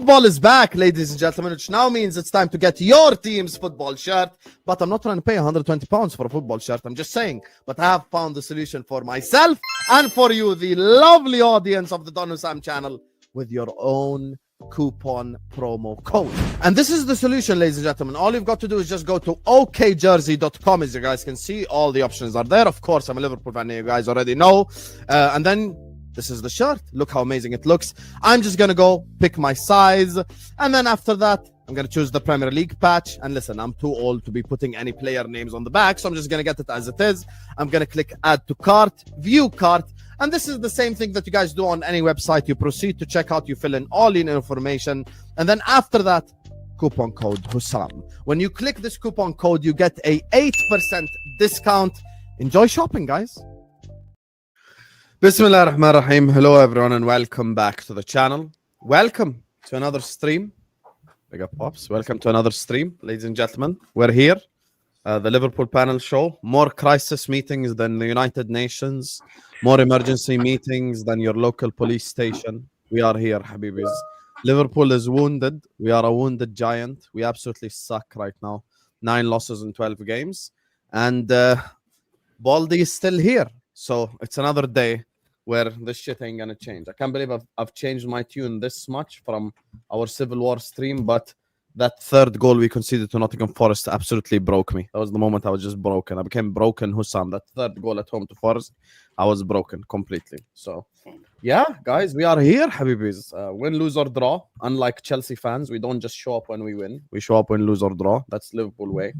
Football is back, ladies and gentlemen, which now means it's time to get your team's football shirt. But I'm not trying to pay £120 for a football shirt. I'm just saying. But I have found the solution for myself and for you, the lovely audience of the Don Husam channel, with your own coupon promo code. And this is the solution, ladies and gentlemen. All you've got to do is just go to okjersey.com. As you guys can see, all the options are there. Of course, I'm a Liverpool fan, you guys already know. And then this is the shirt. Look how amazing it looks. I'm just going to go pick my size. And then after that, I'm going to choose the Premier League patch. And listen, I'm too old to be putting any player names on the back, so I'm just going to get it as it is. I'm going to click add to cart, view cart. And this is the same thing that you guys do on any website. You proceed to checkout, you fill in all your information. And then after that, coupon code Husam. When you click this coupon code, you get a 8% discount. Enjoy shopping, guys. Bismillah ar-Rahman ar-Rahim. Hello everyone and welcome back to the channel. Welcome to another stream. Big up pops. Welcome to another stream, ladies and gentlemen. We're here, the Liverpool panel show. More crisis meetings than the United Nations. More emergency meetings than your local police station. We are here, Habibis. Liverpool is wounded. We are a wounded giant. We absolutely suck right now. 9 losses in 12 games. And Baldy is still here. So it's another day where this shit ain't gonna change. I can't believe I've changed my tune this much from our Civil War stream, but that third goal we conceded to Nottingham Forest absolutely broke me. That was the moment I was just broken. I became broken Husam. That third goal at home to Forest, I was broken completely. So, yeah, guys, we are here, Habibis. Win, lose, or draw. Unlike Chelsea fans, we don't just show up when we win. We show up when lose or draw. That's Liverpool way.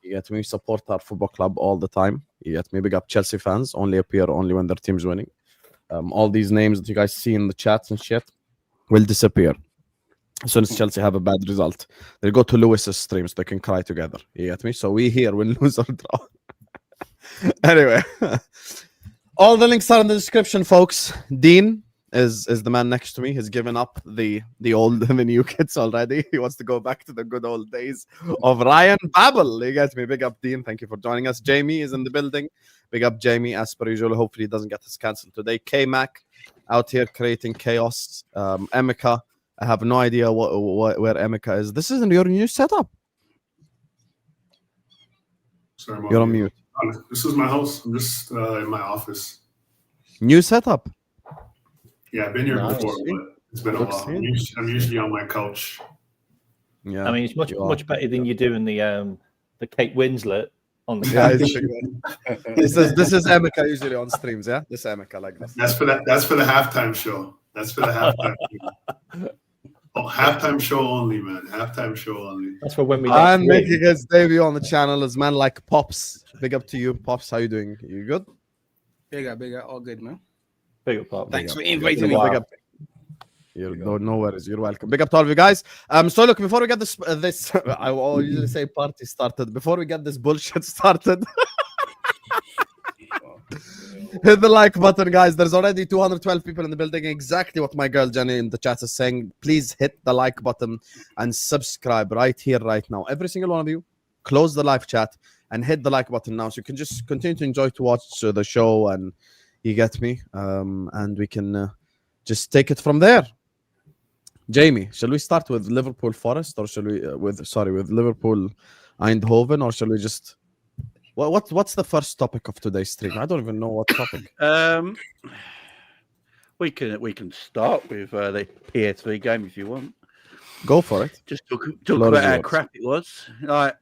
You get me? Support our football club all the time. You get me? Big up Chelsea fans. Only appear only when their team's winning. All these names that you guys see in the chats and shit will disappear as soon as Chelsea have a bad result. They go to Lewis's stream so they can cry together. You get me? So we here win, lose, or draw. Anyway, all the links are in the description, folks. Dean is the man next to me. He's given up the old and the new kids already. He wants to go back to the good old days of Ryan Babel. You get me? Big up, Dean. Thank you for joining us. Jamie is in the building. Big up, Jamie, as per usual. Hopefully he doesn't get us cancelled today. K-Mac out here creating chaos. Emeka, I have no idea where Emeka is. This isn't your new setup. Sorry, you're on mute. This is my house. I'm just in my office. New setup. Yeah, I've been here before, but it's been a while. I'm usually on my couch. Yeah, I mean it's much better than you doing the Kate Winslet on the couch. This is Emeka usually on streams. Yeah, this Emeka like this. That's for the halftime show. That's for the halftime show. Oh, halftime show only, man. Halftime show only. That's for when we. And making his debut on the channel is man like Pops. Big up to you, Pops. How you doing? You good? Big up. All good, man. Big up, Pop. Thanks for inviting me. Big up. No worries. You're welcome. Big up to all of you guys. So look, before we get this, I will usually say party started. Before we get this bullshit started, hit the like button, guys. There's already 212 people in the building. Exactly what my girl Jenny in the chat is saying. Please hit the like button and subscribe right here, right now. Every single one of you, close the live chat and hit the like button now, so you can just continue to enjoy to watch the show, and you get me. And we can just take it from there. Jamie, shall we start with Liverpool Forest, or shall we with Liverpool Eindhoven, or shall we just what's the first topic of today's stream? I don't even know what topic. We can start with the PSV game if you want. Go for it. Just talk about how crap it was. Like,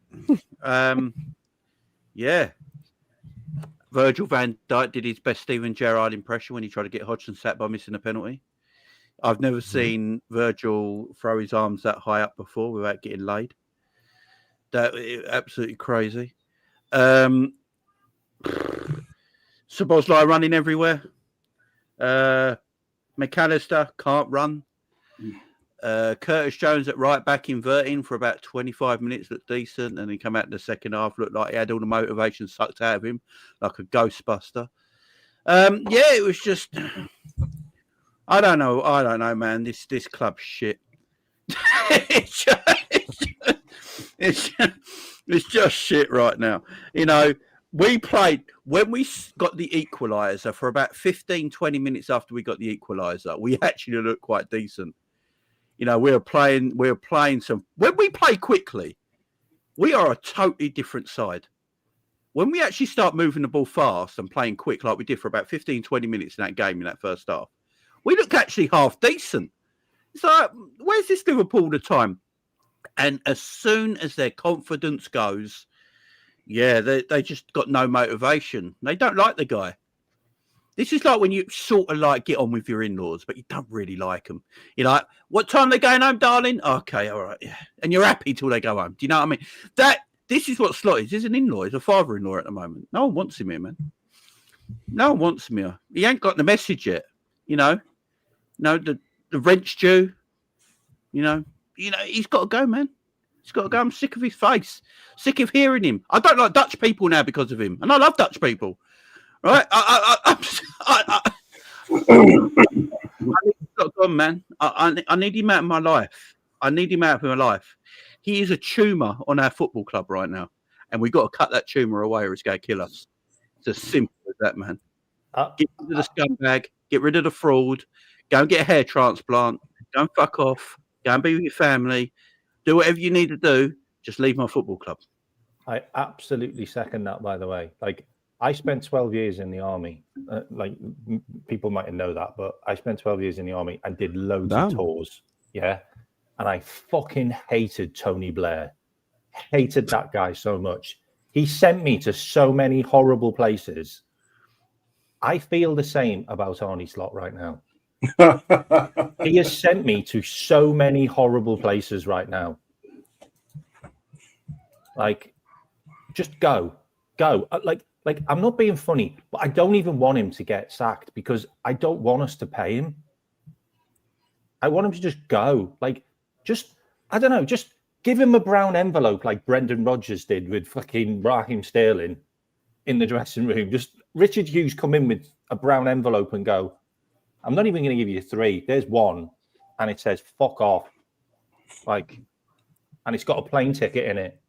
yeah. Virgil van Dijk did his best Steven Gerrard impression when he tried to get Hodgson sacked by missing a penalty. I've never seen Virgil throw his arms that high up before without getting laid. That absolutely crazy. Szoboszlai running everywhere. McAllister can't run. Curtis Jones at right back inverting for about 25 minutes looked decent, and he come out in the second half, looked like he had all the motivation sucked out of him like a Ghostbuster. Yeah, it was just I don't know, man. This club's shit. it's just shit right now. You know, we played when we got the equaliser for about 15-20 minutes after we got the equaliser. We actually looked quite decent. You know, we're playing some. When we play quickly, we are a totally different side. When we actually start moving the ball fast and playing quick like we did for about 15, 20 minutes in that game in that first half, we look actually half decent. It's like, where's this Liverpool all the time? And as soon as their confidence goes, yeah, they just got no motivation. They don't like the guy. This is like when you sort of like get on with your in-laws, but you don't really like them. You're like, what time are they going home, darling? Okay, all right. Yeah. And you're happy till they go home. Do you know what I mean? This is what Slot is. He's an in-law. He's a father-in-law at the moment. No one wants him here, man. No one wants him here. He ain't got the message yet. You know? No, the rent's due. You know, he's got to go, man. He's got to go. I'm sick of his face. Sick of hearing him. I don't like Dutch people now because of him. And I love Dutch people. Right? I need to go, man. I need him out of my life. I need him out of my life. He is a tumour on our football club right now. And we've got to cut that tumour away or it's going to kill us. It's as simple as that, man. Get rid of the scumbag. Get rid of the fraud. Go and get a hair transplant. Go and fuck off. Go and be with your family. Do whatever you need to do. Just leave my football club. I absolutely second that, by the way. Like, I spent 12 years in the army. People mightn't know that, but I spent 12 years in the army and did loads of tours. Yeah. And I fucking hated Tony Blair. Hated that guy so much. He sent me to so many horrible places. I feel the same about Arnie Slot right now. He has sent me to so many horrible places right now. Like, just go. Like, I'm not being funny, but I don't even want him to get sacked because I don't want us to pay him. I want him to just go. Like, I don't know, just give him a brown envelope like Brendan Rodgers did with fucking Raheem Sterling in the dressing room. Just Richard Hughes come in with a brown envelope and go, I'm not even going to give you 3. There's 1. And it says, fuck off. Like, and it's got a plane ticket in it.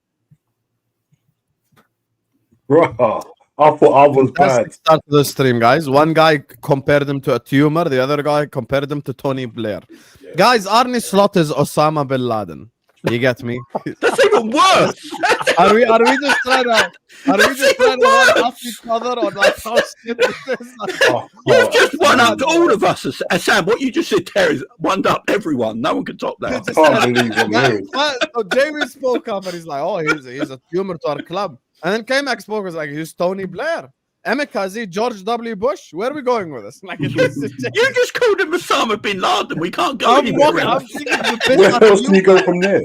Bro, I thought I was bad. Start the stream, guys. One guy compared him to a tumor. The other guy compared him to Tony Blair. Yeah. Guys, Arnie Slot is Osama bin Laden. You get me? That's even worse. Are we just trying to one up each other on like how shit this is? You've just one up all of us, Sam. What you just said there is one up everyone. No one can top that. I can't believe it. So Jamie spoke up and he's like, "Oh, he's a tumor to our club." And then K-Mac spoke was like, "He's Tony Blair." Emekazi, George W. Bush. Where are we going with this? Like, you just called him Osama bin Laden. We can't go anywhere. Where else can you go from there?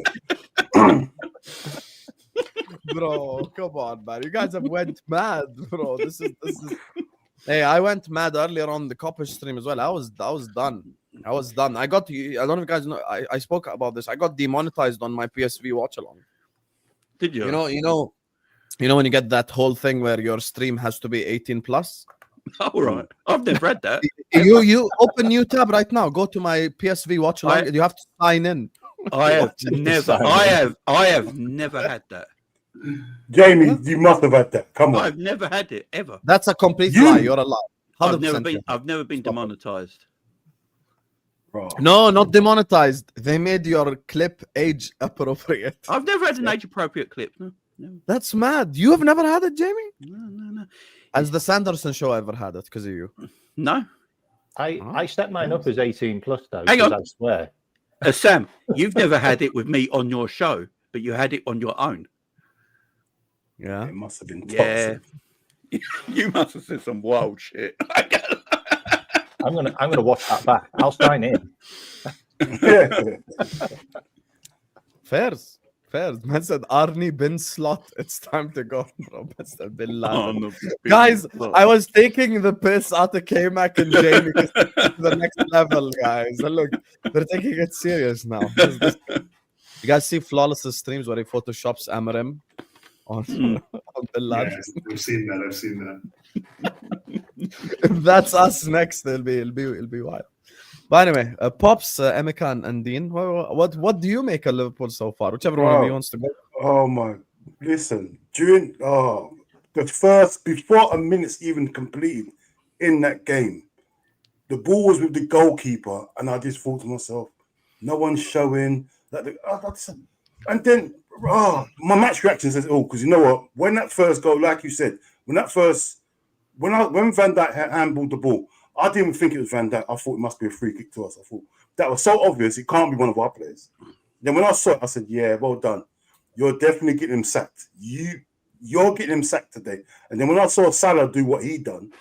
Bro, come on, man. You guys have went mad, bro. This is. Hey, I went mad earlier on the Copper stream as well. I was done. I got. I don't know if you guys know. I spoke about this. I got demonetized on my PSV watch along. Did you? You know when you get that whole thing where your stream has to be 18 plus? All right. I've never read that. You open new tab right now. Go to my PSV watch along. You have to sign in. I have never had that. Jamie, you must have had that. Come on. I've never had it ever. That's a complete lie. You're a lie. I've never been demonetized. Bro. No, not demonetized. They made your clip age appropriate. I've never had an age appropriate clip. No. That's mad. You have never had it, Jamie? No. Has the Sanderson show ever had it because of you? No. I set mine up as 18 plus though. Hang on. I swear. Sam, you've never had it with me on your show, but you had it on your own. Yeah. It must have been toxic. Yeah. You must have said some wild shit. I'm gonna watch that back. I'll sign in. Fairs. Man said Arnie bin Slot. It's time to go, bro. Mr. Bin Laden. Guys, I was taking the piss out of K-Mac and Jamie to the next level, guys. And look, they're taking it serious now. You guys see Flawless' streams where he photoshops Amarim on Bin Laden? Yeah, I've seen that. If that's us next, it'll be wild. But anyway, Pops, Emikan, and Dean, what do you make of Liverpool so far? Whichever one of you wants to go. Oh my! Listen, during the first, before a minute's even completed in that game, the ball was with the goalkeeper, and I just thought to myself, No one's showing. And then my match reaction says, because you know what? When that first goal, like you said, when Van Dijk handballed the ball, I didn't think it was Van Dijk. I thought it must be a free kick to us. I thought that was so obvious. It can't be one of our players. Then when I saw it, I said, yeah, well done. You're definitely getting him sacked. You're getting him sacked today. And then when I saw Salah do what he done,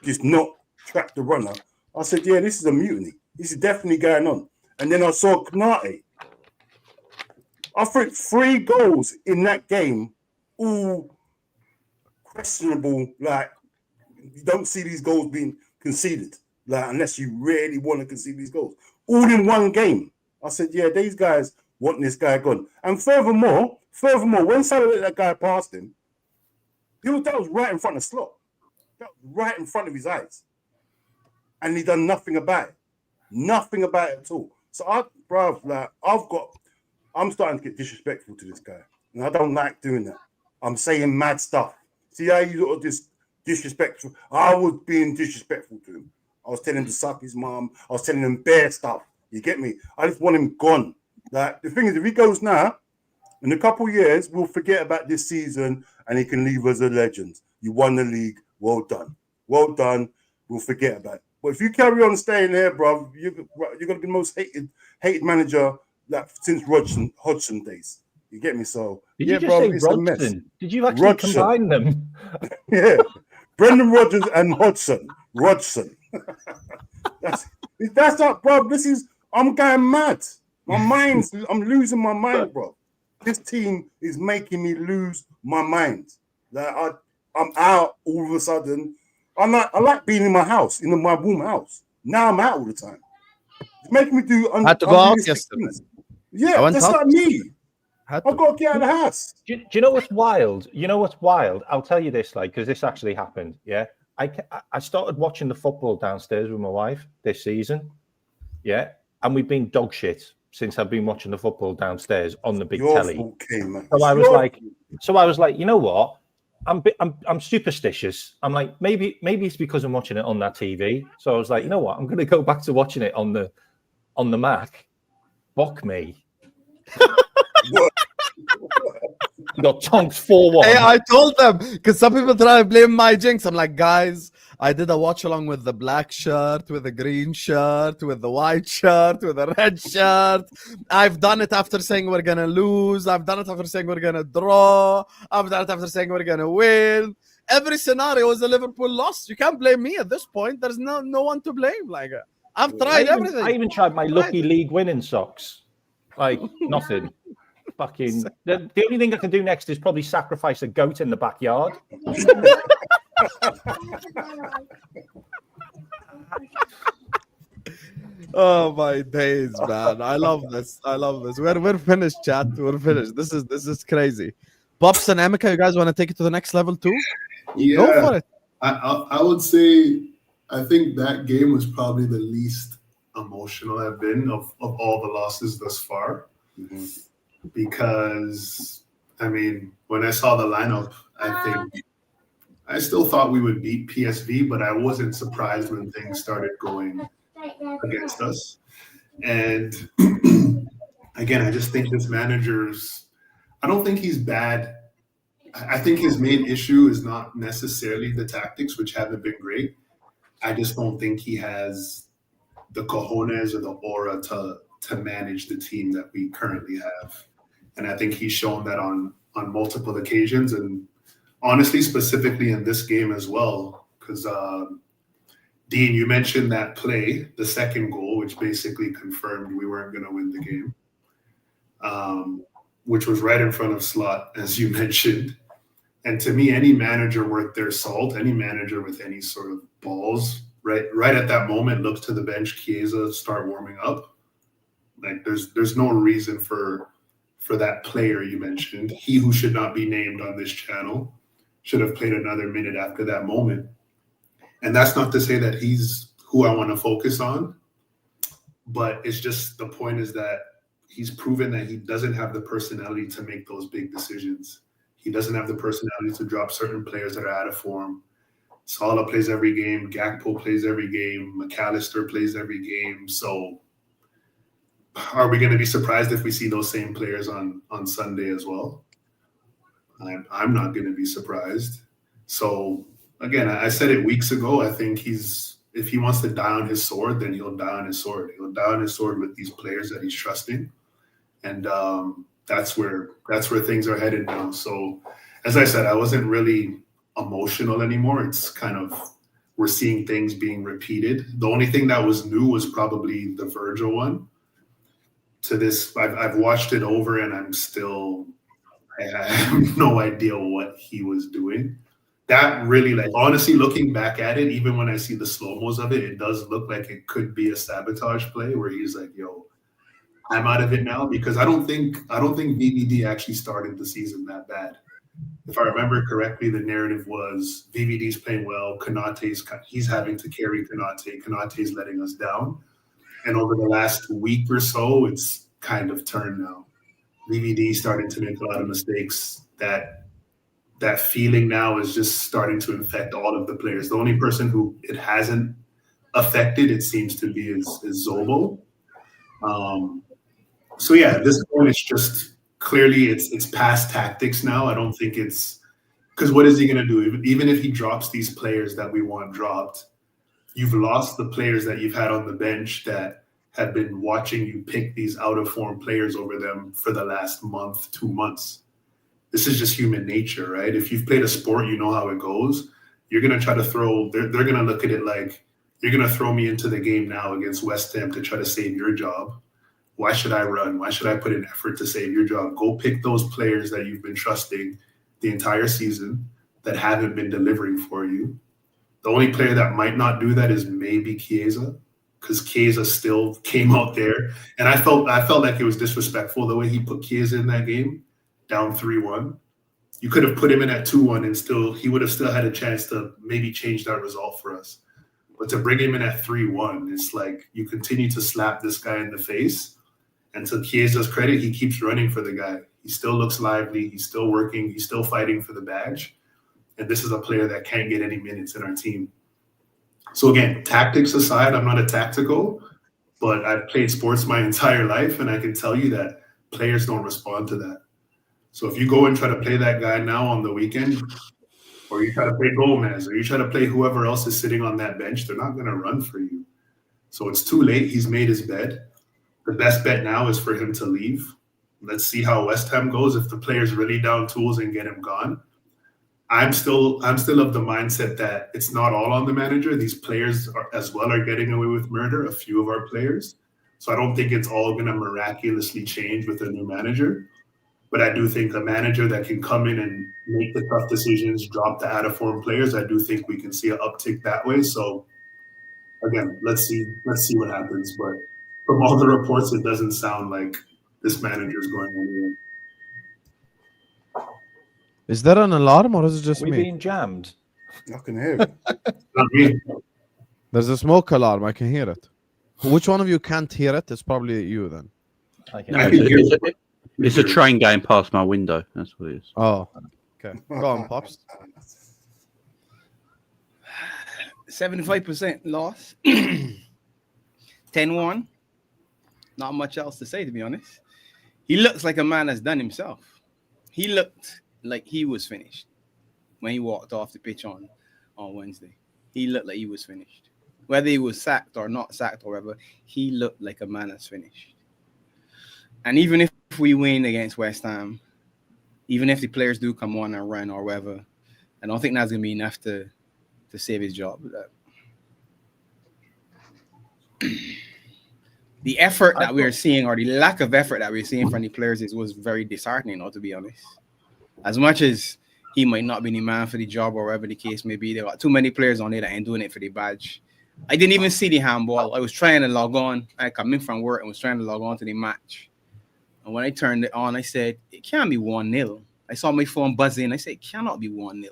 just not track the runner, I said, yeah, this is a mutiny. This is definitely going on. And then I saw Konate. I think 3 goals in that game, all questionable. Like, you don't see these goals being conceded, like, unless you really want to concede these goals. All in one game. I said, yeah, these guys want this guy gone. And furthermore, when Salah let that guy past him, that was right in front of Slot. That was right in front of his eyes. And he done nothing about it. Nothing about it at all. So I'm starting to get disrespectful to this guy. And I don't like doing that. I'm saying mad stuff. See how you sort of just disrespectful? I was being disrespectful to him. I was telling him to suck his mom. I was telling him bare stuff. You get me? I just want him gone. Like, the thing is, if he goes now, in a couple of years, we'll forget about this season and he can leave as a legend. You won the league. Well done. Well done. We'll forget about it. But if you carry on staying there, bro, you're going to be the most hated manager since Hodgson days. You get me? So did you just say Rodgson? Did you actually combine them? Yeah, Brendan Rodgers and Hodgson. That's not, bro. I'm going mad. I'm losing my mind, bro. This team is making me lose my mind. Like, I'm out all of a sudden. I like being in my house, in my warm house. Now I'm out all the time. It's making me do. I had to go out yesterday. Yeah, that's not me. I've got to get out of the house. Do you know what's wild? I'll tell you this, because this actually happened. Yeah, I started watching the football downstairs with my wife this season. Yeah, and we've been dog shit since I've been watching the football downstairs on the big telly. So I was like, you know what? I'm superstitious. I'm like, maybe it's because I'm watching it on that TV. So I was like, you know what? I'm going to go back to watching it on the Mac. Fuck me. You got tonks 4-1. Hey, I told them, because some people try to blame my jinx. I'm like, guys, I did a watch along with the black shirt, with the green shirt, with the white shirt, with the red shirt. I've done it after saying we're gonna lose. I've done it after saying we're gonna draw. I've done it after saying we're gonna win. Every scenario is a Liverpool loss. You can't blame me at this point. There's no one to blame. Like, I've tried everything. I even tried my lucky league winning socks. Like, nothing. Fucking the only thing I can do next is probably sacrifice a goat in the backyard. Oh my days, man! I love this. We're finished, chat. We're finished. This is crazy. Pops and Emeka, you guys want to take it to the next level too? Yeah, go for it. I would say I think that game was probably the least emotional I've been of all the losses thus far. Mm-hmm. Because, I mean, when I saw the lineup, I still thought we would beat PSV, but I wasn't surprised when things started going against us. And again, I just think this manager's, I don't think he's bad. I think his main issue is not necessarily the tactics, which haven't been great. I just don't think he has the cojones or the aura to manage the team that we currently have. And I think he's shown that on multiple occasions, and honestly, specifically in this game as well. Because Dean, you mentioned that play, the second goal, which basically confirmed we weren't going to win the game, which was right in front of Slot, as you mentioned. And to me, any manager worth their salt, any manager with any sort of balls, right at that moment, looks to the bench, Chiesa, start warming up. Like, there's no reason for that player you mentioned, he who should not be named on this channel, should have played another minute after that moment. And that's not to say that he's who I want to focus on, but it's just, the point is that he's proven that he doesn't have the personality to make those big decisions. He doesn't have the personality to drop certain players that are out of form. Salah plays every game, Gakpo plays every game, McAllister plays every game. So are we going to be surprised if we see those same players on Sunday as well? I'm not going to be surprised. So again, I said it weeks ago. I think if he wants to die on his sword, then he'll die on his sword. He'll die on his sword with these players that he's trusting, and that's where things are headed now. So, as I said, I wasn't really emotional anymore. It's kind of we're seeing things being repeated. The only thing that was new was probably the Virgil one. To this, I've watched it over, and I have no idea what he was doing. That really, like, honestly, looking back at it, even when I see the slow-mos of it, it does look like it could be a sabotage play where he's like, yo, I'm out of it now, because I don't think VVD actually started the season that bad. If I remember correctly, the narrative was VVD's playing well, he's having to carry Konate's letting us down. And over the last week or so, it's kind of turned now. VVD starting to make a lot of mistakes. That feeling now is just starting to infect all of the players. The only person who it hasn't affected, it seems to be, is Zobo. So yeah, at this point, it's just clearly it's past tactics now. I don't think it's because what is he going to do? Even if he drops these players that we want dropped, you've lost the players that you've had on the bench that have been watching you pick these out of form players over them for the last month, 2 months. This is just human nature, right? If you've played a sport, you know how it goes. You're going to try to they're going to look at it like, you're going to throw me into the game now against West Ham to try to save your job. Why should I run? Why should I put in effort to save your job? Go pick those players that you've been trusting the entire season that haven't been delivering for you. The only player that might not do that is maybe Chiesa, because Chiesa still came out there. And I felt like it was disrespectful the way he put Chiesa in that game. Down 3-1. You could have put him in at 2-1 and he would have still had a chance to maybe change that result for us. But to bring him in at 3-1, it's like you continue to slap this guy in the face. And to Chiesa's credit, he keeps running for the guy. He still looks lively. He's still working. He's still fighting for the badge. And this is a player that can't get any minutes in our team. So again, tactics aside, I'm not a tactical, but I've played sports my entire life, and I can tell you that players don't respond to that. So if you go and try to play that guy now on the weekend, or you try to play Gomez, or you try to play whoever else is sitting on that bench, they're not going to run for you. So it's too late. He's made his bed. The best bet now is for him to leave. Let's see how West Ham goes. If the player's really down tools and get him gone, I'm still of the mindset that it's not all on the manager. These players are getting away with murder, a few of our players. So I don't think it's all going to miraculously change with a new manager. But I do think a manager that can come in and make the tough decisions, drop the out-of-form players, I do think we can see an uptick that way. So, again, let's see what happens. But from all the reports, it doesn't sound like this manager is going anywhere. Is there an alarm or is it just we me? being jammed? I can hear it. Not me. There's a smoke alarm. I can hear it. Which one of you can't hear it? It's probably you then. No, it's a train going past my window. That's what it is. Oh, okay. Go on, Pops. 75% loss. 10-1. Not much else to say, to be honest. He looks like a man that's done himself. He looked like he was finished when he walked off the pitch on Wednesday. He looked like he was finished. Whether he was sacked or not sacked or whatever, he looked like a man that's finished. And even if we win against West Ham, even if the players do come on and run or whatever, I don't think that's going to be enough to save his job. The effort that we're seeing, or the lack of effort that we're seeing from the players, was very disheartening, to be honest. As much as he might not be the man for the job or whatever the case may be, there are too many players on there that ain't doing it for the badge. I didn't even see the handball. I was trying to log on. I come in from work and was trying to log on to the match. And when I turned it on, I said, it can't be 1-0. I saw my phone buzzing. I said, it cannot be 1-0.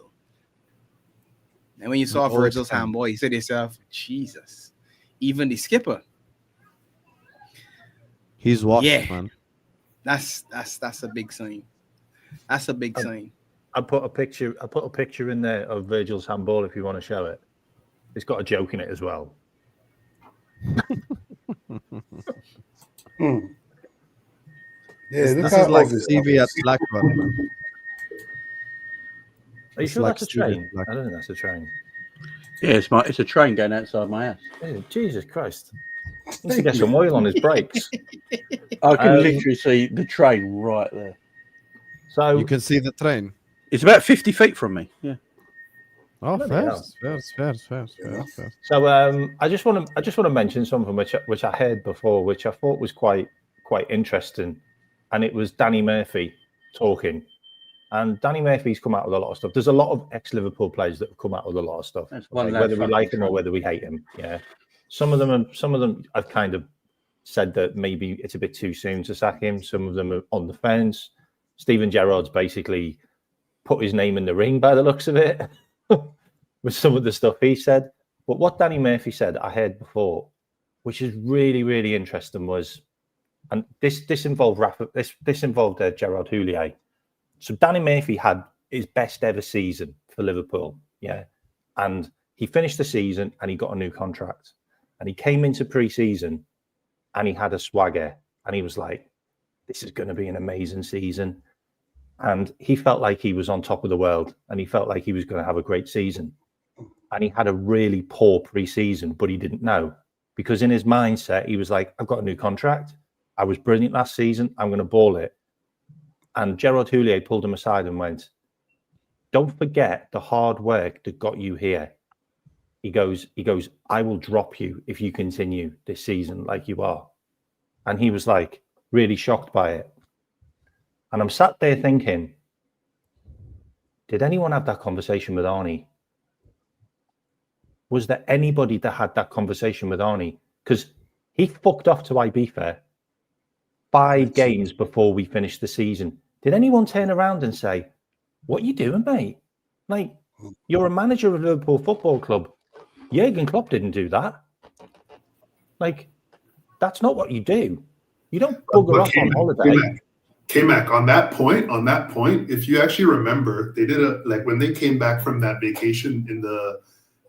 And when you saw Virgil's handball, you said to yourself, Jesus, even the skipper. He's watching, man. That's a big sign. That's a big sign. I put a picture in there of Virgil's handball if you want to show it. It's got a joke in it as well. Yeah, look This how is like obvious. TV at Blackburn, man. Are you It's sure like that's a Stevie train? Black. I don't think that's a train. Yeah, it's a train going outside my house. Oh, Jesus Christ. Needs to Thank get you. some oil on his brakes. I can Um, literally see the train right there. So You can see the train. It's about 50 feet from me. Yeah. Oh, Bloody fair. hell. So I just want to mention something which I heard before, which I thought was quite interesting, and it was Danny Murphy talking. And Danny Murphy's come out with a lot of stuff. There's a lot of ex-Liverpool players that have come out with a lot of stuff, That's one whether we like him or whether we hate him. Yeah, some of them I've kind of said that maybe it's a bit too soon to sack him. Some of them are on the fence. Steven Gerrard's basically put his name in the ring by the looks of it with some of the stuff he said. But what Danny Murphy said, I heard before, which is really, really interesting, was, and this involved Gerard Houllier. So Danny Murphy had his best ever season for Liverpool, yeah, and he finished the season and he got a new contract, and he came into pre-season and he had a swagger, and he was like, "This is going to be an amazing season." And he felt like he was on top of the world, and he felt like he was going to have a great season. And he had a really poor pre-season, but he didn't know, because in his mindset, he was like, I've got a new contract. I was brilliant last season. I'm going to ball it. And Gerard Houllier pulled him aside and went, don't forget the hard work that got you here. He goes, I will drop you if you continue this season like you are. And he was like really shocked by it. And I'm sat there thinking, did anyone have that conversation with Arnie? Was there anybody that had that conversation with Arnie? Because he fucked off to Ibiza 5 games before we finished the season. Did anyone turn around and say, what are you doing, mate? Like, you're a manager of Liverpool Football Club. Jurgen Klopp didn't do that. Like, that's not what you do. You don't bugger off on holiday. K-Mac, on that point, if you actually remember, they did when they came back from that vacation in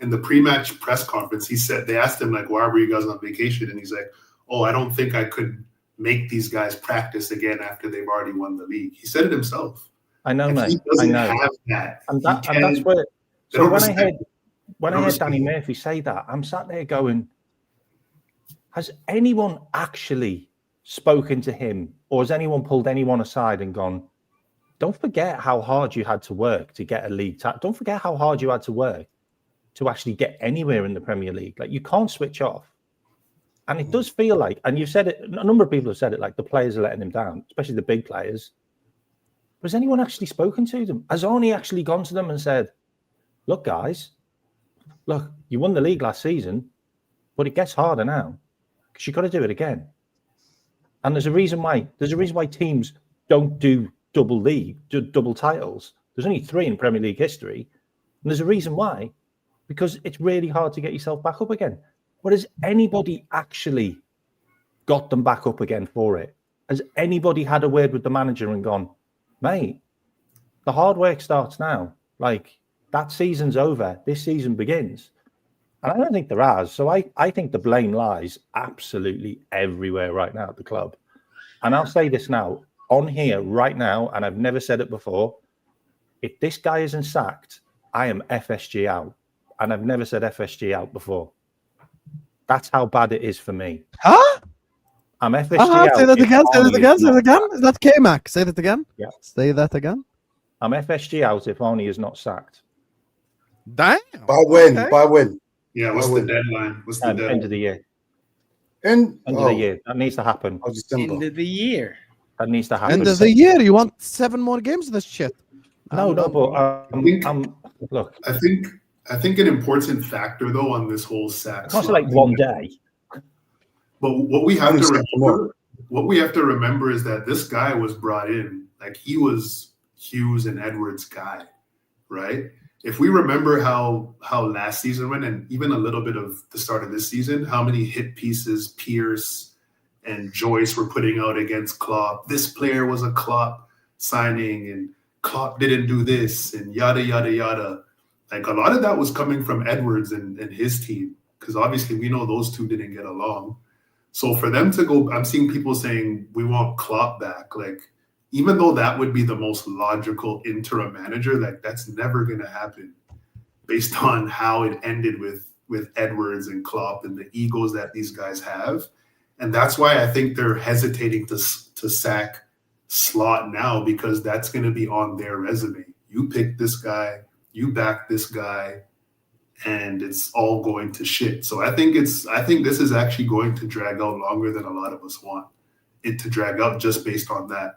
the pre-match press conference, they asked him, like, why were you guys on vacation? And he's like, oh, I don't think I could make these guys practice again after they've already won the league. He said it himself. I know, mate. He doesn't I know. have that. And that's where. So when I heard Danny Murphy say that, I'm sat there going, has anyone actually spoken to him, or has anyone pulled anyone aside and gone, don't forget how hard you had to work to get a league title. Don't forget how hard you had to work to actually get anywhere in the Premier League. Like, you can't switch off. And it does feel like, and you've said it, a number of people have said it, like the players are letting him down, especially the big players. Has anyone actually spoken to them? Has Arnie actually gone to them and said, look, guys, look, you won the league last season, but it gets harder now because you've got to do it again. And there's a reason why teams don't do double titles. There's only 3 in Premier League history. And there's a reason why, because it's really hard to get yourself back up again. But has anybody actually got them back up again for it? Has anybody had a word with the manager and gone, mate, the hard work starts now. Like, that season's over. This season begins. And I don't think there has. So I think the blame lies absolutely everywhere right now at the club. And I'll say this now, on here right now, and I've never said it before, if this guy isn't sacked, I am FSG out. And I've never said FSG out before. That's how bad it is for me. Huh? I'm FSG out. Say that again. Say that again. Say that again. Is that K-Mac? Say that again. Yeah. Say that again. I'm FSG out if Arnie is not sacked. Damn. By when? Okay. By when? Yeah, what's the deadline? What's the deadline? End of the year. End End of the year. That needs to happen. December. End of the year. That needs to happen. End of the year. You want 7 more games of this shit? No, but look. I think an important factor though on this whole sack. It's not like one day. But what we have to remember is that this guy was brought in, like, he was Hughes and Edwards' guy, right? If we remember how last season went, and even a little bit of the start of this season, how many hit pieces Pierce and Joyce were putting out against Klopp. This player was a Klopp signing, and Klopp didn't do this, and yada, yada, yada. Like, a lot of that was coming from Edwards and his team, because obviously we know those two didn't get along. So for them to go, I'm seeing people saying we want Klopp back. Like, even though that would be the most logical interim manager, like that's never going to happen based on how it ended with Edwards and Klopp and the egos that these guys have. And that's why I think they're hesitating to sack Slot now, because that's going to be on their resume. You picked this guy, you backed this guy, and it's all going to shit. So I think this is actually going to drag out longer than a lot of us want it to drag out, just based on that.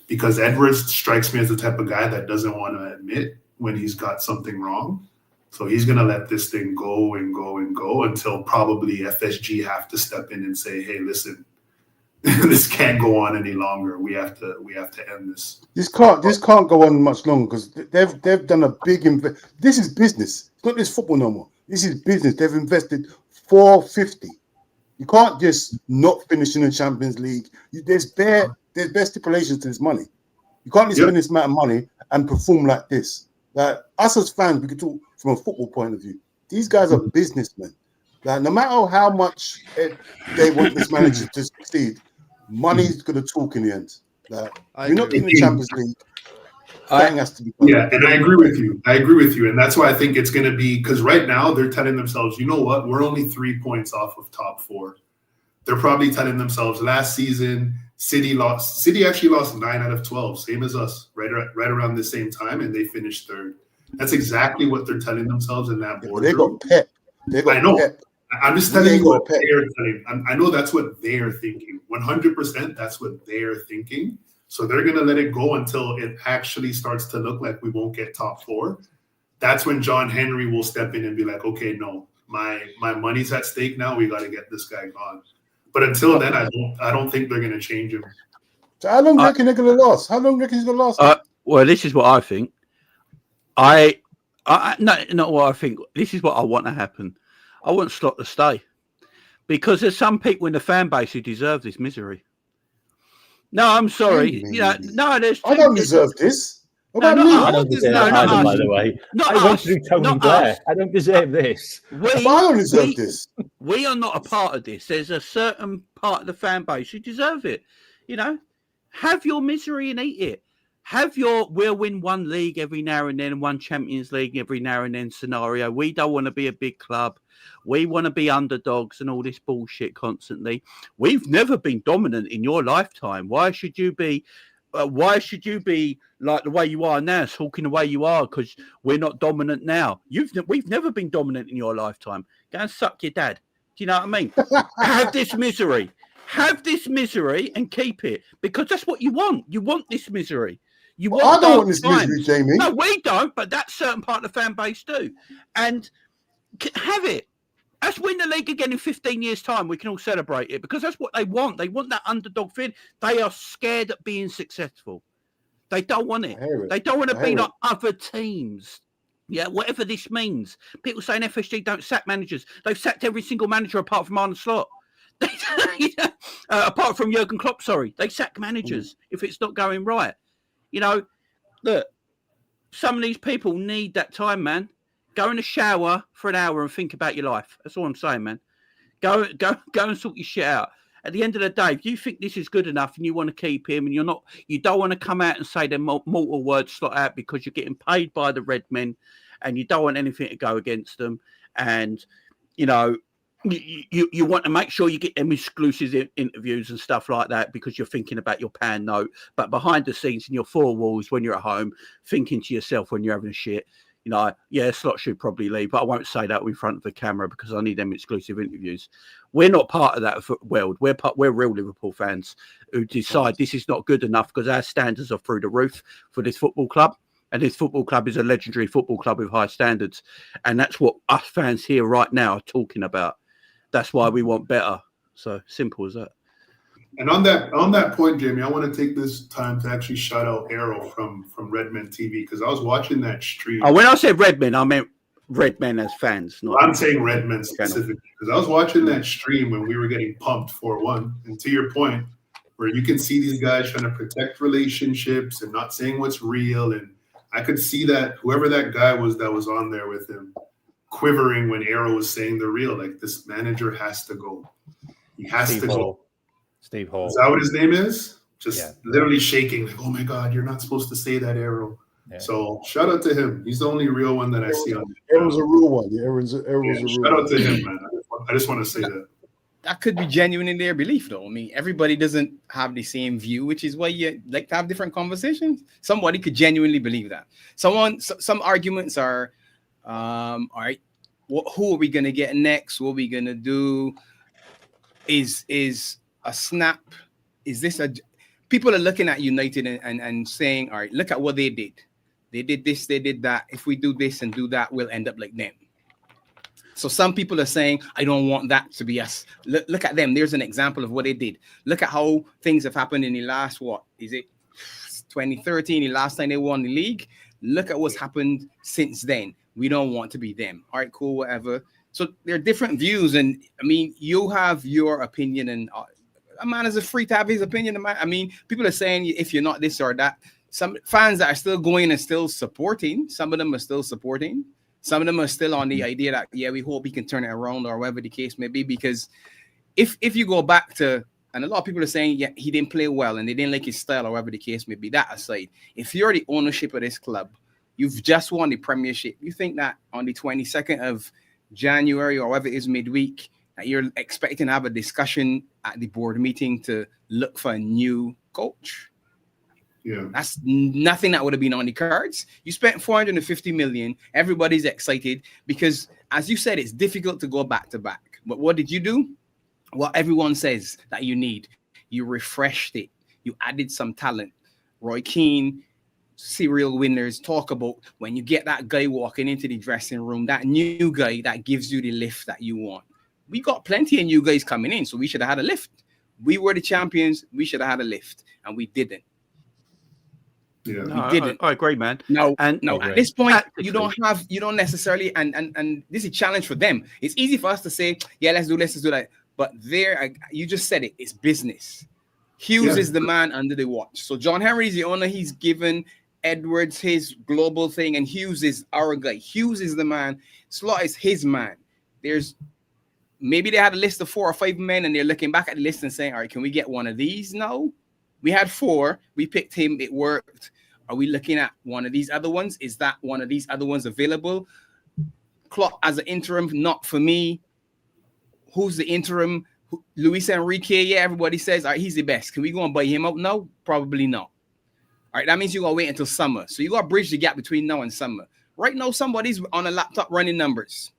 Because Edwards strikes me as the type of guy that doesn't want to admit when he's got something wrong. So he's going to let this thing go and go and go until probably FSG have to step in and say, hey, listen, this can't go on any longer. We have to end this. This can't go on much longer, because they've done a big This is business. It's not just football no more. This is business. They've invested $450. You can't just not finish in the Champions League. There's bare stipulations to this money. You can't just spend this amount of money and perform like this. Like, us as fans, we can talk from a football point of view. These guys are businessmen. Like, no matter how much they want this manager to succeed, money's going to talk in the end. Like, you're not in the Champions League. That has to be done. Yeah, and I agree with you. And that's why I think it's going to be, because right now they're telling themselves, you know what, we're only 3 points off of top 4. They're probably telling themselves last season, City actually lost 9 out of 12, same as us, right around the same time, and they finished 3rd. That's exactly what they're telling themselves in that board. They got Pep. I know. Pep. I'm just telling you what they're telling. I know that's what they're thinking. 100%, that's what they're thinking. So they're going to let it go until it actually starts to look like we won't get top 4. That's when John Henry will step in and be like, okay, no, my money's at stake now. We got to get this guy gone. But until then, I don't think they're going to change him. So how long do you reckon they're going to last? How long do you reckon he's going to last? Well, this is what I think. Not what I think. This is what I want to happen. I want Slot to stay, because there's some people in the fan base who deserve this misery. No, I'm sorry. I don't deserve this. I don't deserve it either, by the way. I want to do Tony Blair. I don't deserve this. I don't deserve this. We are not a part of this. There's a certain part of the fan base who deserve it. Have your misery and eat it. Have your we'll win one league every now and then and one Champions League every now and then scenario. We don't want to be a big club. We want to be underdogs and all this bullshit constantly. We've never been dominant in your lifetime. Why should you be like the way you are now, talking the way you are, because we're not dominant now? We've never been dominant in your lifetime. Go and suck your dad. Do you know what I mean? Have this misery. Have this misery and keep it, because that's what you want. You want this misery. I don't want this misery, Jamie. No, we don't, but that certain part of the fan base do. And have it. Let's win the league again in 15 years' time. We can all celebrate it, because that's what they want. They want that underdog feeling. They are scared of being successful. They don't want it. They don't want to be like other teams. Yeah, whatever this means. People saying FSG don't sack managers. They've sacked every single manager apart from Arne Slot. Apart from Jurgen Klopp, sorry. They sack managers if it's not going right. Look, some of these people need that time, man. Go in the shower for an hour and think about your life. That's all I'm saying, man. Go and sort your shit out. At the end of the day, if you think this is good enough and you want to keep him, and you don't want to come out and say them mortal words Slot out, because you're getting paid by the Red Men and you don't want anything to go against them, and you want to make sure you get them exclusive interviews and stuff like that, because you're thinking about your pan note, but behind the scenes in your 4 walls when you're at home, thinking to yourself when you're having a shit, Slot should probably leave, but I won't say that in front of the camera because I need them exclusive interviews. We're not part of that world. We're real Liverpool fans who decide this is not good enough, because our standards are through the roof for this football club. And this football club is a legendary football club with high standards. And that's what us fans here right now are talking about. That's why we want better. So simple as that. And on that point, Jamie, I want to take this time to actually shout out Arrow from Redmen TV, because I was watching that stream. Oh, when I said Redmen, I meant Redmen as fans. I'm saying Redmen specifically, because I was watching that stream when we were getting pumped 4-1. And to your point, where you can see these guys trying to protect relationships and not saying what's real. And I could see that whoever that guy was that was on there with him quivering when Arrow was saying the real, like, this manager has to go. He has Steve to Hall. go. Steve Hall. Is that what his name is? Just Yeah. literally shaking, like, oh my God, you're not supposed to say that, Arrow. Yeah. So shout out to him. He's the only real one that I see on Arrow's a real one. Yeah, Arrow's a real shout out one. to him, man. I just want to say that. That could be genuine in their belief, though. I mean, everybody doesn't have the same view, which is why you like to have different conversations. Somebody could genuinely believe that. Some arguments are, all right, who are we gonna get next? What are we gonna do? Is a snap? Is this a? People are looking at United and saying, all right, look at what they did. They did this, they did that. If we do this and do that, we'll end up like them. So some people are saying, I don't want that to be us. Look at them. There's an example of what they did. Look at how things have happened in the last, 2013, the last time they won the league. Look at what's happened since then. We don't want to be them. All right, cool, whatever. So there are different views. And I mean, you have your opinion, and a man is free to have his opinion. I mean, people are saying if you're not this or that, some fans that are still going and still supporting, some of them are still supporting. Some of them are still on the idea that, yeah, we hope he can turn it around or whatever the case may be. Because if you go back to, and a lot of people are saying, yeah, he didn't play well and they didn't like his style or whatever the case may be. That aside, if you're the ownership of this club, you've just won the Premiership. You think that on the 22nd of January or whatever it is midweek, that you're expecting to have a discussion at the board meeting to look for a new coach? Yeah, that's nothing that would have been on the cards. You spent 450 million. Everybody's excited because, as you said, it's difficult to go back to back. But what did you do? What everyone says that you need. You refreshed it. You added some talent. Roy Keane, serial winners, talk about when you get that guy walking into the dressing room, that new guy that gives you the lift that you want. We got plenty of new guys coming in, so we should have had a lift. We were the champions. We should have had a lift, and we didn't. Yeah, No, we didn't. I agree, man. No, at this point, Tactically. you don't necessarily, and this is a challenge for them. It's easy for us to say, yeah, let's do that. But you just said it, it's business. Hughes is the man under the watch. So John Henry is the owner. He's given Edwards his global thing, and Hughes is our guy. Hughes is the man. Slot is his man. Maybe they had a list of 4 or 5 men, and they're looking back at the list and saying, all right, can we get one of these? No. We had 4. We picked him. It worked. Are we looking at one of these other ones? Is that one of these other ones available? Klopp as an interim, not for me. Who's the interim? Luis Enrique, yeah, everybody says, all right, he's the best. Can we go and buy him out? No, probably not. All right, that means you're going to wait until summer. So you got to bridge the gap between now and summer. Right now, somebody's on a laptop running numbers.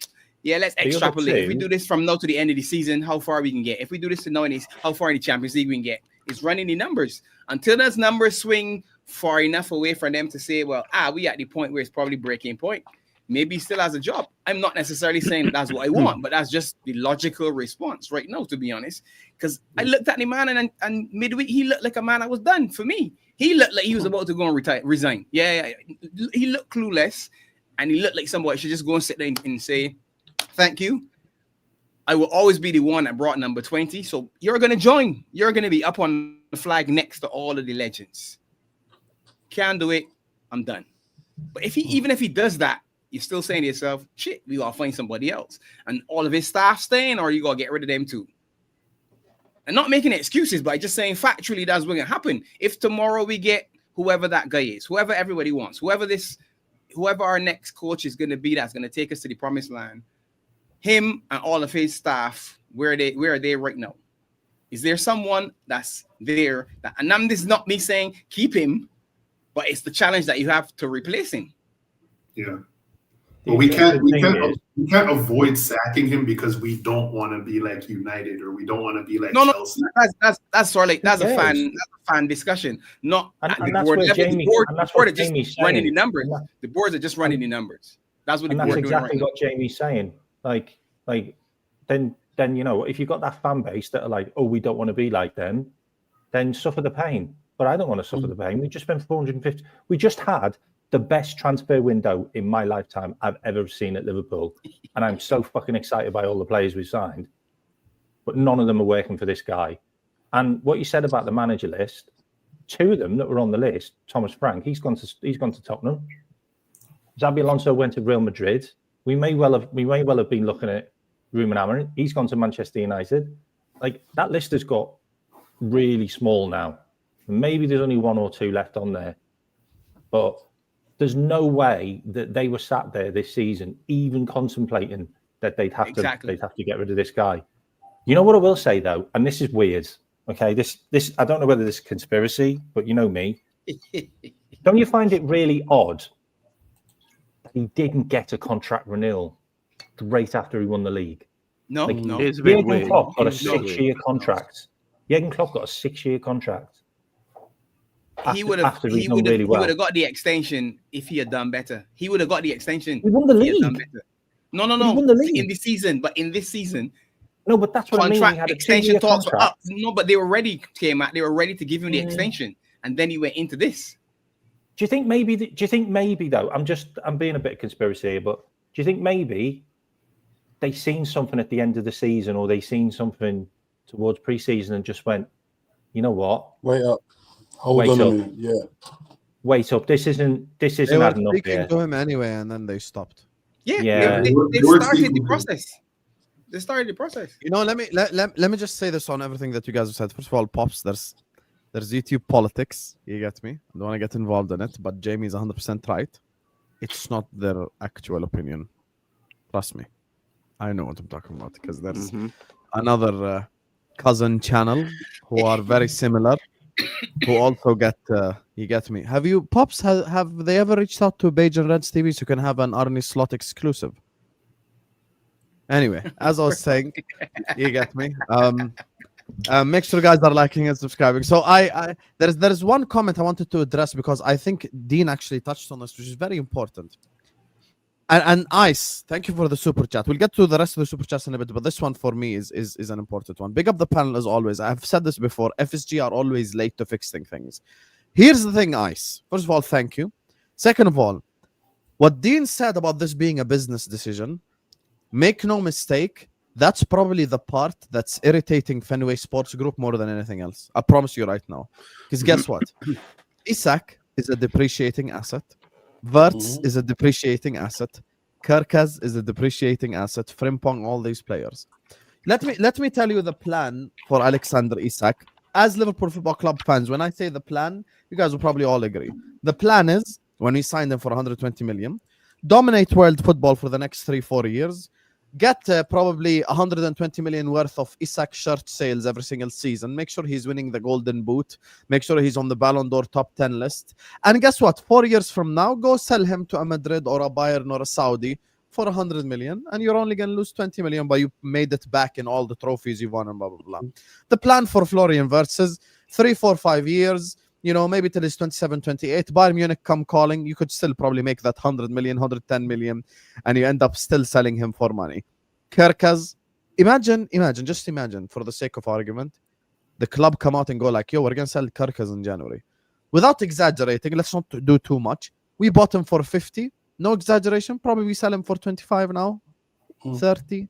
Yeah, let's extrapolate. If we do this from now to the end of the season, how far we can get. If we do this to now, how far in the Champions League we can get. It's running the numbers. Until those numbers swing far enough away for them to say, well, we at the point where it's probably breaking point. Maybe he still has a job. I'm not necessarily saying that's what I want, but that's just the logical response right now, to be honest. Because I looked at the man and midweek, he looked like a man that was done for me. He looked like he was about to go and resign. Yeah. He looked clueless, and he looked like somebody should just go and sit there and say, thank you. I will always be the one that brought number 20. So you're going to join. You're going to be up on the flag next to all of the legends. Can't do it. I'm done. But even if he does that, you're still saying to yourself, shit, we got to find somebody else. And all of his staff staying, or you got to get rid of them too. And not making excuses, but just saying factually that's what's going to happen. If tomorrow we get whoever that guy is, whoever everybody wants, whoever our next coach is going to be that's going to take us to the promised land, him and all of his staff, where are they right now? Is there someone that's there? And this is not me saying keep him, but it's the challenge that you have to replace him. Yeah. Well, we can't avoid sacking him because we don't want to be like United, or we don't want to be like Chelsea. That's sort of like that's a fan discussion. Not at the board level. The board are just running the numbers. The boards are just running the numbers. That's what the board doing right now. That's exactly what Jamie's saying. Like then if you've got that fan base that are like, oh, we don't want to be like them, then suffer the pain. But I don't want to suffer the pain. We just spent 450. We just had the best transfer window in my lifetime I've ever seen at Liverpool. And I'm so fucking excited by all the players we signed. But none of them are working for this guy. And what you said about the manager list, 2 of them that were on the list, Thomas Frank, he's gone to Tottenham. Xabi Alonso went to Real Madrid. We may well have been looking at Ruben Amorim. He's gone to Manchester United. like that list has got really small now. Maybe there's only 1 or 2 left on there, but there's no way that they were sat there this season even contemplating that they'd have to get rid of this guy. You know what I will say though, and this is weird. Okay, this I don't know whether this is conspiracy, but you know me. Don't you find it really odd that he didn't get a contract renewal right after he won the league? No, no. It's a bit Jurgen weird. Klopp got a It's not 6-year contract. Jurgen Klopp got a 6-year contract. He would have got the extension if he had done better. He would have got the extension. He won the league. No. He won the league In this season, no, but that's what I mean. He had a extension talks were contract. up. No, but they were ready to give him the extension, and then he went into this. Do you think maybe though? I'm being a bit conspiracy here, but do you think maybe they seen something at the end of the season, or they seen something towards pre-season and just went, you know what? Wait up. Hold on a minute. Yeah. Wait up. This isn't They were adding up speaking here. to him anyway, and then they stopped. Yeah. They started the process. They started the process. You know, let me just say this on everything that you guys have said. First of all, Pops, there's YouTube politics. You get me? I don't want to get involved in it, but Jamie's 100% right. It's not their actual opinion. Trust me. I know what I'm talking about because there's another cousin channel who are very similar, who also get, you get me? Have you, Pops, have they ever reached out to Beige and Reds TV so you can have an Arnie Slot exclusive? Anyway, as I was saying, you get me. Make sure guys are liking and subscribing. So there's one comment I wanted to address because I think Dean actually touched on this, which is very important. And Ice, thank you for the super chat. We'll get to the rest of the super chats in a bit, but this one for me is an important one. Big up the panel as always. I've said this before. FSG are always late to fixing things. Here's the thing, Ice. First of all, thank you. Second of all, what Dean said about this being a business decision, make no mistake, that's probably the part that's irritating Fenway Sports Group more than anything else. I promise you right now. Because guess what? Isak is a depreciating asset. Wirtz is a depreciating asset. Kerkez is a depreciating asset. Frimpong, all these players. Let me tell you the plan for Alexander Isak. As Liverpool Football Club fans, when I say the plan, you guys will probably all agree. The plan is, when we signed him for 120 million, dominate world football for the next 3-4 years, get probably 120 million worth of Isak shirt sales every single season, make sure he's winning the Golden Boot, make sure he's on the Ballon d'Or top 10 list, and guess what? 4 years from now, go sell him to a Madrid or a Bayern or a Saudi for 100 million, and you're only going to lose 20 million, but you made it back in all the trophies you won and blah, blah, blah. The plan for Florian Wirtz is 3, 4, 5 years, you know, maybe till he's 27, 28. Bayern Munich come calling, you could still probably make that 100 million, 110 million, and you end up still selling him for money. Kerkez, imagine, just imagine, for the sake of argument, the club come out and go like, yo, we're going to sell Kerkez in January. Without exaggerating, let's not do too much. We bought him for 50. No exaggeration. Probably we sell him for 25 now. 30,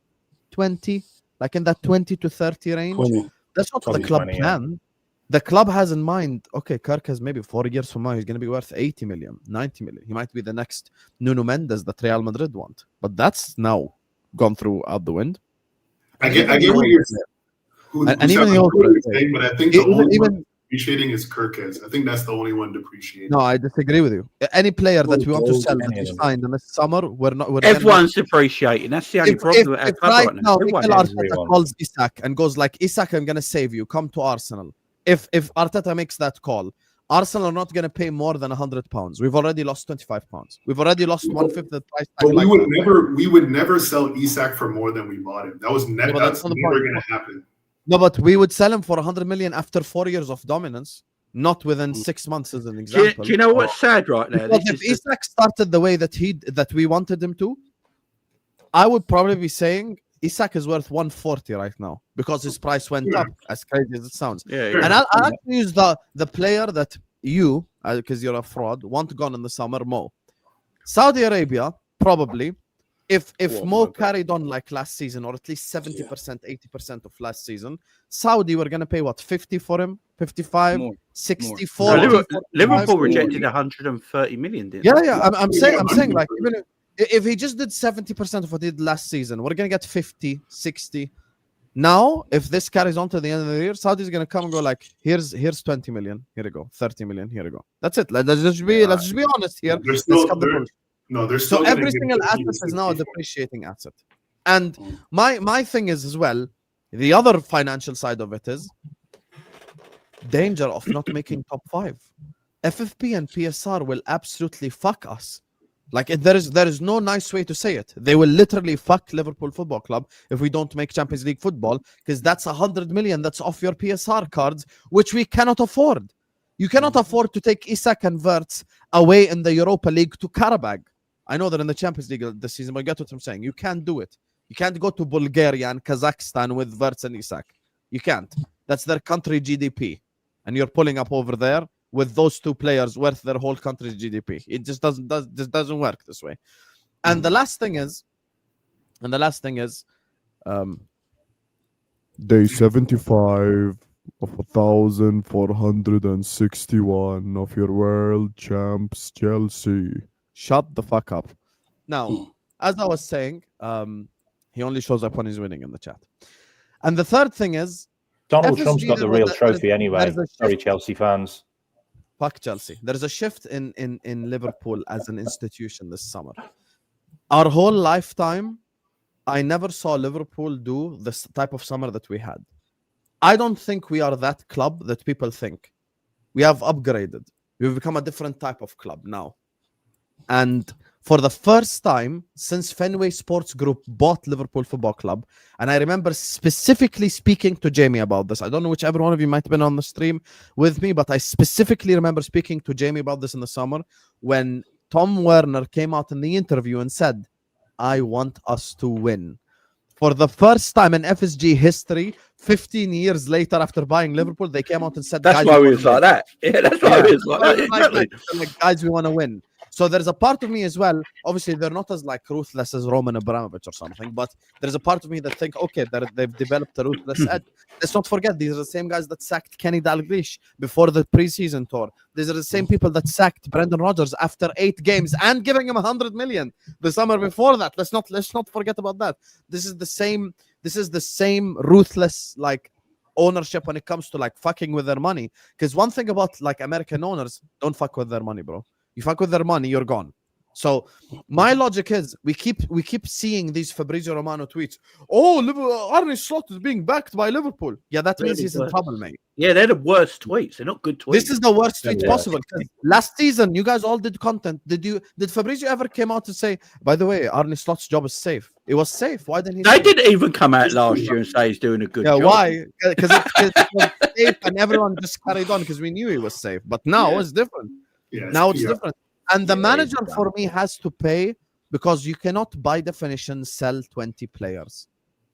20, like in that 20 to 30 range. 20. That's not the club plan. The club has in mind, okay, Kerkez maybe 4 years from now, he's going to be worth 80 million, 90 million. He might be the next Nuno Mendes that Real Madrid want. But that's now gone through out the wind. I get what you're saying. And even the old saying, but I think the only one depreciating is Kerkez. I think that's the only one depreciating. No, I disagree with you. Any player that we want to sell that we signed in the summer, everyone's depreciating. That's the only problem. If right now Mikel Arteta calls Isak and goes like, Isak, I'm going to save you. Come to Arsenal. If Arteta makes that call, Arsenal are not going to pay more than £100. We've already lost £25. We've already lost 1/5 the price. But we would never sell Isak for more than we bought him. That's never going to happen. No, but we would sell him for 100 million after 4 years of dominance, not within 6 months, as an example. Do you know what's sad right now? If Isak started the way that we wanted him to, I would probably be saying Isak is worth 140 right now because his price went up, as crazy as it sounds. Yeah. And I'll actually use the player that you, because you're a fraud, want gone in the summer, Mo. Saudi Arabia, probably, if Mo carried on like last season, or at least 70%, 80% of last season, Saudi were going to pay, what, 50 for him? 55? 64? Liverpool rejected 130 million, didn't they? Yeah. I'm saying like, even if he just did 70% of what he did last season, we're going to get 50, 60. Now, if this carries on to the end of the year, Saudi's gonna come and go like, here's 20 million, here you go, 30 million, here you go. That's it. Let's just be honest here. They're Let's still, cut the they're, bullshit. no, they're So still every gonna give single 50 asset to is now a 64. depreciating asset. And my thing is as well, the other financial side of it is danger of not making top 5. FFP and PSR will absolutely fuck us. Like there is no nice way to say it. They will literally fuck Liverpool Football Club if we don't make Champions League football, because that's 100 million that's off your PSR cards, which we cannot afford. You cannot afford to take Isak and Wirtz away in the Europa League to Karabag. I know they're in the Champions League this season, but you get what I'm saying. You can't do it. You can't go to Bulgaria and Kazakhstan with Wirtz and Isak. You can't. That's their country GDP. And you're pulling up over there with those two players worth their whole country's GDP. It just doesn't work this way. And the last thing is, day 75 of 1,461 of your world champs Chelsea. Shut the fuck up. Now, as I was saying, he only shows up when he's winning in the chat. And the third thing is, Donald FSG, Trump's got the real trophy anyway. there is Sorry, Chelsea fans. Fuck Chelsea. There is a shift in Liverpool as an institution this summer. Our whole lifetime, I never saw Liverpool do this type of summer that we had. I don't think we are that club that people think. We have upgraded. We've become a different type of club now. And for the first time since Fenway Sports Group bought Liverpool Football Club, and I remember specifically speaking to Jamie about this. I don't know whichever one of you might have been on the stream with me, but I specifically remember speaking to Jamie about this in the summer when Tom Werner came out in the interview and said, I want us to win. For the first time in FSG history, 15 years later after buying Liverpool, they came out and said, that's why we was like that. Yeah, that's why we was like that. Exactly. Like, guys, we want to win. So there's a part of me as well. Obviously, they're not as like ruthless as Roman Abramovich or something, but there's a part of me that think, okay, they've developed a ruthless edge. Let's not forget, these are the same guys that sacked Kenny Dalglish before the preseason tour. These are the same people that sacked Brendan Rodgers after 8 games and giving him 100 million the summer before that. Let's not forget about that. This is the same ruthless like ownership when it comes to like fucking with their money. Because one thing about like American owners, don't fuck with their money, bro. You fuck with their money, you're gone. So my logic is we keep seeing these Fabrizio Romano tweets. Oh, Arne Slot is being backed by Liverpool. Yeah, that means he's in trouble, mate. Yeah, they're the worst tweets. They're not good tweets. This is the worst tweet possible. Last season, you guys all did content. Did Fabrizio ever came out to say, by the way, Arne Slot's job is safe? It was safe. Why didn't he? They didn't even come out last year and say he's doing a good job. Yeah, why? Because it was safe and everyone just carried on because we knew he was safe. But now it's different. Yeah, now it's different. And the manager for me has to pay because you cannot, by definition, sell 20 players.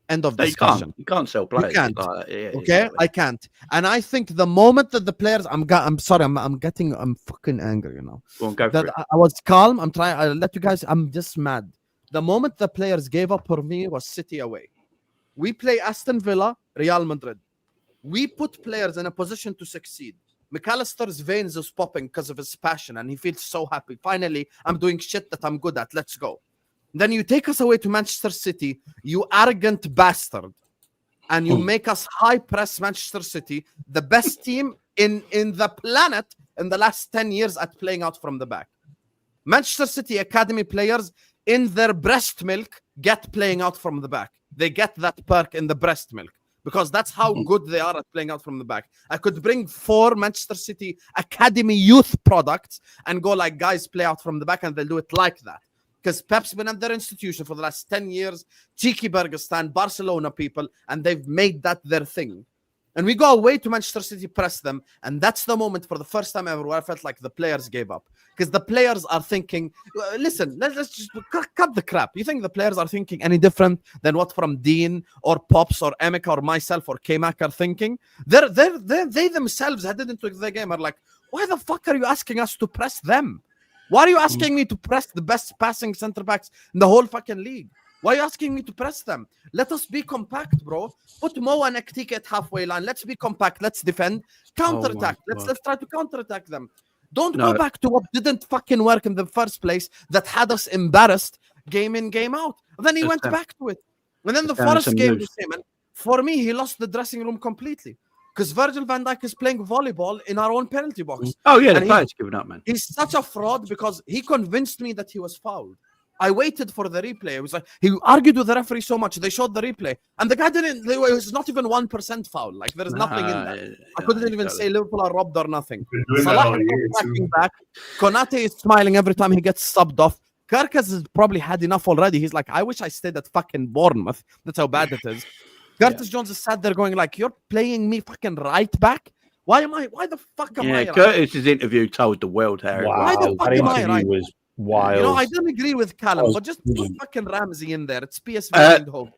End of discussion. You can't sell players. You can't. Like that. Yeah, okay, exactly. I can't. And I think the moment that the players, I'm fucking angry. You know. Go on, go for it. I was calm. I let you guys. I'm just mad. The moment the players gave up for me was City away. We play Aston Villa, Real Madrid. We put players in a position to succeed. McAllister's veins is popping because of his passion, and he feels so happy. Finally, I'm doing shit that I'm good at. Let's go. Then you take us away to Manchester City, you arrogant bastard, and you make us high press Manchester City, the best team in the planet in the last 10 years at playing out from the back. Manchester City academy players in their breast milk get playing out from the back. They get that perk in the breast milk. Because that's how good they are at playing out from the back. I could bring 4 Manchester City Academy youth products and go like, guys, play out from the back, and they'll do it like that. Because Pep's been at their institution for the last 10 years, Cheeky Bergestan, Barcelona people, and they've made that their thing. And we go away to Manchester City, press them, and that's the moment for the first time ever where I felt like the players gave up. Because the players are thinking, listen, let's just cut the crap. You think the players are thinking any different than what from Dean or Pops or Emeka or myself or K-Mac are thinking? They themselves headed into the game are like, why the fuck are you asking us to press them? Why are you asking me to press the best passing center backs in the whole fucking league? Why are you asking me to press them? Let us be compact, bro. Put Mo and Ektik at halfway line. Let's be compact. Let's defend. Counterattack. Let's try to counterattack them. Don't go back to what didn't fucking work in the first place that had us embarrassed game in, game out. And then he went back to it. And then the Forest game was him. And For me, he lost the dressing room completely because Virgil van Dijk is playing volleyball in our own penalty box. Oh yeah, the And player's giving up, man. He's such a fraud because he convinced me that he was fouled. I waited for the replay. It was like he argued with the referee so much. They showed the replay, and the guy didn't. It was not even 1% foul. Like there is nothing in that. I couldn't even say Liverpool are robbed or nothing. Salah is tracking back. Konate is smiling every time he gets subbed off. Kerkez has probably had enough already. He's like, I wish I stayed at fucking Bournemouth. That's how bad it is. Curtis Jones is sat there going like, you're playing me fucking right back. Why the fuck am I? Curtis's interview told the world how. Wow, Why the fuck am I right? Was wild. You know, I don't agree with Callum, but just put fucking Ramsey in there. It's PSV and home.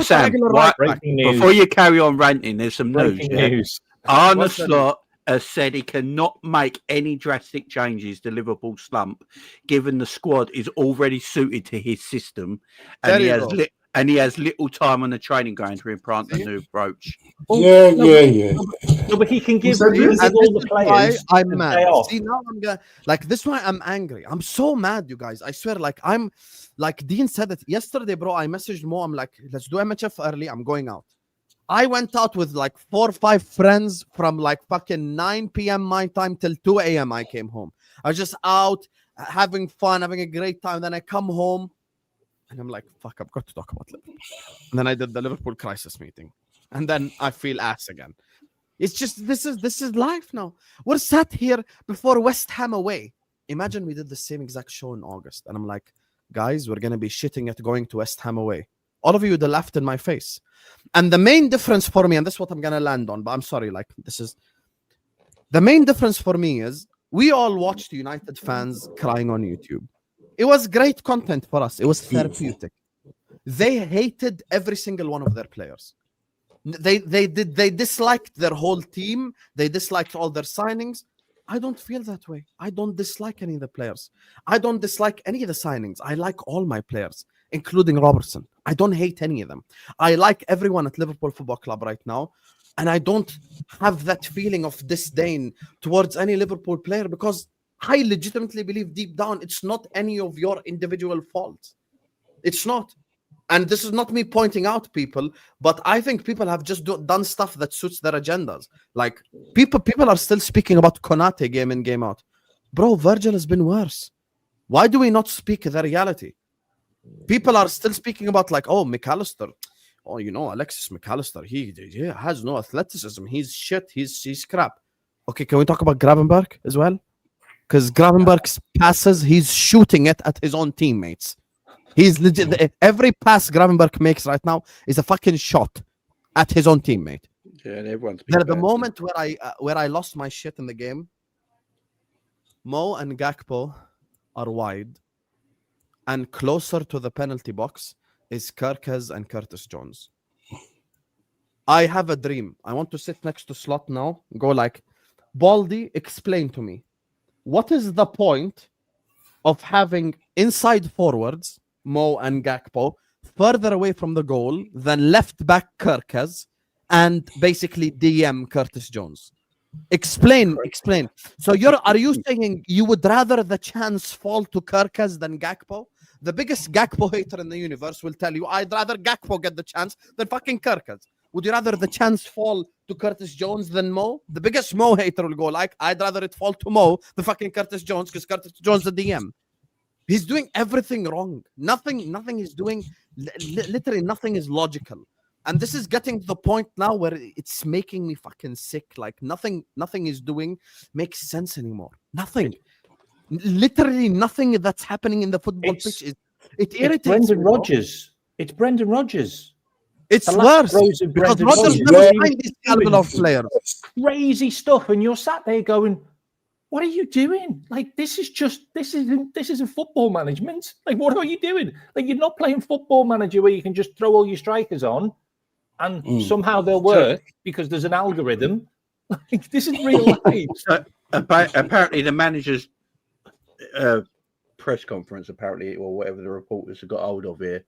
Sam, before you carry on ranting, there's some news. Arne Slot has said he cannot make any drastic changes to Liverpool's slump, given the squad is already suited to his system, and he has little time on the training ground to implant the new approach. Yeah. No, but he can give all the players. I'm mad. See, now I'm gonna this is why I'm angry. I'm so mad, you guys. I swear, I'm like Dean said it yesterday, bro. I messaged Mo. I'm like, let's do MHF early. I'm going out. I went out with like 4 or 5 friends from like fucking 9 p.m. my time till 2 a.m. I came home. I was just out having fun, having a great time. Then I come home and I'm like, fuck, I've got to talk about Liverpool. And then I did the Liverpool crisis meeting. And then I feel ass again. It's just, this is life now. We're sat here before West Ham away. Imagine we did the same exact show in August. And I'm like, guys, we're going to be shitting at going to West Ham away. All of you would have laughed in my face. And the main difference for me, and this is what I'm going to land on, but I'm sorry, the main difference for me is we all watched United fans crying on YouTube. It was great content for us. It was therapeutic. They hated every single one of their players. They disliked their whole team. They disliked all their signings. I don't feel that way. I don't dislike any of the players. I don't dislike any of the signings. I like all my players, including Robertson. I don't hate any of them. I like everyone at Liverpool Football Club right now. And I don't have that feeling of disdain towards any Liverpool player because I legitimately believe deep down it's not any of your individual fault. It's not. And this is not me pointing out people, but I think people have just done stuff that suits their agendas. Like people are still speaking about Konate game in, game out. Bro, Virgil has been worse. Why do we not speak the reality? People are still speaking about like, oh, McAllister. Oh, you know, Alexis McAllister. He has no athleticism. He's shit. He's crap. Okay, can we talk about Gravenberch as well? Because Gravenberch's passes, he's shooting it at his own teammates. He's legit. Every pass Gravenberch makes right now is a fucking shot at his own teammate. Yeah, and everyone's. The moment where I lost my shit in the game, Mo and Gakpo are wide, and closer to the penalty box is Kerkez and Curtis Jones. I have a dream. I want to sit next to Slot now. Go like, Baldy, explain to me, what is the point of having inside forwards Mo and Gakpo further away from the goal than left back Kerkez and basically DM Curtis Jones? Explain. So are you saying you would rather the chance fall to Kerkez than Gakpo? The biggest Gakpo hater in the universe will tell you, I'd rather Gakpo get the chance than fucking Kerkez. Would you rather the chance fall to Curtis Jones than Mo? The biggest Mo hater will go like, I'd rather it fall to Mo than fucking Curtis Jones because Curtis Jones is the DM. He's doing everything wrong. Nothing is doing, literally nothing is logical. And this is getting to the point now where it's making me fucking sick. Like nothing is doing makes sense anymore. Nothing. Literally nothing that's happening in the football pitch. It irritates Brendan me. Rodgers. It's Brendan Rodgers. It's worse because Rodgers never signed this caliber of players. Crazy stuff, and you're sat there going, "What are you doing? Like this isn't football management. Like what are you doing? Like you're not playing Football Manager where you can just throw all your strikers on, and somehow they'll work because there's an algorithm. Like this is real life." Apparently, the manager's press conference, or whatever the reporters have got hold of here.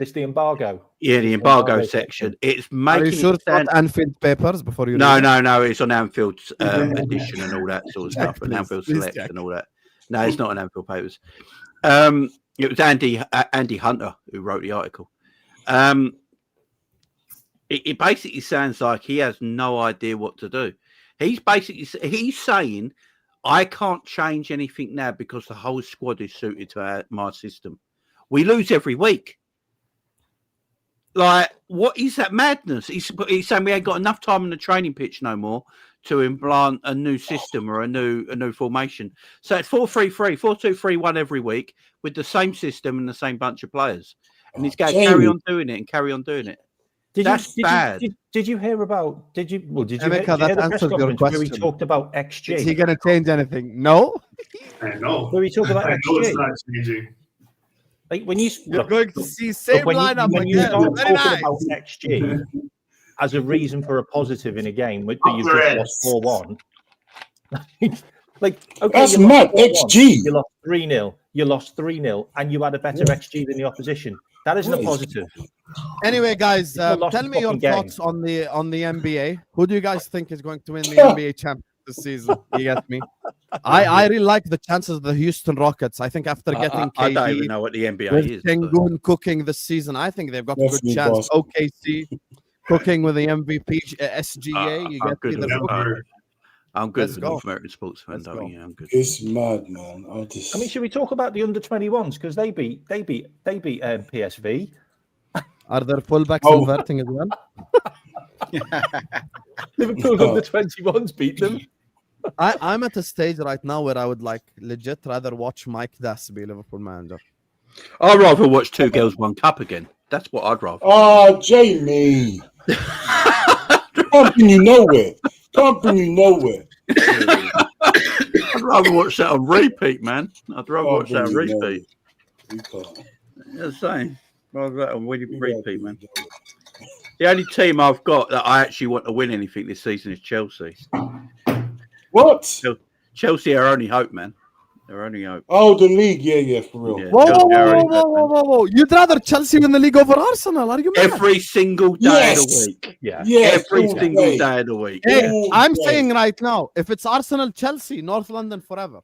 It's the embargo. Yeah, the embargo section. It's making. Are you sure it's not Anfield papers before you? No. It's on Anfield's edition and all that sort of stuff, and Anfield Select and all that. No, it's not on Anfield papers. It was Andy Hunter who wrote the article. It basically sounds like he has no idea what to do. He's saying, I can't change anything now because the whole squad is suited to my system. We lose every week. Like, what is that madness? He's saying we ain't got enough time on the training pitch no more to implant a new system or a new formation. So it's 4-3-3, 4-2-3-1 every week with the same system and the same bunch of players. And he's going to carry on doing it and carry on doing it. That's bad. Did you hear about? Did you hear Emeka, the that press answered your conference where he question. talked about XG? Is he going to change anything? No. I know. Where he talked about I know it's XG? not changing. Like when you You're going to see same lineup when you again. start Very talking nice. about XG as a reason for a positive in a game that you've just lost 4-1. Like, okay, That's you lost mad. 4-1, XG. You lost 3-0. You lost 3-0, and you had a better XG than the opposition. That isn't a positive. Anyway, guys, lost tell the me your fucking game. thoughts on the NBA. Who do you guys think is going to win the NBA championship this season? You get me? I really like the chances of the Houston Rockets. I think after getting I don't KD even know what the NBA with is. but- Sengun cooking this season, I think they've got a good Definitely chance. boss. OKC cooking with the MVP SGA. You I'm get good me? with The that. I'm good Let's as a go. North American sports fan, Let's don't go. you? I'm good. It's mad, man. I mean, should we talk about the under-21s because they beat PSV? Are there fullbacks Oh. inverting as well? Liverpool under-21s beat them. I'm at a stage right now where I would like legit rather watch Mike Das be Liverpool manager. I'd rather watch Two Girls, One Cup again. That's what I'd rather. Oh, Jamie. Can't bring you nowhere. Can't bring you nowhere. I'd rather watch that on repeat, man. I'd rather Can't watch that on bring you nowhere. repeat. You can't. Yeah, the same. I'd rather that on repeat, man. You The only team I've got that I actually want to win anything this season is Chelsea. What? Chelsea are only hope, man. They're only hope. Oh, the league. Yeah, for real. Yeah, Whoa, Chelsea whoa, are whoa, only whoa, hope, whoa, man. whoa, whoa! You'd rather Chelsea win the league over Arsenal? Are you mad? Every single day of the week. Yeah. Yes, Every all single day. day of the week. Hey, All I'm day. saying right now, if it's Arsenal, Chelsea, North London forever.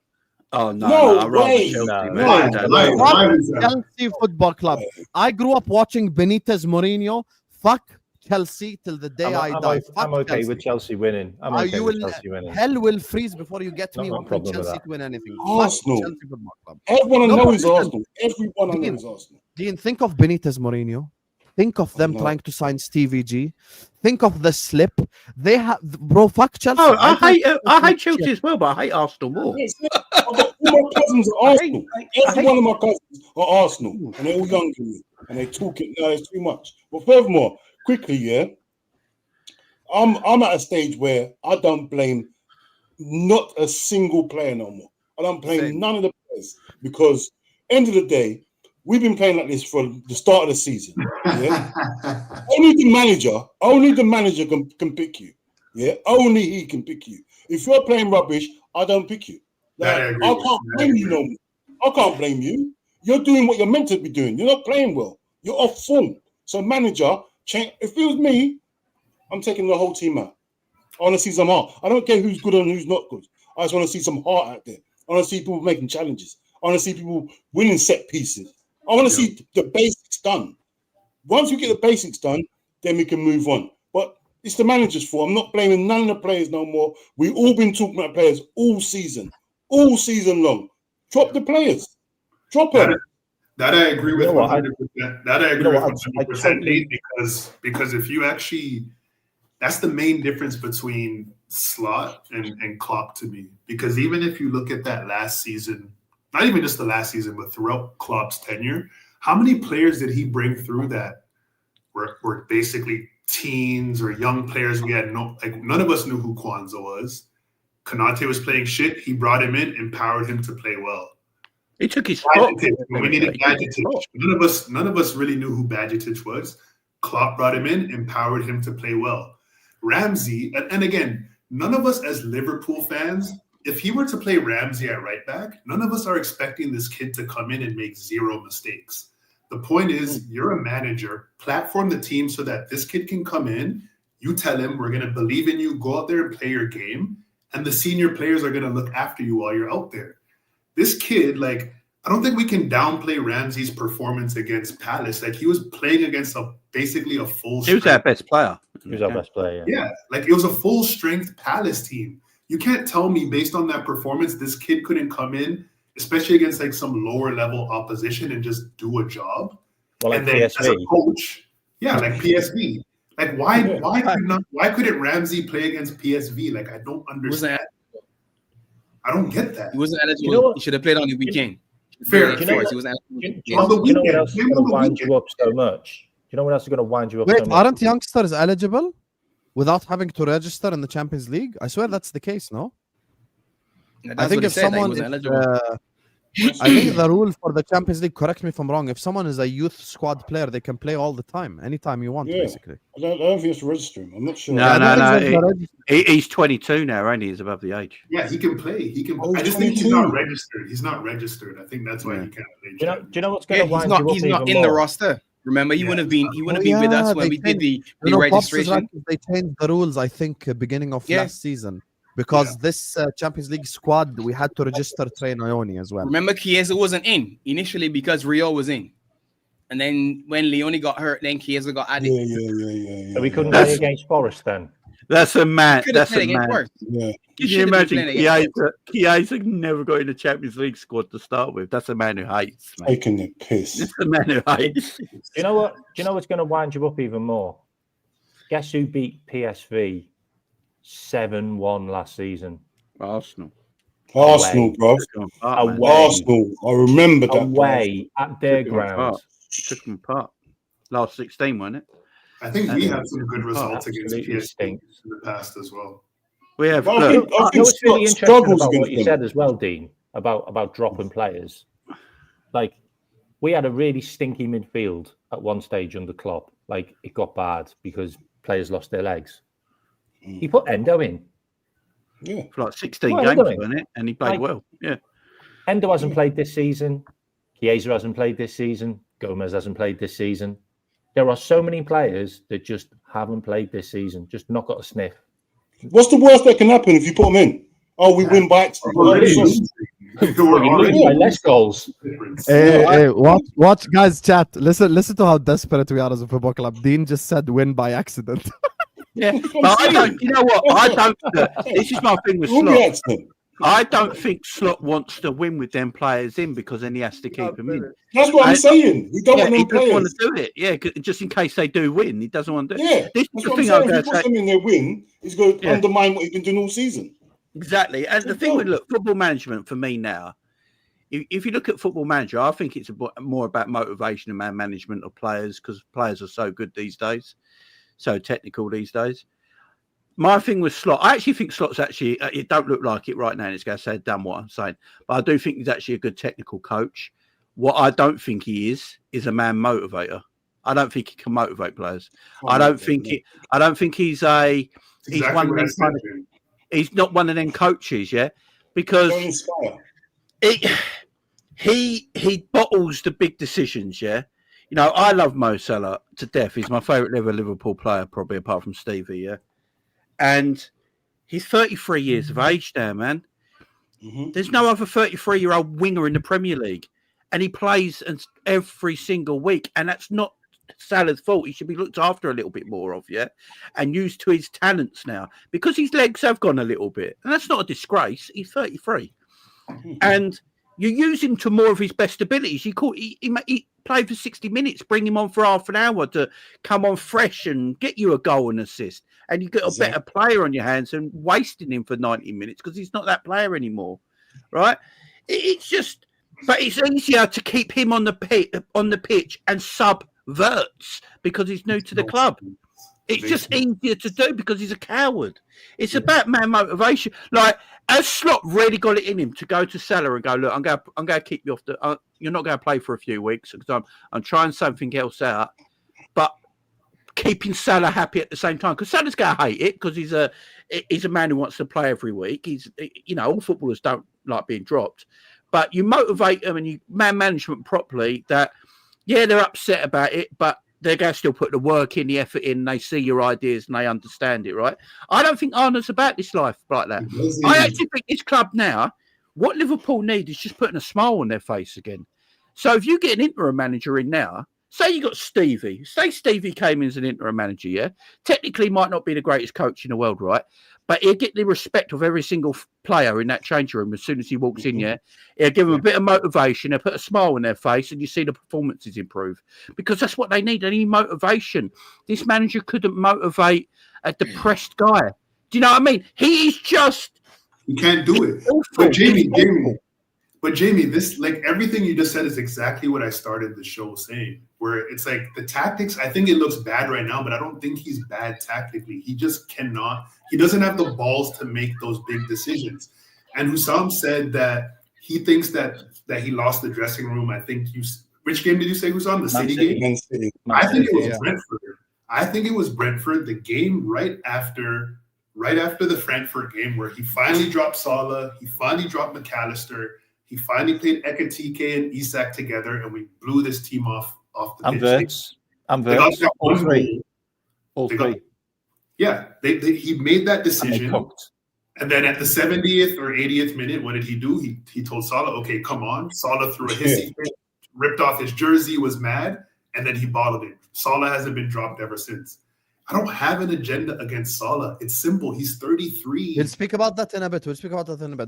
Oh, no, No I'd rather way. Chelsea, No, man. no, I no, don't no. know. Why is that? Chelsea Football Club. I grew up watching Benitez Mourinho. Fuck Chelsea till the day I die. Fuck I'm okay Chelsea. with Chelsea winning. I'm okay you with will, Chelsea winning. hell will freeze before you get me Not a wanting problem with Chelsea that. to win anything. Arsenal. Fuck Chelsea Football Club. Everyone I No, know but is listen. Arsenal. Everyone I know Dean. is Arsenal. Dean, think of Benitez Mourinho. Think of them No. trying to sign Stevie G. Think of the slip. They have, bro. Fuck Chelsea. Oh, I think hate Chelsea as well, but I hate Arsenal more. Yes, I've got all my cousins are Arsenal. Every one of my cousins are Arsenal, and they're all younger than me, and they talk it. No, it's too much. But furthermore, quickly, yeah, I'm at a stage where I don't blame not a single player no more. I don't blame Same. none of the players because end of the day, we've been playing like this for the start of the season. Yeah? only the manager can pick you. Yeah, only he can pick you. If you're playing rubbish, I don't pick you. That I Like, agree I with. can't That I blame you agree. no more. I can't blame you. You're doing what you're meant to be doing. You're not playing well. You're off form. So manager, change. If it was me, I'm taking the whole team out. I want to see some heart. I don't care who's good and who's not good. I just want to see some heart out there. I want to see people making challenges. I want to see people winning set pieces. I want to see the basics done. Once we get the basics done, then we can move on. But it's the manager's fault. I'm not blaming none of the players no more. We've all been talking about players all season long. Drop the players. Drop them. That I agree with You know what, 100%. That I agree know with what, I 100%, totally- Nate, because if you actually, that's the main difference between Slot and Klopp to me. Because even if you look at that last season, not even just the last season, but throughout Klopp's tenure, how many players did he bring through that were basically teens or young players? We had none of us knew who Kwanzaa was. Konate was playing shit. He brought him in, empowered him to play well. He took his spot. Badgetich, when we needed Badgetich. None of us really knew who Badgetich was. Klopp brought him in, empowered him to play well. Ramsey, and again, none of us as Liverpool fans, if he were to play Ramsey at right back, none of us are expecting this kid to come in and make zero mistakes. The point is, you're a manager, platform the team so that this kid can come in. You tell him, we're going to believe in you, go out there and play your game. And the senior players are going to look after you while you're out there. This kid, I don't think we can downplay Ramsey's performance against Palace. Like he was playing against basically a full. He was our best player. He was our best player. Yeah, like it was a full strength Palace team. You can't tell me based on that performance, this kid couldn't come in, especially against like some lower level opposition, and just do a job. Well, like and then PSV. as a coach, yeah, like PSV. Like why couldn't Ramsey play against PSV? Like I don't understand. I don't get that. He wasn't eligible. He should have played on the weekend. Fair. Do you know what else is going to wind you up so much? Do you know what else is going to wind you up so Wait, much? aren't youngsters eligible without having to register in the Champions League? I swear that's the case, no? I think if someone, I think the rule for the Champions League, correct me if I'm wrong, if someone is a youth squad player, they can play all the time, anytime you want, basically. I don't think it's registering. I'm not sure. No. He's 22 now, and he's above the age. Yeah, he can play. He can. I just 22. think he's not registered. He's not registered. I think that's why he can't play. Do you know what's going to wind you up? He's not in the roster. Remember, he wouldn't have been. He wouldn't have been with us when we did the registration. They changed the rules, I think, beginning of last season. Because this Champions League squad, we had to register Train Ione as well. Remember, Chiesa wasn't in initially because Rio was in. And then when Leone got hurt, then Chiesa got added. So we couldn't play against Forest then? That's a man. That's a man. Yeah. Can you imagine Chiesa never got in the Champions League squad to start with? That's a man who hates. Man. Taking the piss. That's a man who hates. Do you know what? Do you know what's going to wind you up even more? Guess who beat PSV 7-1 last season? Arsenal, bro. Away. Arsenal. I remember that. Away at their ground. Took them apart. Last 16, wasn't it? I think we had some good results against PSV stinks. in the past as well. We have. I think what's really interesting struggles about what against you them. said as well, Dean, about dropping players. Like, we had a really stinky midfield at one stage under Klopp. Like, it got bad because players lost their legs. He put Endo in. Yeah. For like 16 games, wasn't it? And he played well. Yeah. Endo hasn't played this season. Chiesa hasn't played this season. Gomez hasn't played this season. There are so many players that just haven't played this season, just not got a sniff. What's the worst that can happen if you put them in? Oh, we win by accident. By less goals. Hey, watch, guys, chat. Listen to how desperate we are as a football club. Dean just said win by accident. Yeah, but I don't. You know what? I don't. This is my thing with Slot. I don't think Slot wants to win with them players in because then he has to keep them in. That's what I'm saying. We don't want them he doesn't players. want to do it. Yeah, just in case they do win, he doesn't want to do it. Yeah, this is that's the what thing I'm I'm saying. If going you to put say. them in their win, it's going to undermine what you've been doing all season. Exactly. And the thing with football management for me now, if you look at Football Manager, I think it's more about motivation and man management of players because players are so good these days, so technical these days. My thing with Slot, I actually think Slot's actually, it don't look like it right now, and it's going to say damn what I'm saying, but I do think he's actually a good technical coach. What I don't think he is a man motivator. I don't think he can motivate players. I don't think he's one of them he's not one of them coaches, yeah? Because he bottles the big decisions, yeah? You know, I love Mo Salah to death. He's my favourite ever Liverpool player, probably apart from Stevie, yeah? And he's 33 years of age now, man. Mm-hmm. There's no other 33-year-old winger in the Premier League. And he plays every single week. And that's not Salah's fault. He should be looked after a little bit more of, yeah? And used to his talents now. Because his legs have gone a little bit. And that's not a disgrace. He's 33. Mm-hmm. And you use him to more of his best abilities. He played for 60 minutes, bring him on for half an hour to come on fresh and get you a goal and assist. And you get a better player on your hands than wasting him for 90 minutes because he's not that player anymore, right? It's just, but it's easier to keep him on the pitch and subverts because he's new to the club. It's just easier to do because he's a coward. It's about man motivation. Like, has Slot really got it in him to go to Salah and go, look, I'm going to keep you off the. You're not going to play for a few weeks because I'm trying something else out, but keeping Salah happy at the same time because Salah's going to hate it because he's a man who wants to play every week. He's, you know, all footballers don't like being dropped, but you motivate them and you man management properly. That they're upset about it, but they're going to still put the work in, the effort in. They see your ideas and they understand it, right? I don't think Arnold's about this life like that. I actually think this club now, what Liverpool need is just putting a smile on their face again. So if you get an interim manager in now, say you got Stevie. Say Stevie came in as an interim manager, yeah? Technically might not be the greatest coach in the world, right? But he'll get the respect of every single player in that change room as soon as he walks in, yeah? He'll give them a bit of motivation. He'll put a smile on their face and you see the performances improve. Because that's what they need. They need motivation. This manager couldn't motivate a depressed guy. Do you know what I mean? He is just... You can't do it. But Jamie, this, like, everything you just said is exactly what I started the show saying, where it's like the tactics, I think it looks bad right now, but I don't think he's bad tactically. He just cannot, he doesn't have the balls to make those big decisions. And Husam said that he thinks that he lost the dressing room. I think which game did you say, Husam? The City game? Man City. I think it was Brentford. I think it was Brentford, the game right after the Frankfurt game, where he finally dropped Salah, he finally dropped McAllister, he finally played Ekatike and Isak together, and we blew this team off the pitch. I'm Verts. All three. Yeah, he made that decision. And then at the 70th or 80th minute, what did he do? He told Salah, okay, come on. Salah threw a hissy fit, ripped off his jersey, was mad, and then he bottled it. Salah hasn't been dropped ever since. I don't have an agenda against Salah. It's simple. He's 33. We'll speak about that in a bit.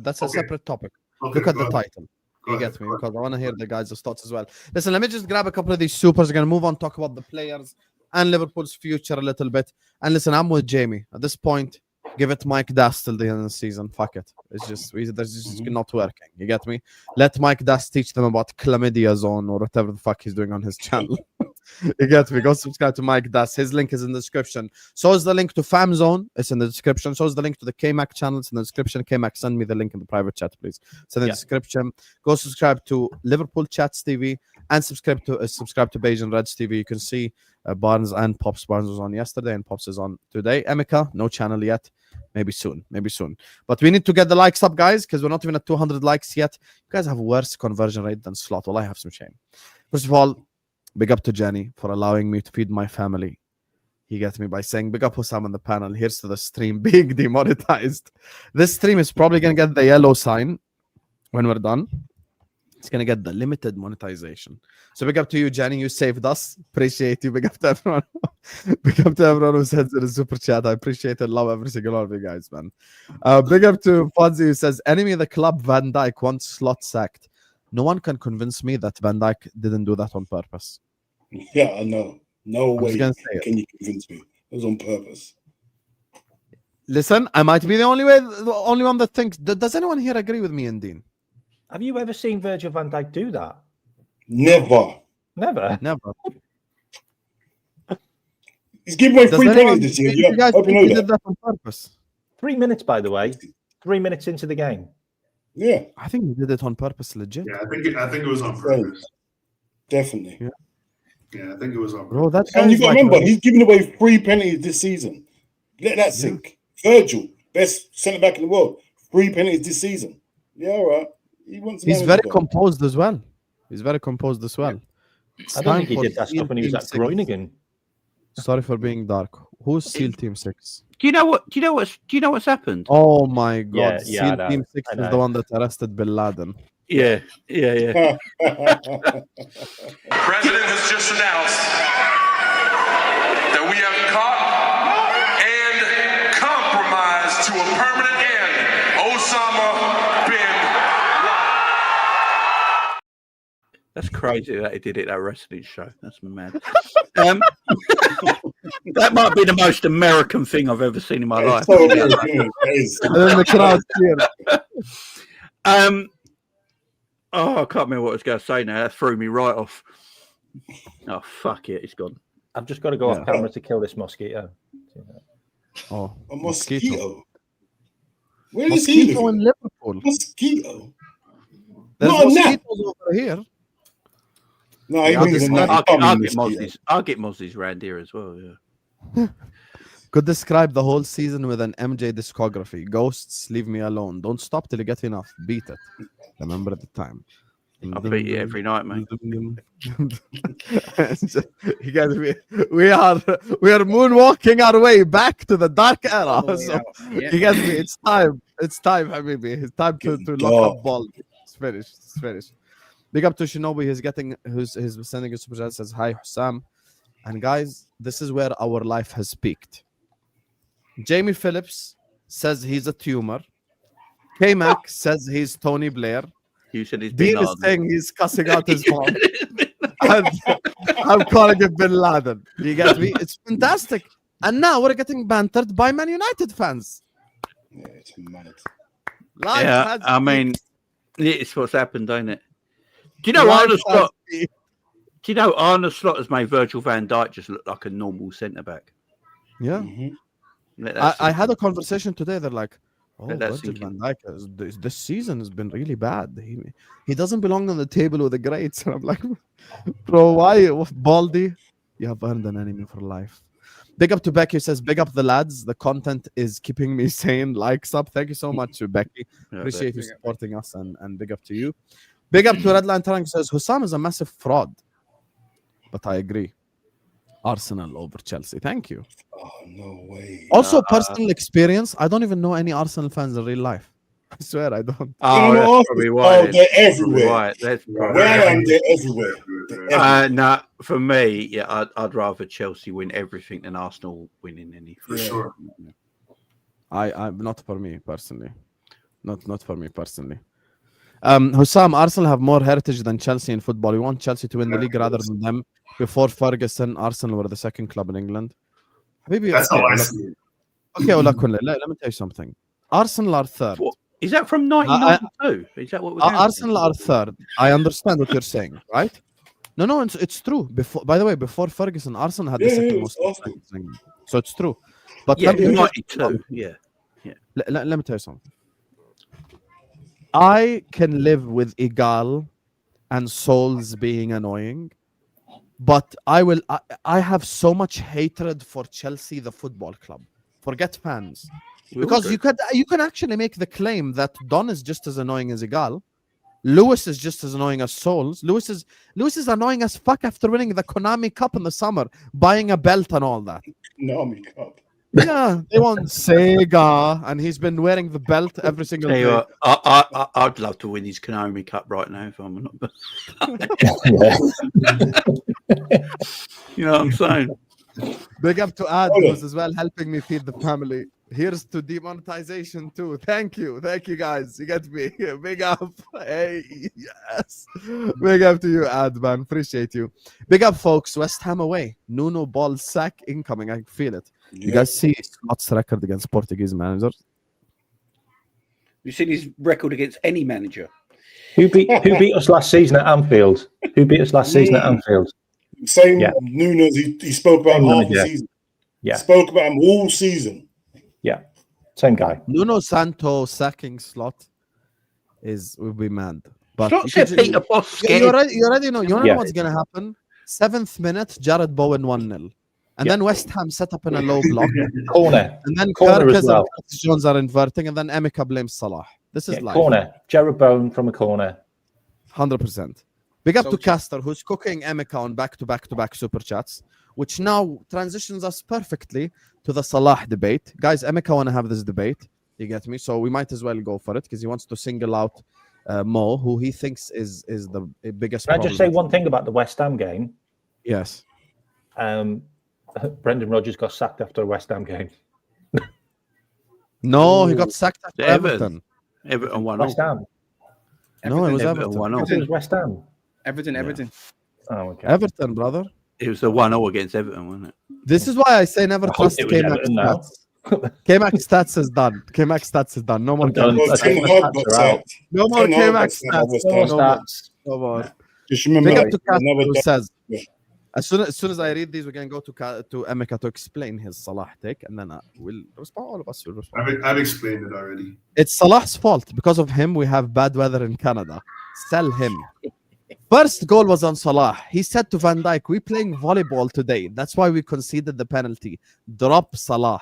That's a separate topic. Okay, Look at the title. You get me? Because I want to hear the guys' thoughts as well. Listen, let me just grab a couple of these supers. We're going to move on, talk about the players and Liverpool's future a little bit. And listen, I'm with Jamie. At this point, give it Mike Dass till the end of the season. Fuck it. It's just, there's just not working. You get me? Let Mike Dass teach them about chlamydia zone or whatever the fuck he's doing on his channel. You get me? Go subscribe to Mike Dass. His link is in the description. So is the link to Fam Zone. It's in the description. So is the link to the KMAC channel. It's in the description. KMAC, send me the link in the private chat, please. It's in the description. Go subscribe to Liverpool Chats TV and subscribe to Bayesian Reds TV. You can see Barnes and Pops. Barnes was on yesterday and Pops is on today. Emeka, no channel yet. Maybe soon. But we need to get the likes up, guys, because we're not even at 200 likes yet. You guys have worse conversion rate than Slot. Well, I have some shame. First of all, big up to Jenny for allowing me to feed my family. He gets me by saying, big up Husam on the panel. Here's to the stream being demonetized. This stream is probably going to get the yellow sign when we're done. It's going to get the limited monetization. So big up to you, Jenny. You saved us. Appreciate you. Big up to everyone. Big up to everyone who sends in a super chat. I appreciate and love every single one of you guys, man. Big up to Fonzie who says, enemy of the club, Van Dijk, once Slot sacked. No one can convince me that Van Dijk didn't do that on purpose. Yeah, I know. No way can you convince me. It was on purpose. Listen, I might be the only one that thinks. Does anyone here agree with me and Dean? Have you ever seen Virgil van Dijk do that? Never. He's giving away free penalties this year. You guys think he did that on purpose? 3 minutes, by the way. 3 minutes into the game. Yeah, I think he did it on purpose, legit. Yeah, I think it was on purpose. Definitely. Yeah, I think it was on purpose. Bro, that and you got to remember, he's giving away 3 penalties this season. Let that sink. Virgil, best centre back in the world, 3 penalties this season. Yeah, all right. He's very composed as well. I don't think he did that stuff when he was at Groningen. Sorry for being dark. Who's SEAL Team 6? Do you know what's happened? Oh my God! Yeah, SEAL Team 6 is the one that arrested Bin Laden. Yeah. President has just announced that we have caught and compromised to a permanent end Osama bin Laden. That's crazy that he did it at a wrestling show. That's mad. That might be the most American thing I've ever seen in my life. So American. And then the crowd cheered. Oh, I can't remember what I was going to say now. That threw me right off. Oh, fuck it. It's gone. I've just got to go off camera to kill this mosquito. Oh, a mosquito. Where is he? Mosquito in Liverpool. Mosquito. There's mosquitoes over here. No, I'll get Mozzies around here as well. Yeah. Could describe the whole season with an MJ discography. Ghosts, leave me alone. Don't stop till you get enough. Beat it. Remember the time. I'll beat you every night, mate. You guys, we are moonwalking our way back to the dark era. So you guys, it's time. It's time, Habibi. It's time to Getting lock dark. up ball. It's finished. It's finished. Big up to Shinobi. He's sending a super chat. Says hi, Husam. And guys, this is where our life has peaked. Jamie Phillips says he's a tumor. K-Mac says he's Tony Blair. You said he's Bin Dean is Laden. saying he's cussing out his mom. And I'm calling it Bin Laden. You get me? It's fantastic. And now we're getting bantered by Man United fans. Yeah, it's mad. Life Yeah, has I mean, peaked. it's what's happened, don't it? Do you know Life Arne has Slot? peaked. Do you know Arne Slot has made Virgil van Dijk just look like a normal centre back? Yeah. Mhm. I had a conversation today. They're like, "Oh, Let that Virgil sink van Dijk, this season has been really bad. He doesn't belong on the table with the greats." And I'm like, "Bro, why, Baldy? You have earned an enemy for life." Big up to Becky, who says, "Big up the lads. The content is keeping me sane. Likes up. Thank you so much, Becky. Yeah, Appreciate you Big up, supporting us, and big up to you." Big up to Redline Tarang, who says, "Husam is a massive fraud," but I agree. Arsenal over Chelsea. Thank you. Oh, no way. Also, personal experience. I don't even know any Arsenal fans in real life. I swear I don't. Oh, You know, that's probably why. oh, then. they're Probably everywhere. why. That's probably Where I why. am, they're everywhere. They're everywhere. No, for me, yeah, I'd rather Chelsea win everything than Arsenal winning anything. For sure. I'm not for me personally. Not for me personally. Hussam, Arsenal have more heritage than Chelsea in football. We want Chelsea to win the league rather than them. Before Ferguson, Arsenal were the second club in England. Habibi, That's okay, how I look- see it. okay, well, look, let me tell you something. Arsenal are third. What? Is that from 1992? Is that what we're doing? Arsenal are third. I understand what you're saying, right? No, it's true. By the way, before Ferguson, Arsenal had the Yeah, second yeah, most it's points in England. So it's true. But Yeah, let me- 92. Yeah. let me tell you something. I can live with Igal and Souls being annoying, but I have so much hatred for Chelsea, the football club. Forget fans, We all because do. you can actually make the claim that Don is just as annoying as Igal. Lewis is just as annoying as Souls. Lewis is annoying as fuck after winning the Konami Cup in the summer, buying a belt and all that. No, me cup. Yeah, they want Sega, and he's been wearing the belt every single Tell you day. what, I'd love to win his Konami Cup right now if I'm not. You know what I'm saying? Big up to Ad, Oh, yeah. who's as well helping me feed the family. Here's to demonetization too. Thank you guys. You get me. Big up. Hey, yes. Big up to you, Ad, man. Appreciate you. Big up, folks. West Ham away. Nuno ball sack incoming. I feel it. You guys see Scott's record against Portuguese managers? You've seen his record against any manager. Who beat us last season at Anfield? Who beat us last season at Anfield? Same Yeah. Nunes, he spoke about Same half the manager. season. Yeah. Spoke about him all season. Yeah, same guy. Nuno Santo sacking Slot will be mad. But Slot you said could- Peter Bosz you scared. already know. You know Yeah. what's gonna happen? 7th minute, Jared Bowen 1-0. And then West Ham set up in a low block. Corner. And then Corner as Kirkes well. and Curtis Jones are inverting, and then Emeka blames Salah. This is Yeah, life. corner. Jared Bowen from a corner. 100%. Big up So to just- Castor, who's cooking Emeka on back-to-back super chats, which now transitions us perfectly to the Salah debate. Guys, Emeka want to have this debate. You get me? So we might as well go for it because he wants to single out Mo, who he thinks is the biggest Can I problem. just say one thing about the West Ham game? Yes. Brendan Rodgers got sacked after a West Ham game. No, he got sacked after Everton. Everton. Everton 1-0. West Ham. No, it was Everton Everton. 1-0. It was West Ham. Everton. Oh, okay. Everton, brother. It was the 1-0 against Everton, wasn't it? This is why I say never I hope trust it was K-Mac Everton now. stats. K-Mac stats is done. K-Mac stats is done. No more I'm done. K-Mac Well, I stats. think Ten the Hag stats got are out. sacked. No more Ten Hag K-Mac got sacked by stats. West No more Ham. No more. stats. No more. Just remember Big up that. to Casper, Never who done- says, Yeah. as soon as I read these, we can go to Emeka to explain his Salah take, and then we'll respond. All of us will respond. I've explained it already. It's Salah's fault. Because of him, we have bad weather in Canada. Sell him. First goal was on Salah. He said to Van Dijk, "We're playing volleyball today. That's why we conceded the penalty. Drop Salah.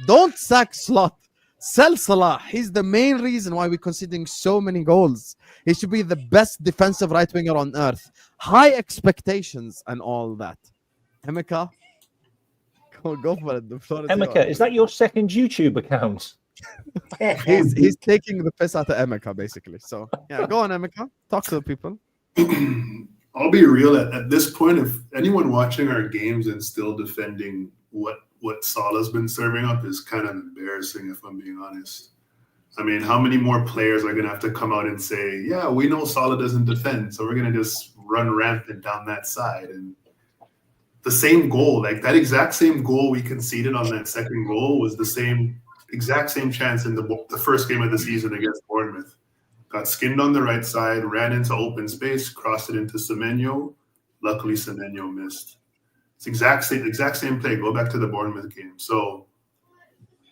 Don't sack Slot. Sell Salah. He's the main reason why we're conceding so many goals. He should be the best defensive right winger on earth. High expectations and all that." Emeka, go for it. The floor is Emeka, yours. is that your second YouTube account? He's taking the piss out of Emeka, basically. So yeah, go on, Emeka. Talk to the people. I'll be real. At this point, if anyone watching our games and still defending what Salah's been serving up is kind of embarrassing, if I'm being honest. I mean, how many more players are going to have to come out and say, yeah, we know Salah doesn't defend, so we're going to just run rampant down that side? And the same goal, like that exact same goal we conceded on that second goal was the exact same chance in the first game of the season against Bournemouth. Got skinned on the right side, ran into open space, crossed it into Semenyo. Luckily, Semenyo missed. It's exact same play. Go back to the Bournemouth game. So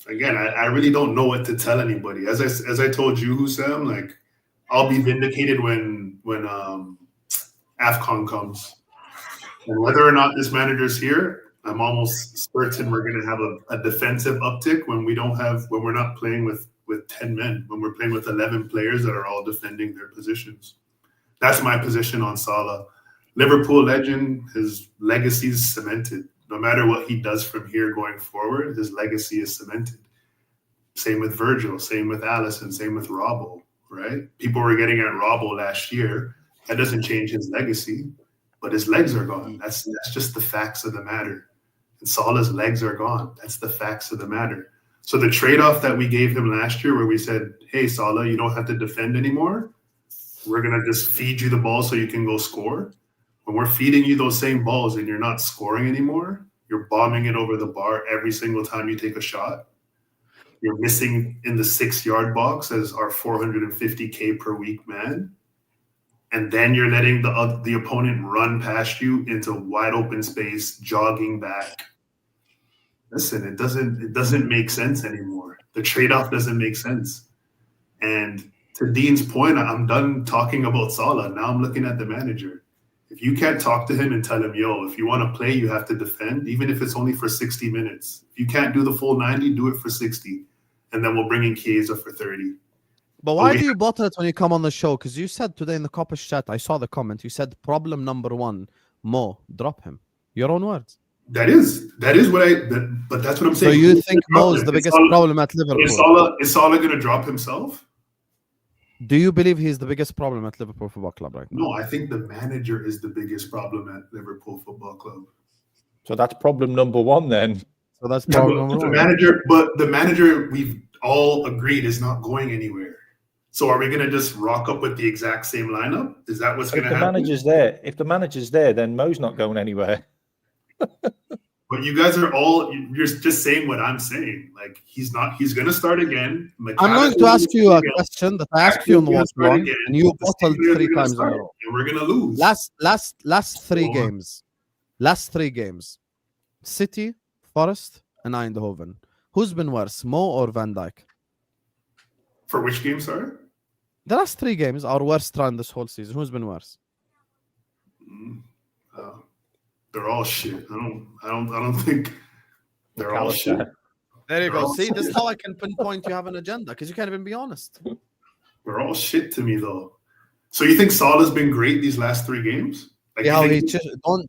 again, I really don't know what to tell anybody. As I told you, Husam, like I'll be vindicated when AFCON comes. And whether or not this manager's here, I'm almost certain we're going to have a defensive uptick when we're not playing with 10 men, when we're playing with 11 players that are all defending their positions. That's my position on Salah. Liverpool legend, his legacy is cemented. No matter what he does from here going forward, his legacy is cemented. Same with Virgil, same with Alisson, same with Robbo, right? People were getting at Robbo last year. That doesn't change his legacy, but his legs are gone. That's just the facts of the matter. And Salah's legs are gone. That's the facts of the matter. So the trade-off that we gave him last year where we said, hey, Salah, you don't have to defend anymore. We're going to just feed you the ball so you can go score. When we're feeding you those same balls and you're not scoring anymore, you're bombing it over the bar every single time you take a shot. You're missing in the 6-yard box as our 450K per week man. And then you're letting the opponent run past you into wide open space, jogging back. Listen, it doesn't make sense anymore. The trade-off doesn't make sense. And to Dean's point, I'm done talking about Salah. Now I'm looking at the manager. If you can't talk to him and tell him, yo, if you want to play, you have to defend, even if it's only for 60 minutes. If you can't do the full 90, do it for 60. And then we'll bring in Chiesa for 30. But why do you bottle it when you come on the show? Because you said today in the Coppish chat, I saw the comment, you said problem number one, Mo, drop him. Your own words. That is what but that's what I'm saying. So you think Mo is the biggest problem at Liverpool? Is Salah going to drop himself? Do you believe he's the biggest problem at Liverpool Football Club right now? No, I think the manager is the biggest problem at Liverpool Football Club. So that's problem number one then. So that's problem number one. The manager we've all agreed is not going anywhere. So are we going to just rock up with the exact same lineup? Is that what's going to happen? If the manager's there, then Mo's not going anywhere. But you guys you're just saying what I'm saying. Like he's going to start again. I'm going to ask you a question that I asked you on the one, and you bottled 3 times in a row. And we're going to lose. Last three games. City, Forest, and Eindhoven. Who's been worse, Mo or Van Dijk? For which game, sorry? The last 3 games are worst run this whole season. Who's been worse? They're all shit. I don't think they're all shit. There you go. See, this is how I can pinpoint you have an agenda, because you can't even be honest. They're all shit to me though. So you think Salah's been great these last 3 games? Like, yeah, he just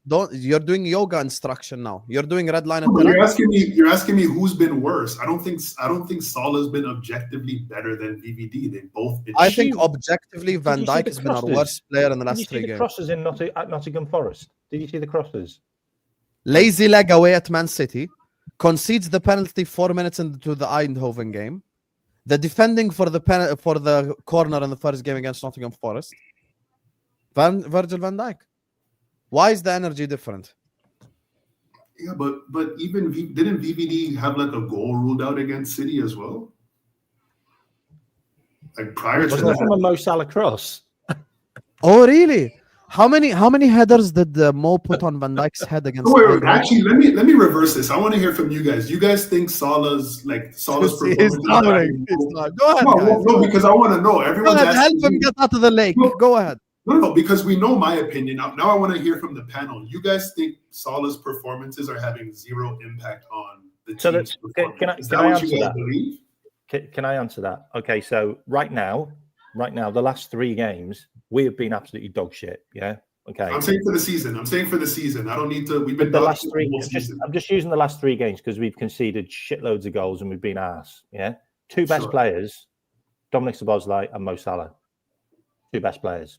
don't. You're doing yoga instruction now. You're doing red line. You're asking me who's been worse. I don't think Salah's been objectively better than VVD. They've both been. I think objectively Van Dijk has been our worst player in the last 3 games. Did you see the crosses at Nottingham Forest? Did you see the crosses? Lazy leg away at Man City, concedes the penalty 4 minutes into the Eindhoven game. The defending for the corner in the first game against Nottingham Forest. Virgil van Dijk. Why is the energy different? Yeah, but even didn't VVD have like a goal ruled out against City as well? Like prior to that, from a Mo Salah cross. Oh, really? How many headers did Mo put on Van Dijk's head against? Actually, let me reverse this. I want to hear from you guys. You guys think Salah's performance? He's not. Go ahead. No, because I want to know. Everyone's help him get out of the lake. Go ahead. No, because we know my opinion. Now I want to hear from the panel. You guys think Salah's performances are having zero impact on the team's performance? Can I answer that? Can I answer that? Okay, so right now, the last 3 games, we have been absolutely dog shit. Yeah. Okay. I'm saying for the season. I don't need to. We've been the last 3. I'm just using the last 3 games because we've conceded shitloads of goals and we've been arse. Yeah. two best Sure. players, Dominic Szoboszlai and Mo Salah. Two best players.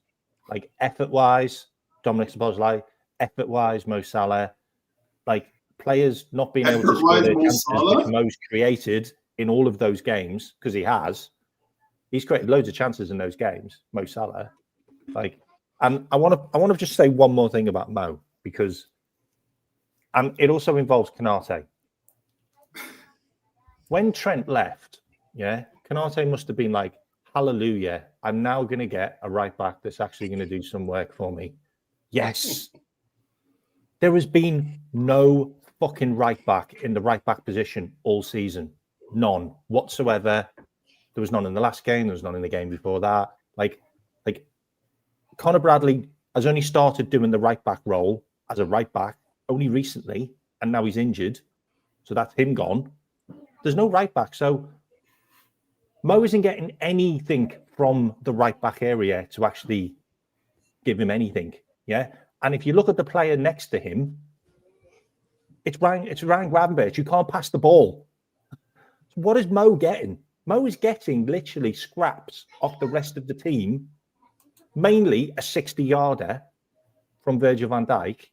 Like effort-wise, Dominic Szoboszlai. Effort-wise, Mo Salah. Like players not being able to score Effort-wise, their Mo chances, Salah? which Mo's created in all of those games, because he has. He's created loads of chances in those games, Mo Salah. Like, and I want to just say one more thing about Mo, because it also involves Konate. When Trent left, Konate must have been like, hallelujah, I'm now going to get a right back that's actually going to do some work for me. Yes. There has been no fucking right back in the right back position all season. None whatsoever. There was none in the last game. There was none in the game before that. Like Conor Bradley has only started doing the right back role as a right back only recently, and now he's injured. So that's him gone. There's no right back. So Mo isn't getting anything from the right back area to actually give him anything. Yeah. And if you look at the player next to him, it's Ryan Gravenberch. You can't pass the ball. So what is Mo getting? Mo is getting literally scraps off the rest of the team, mainly a 60-yarder from Virgil van Dijk.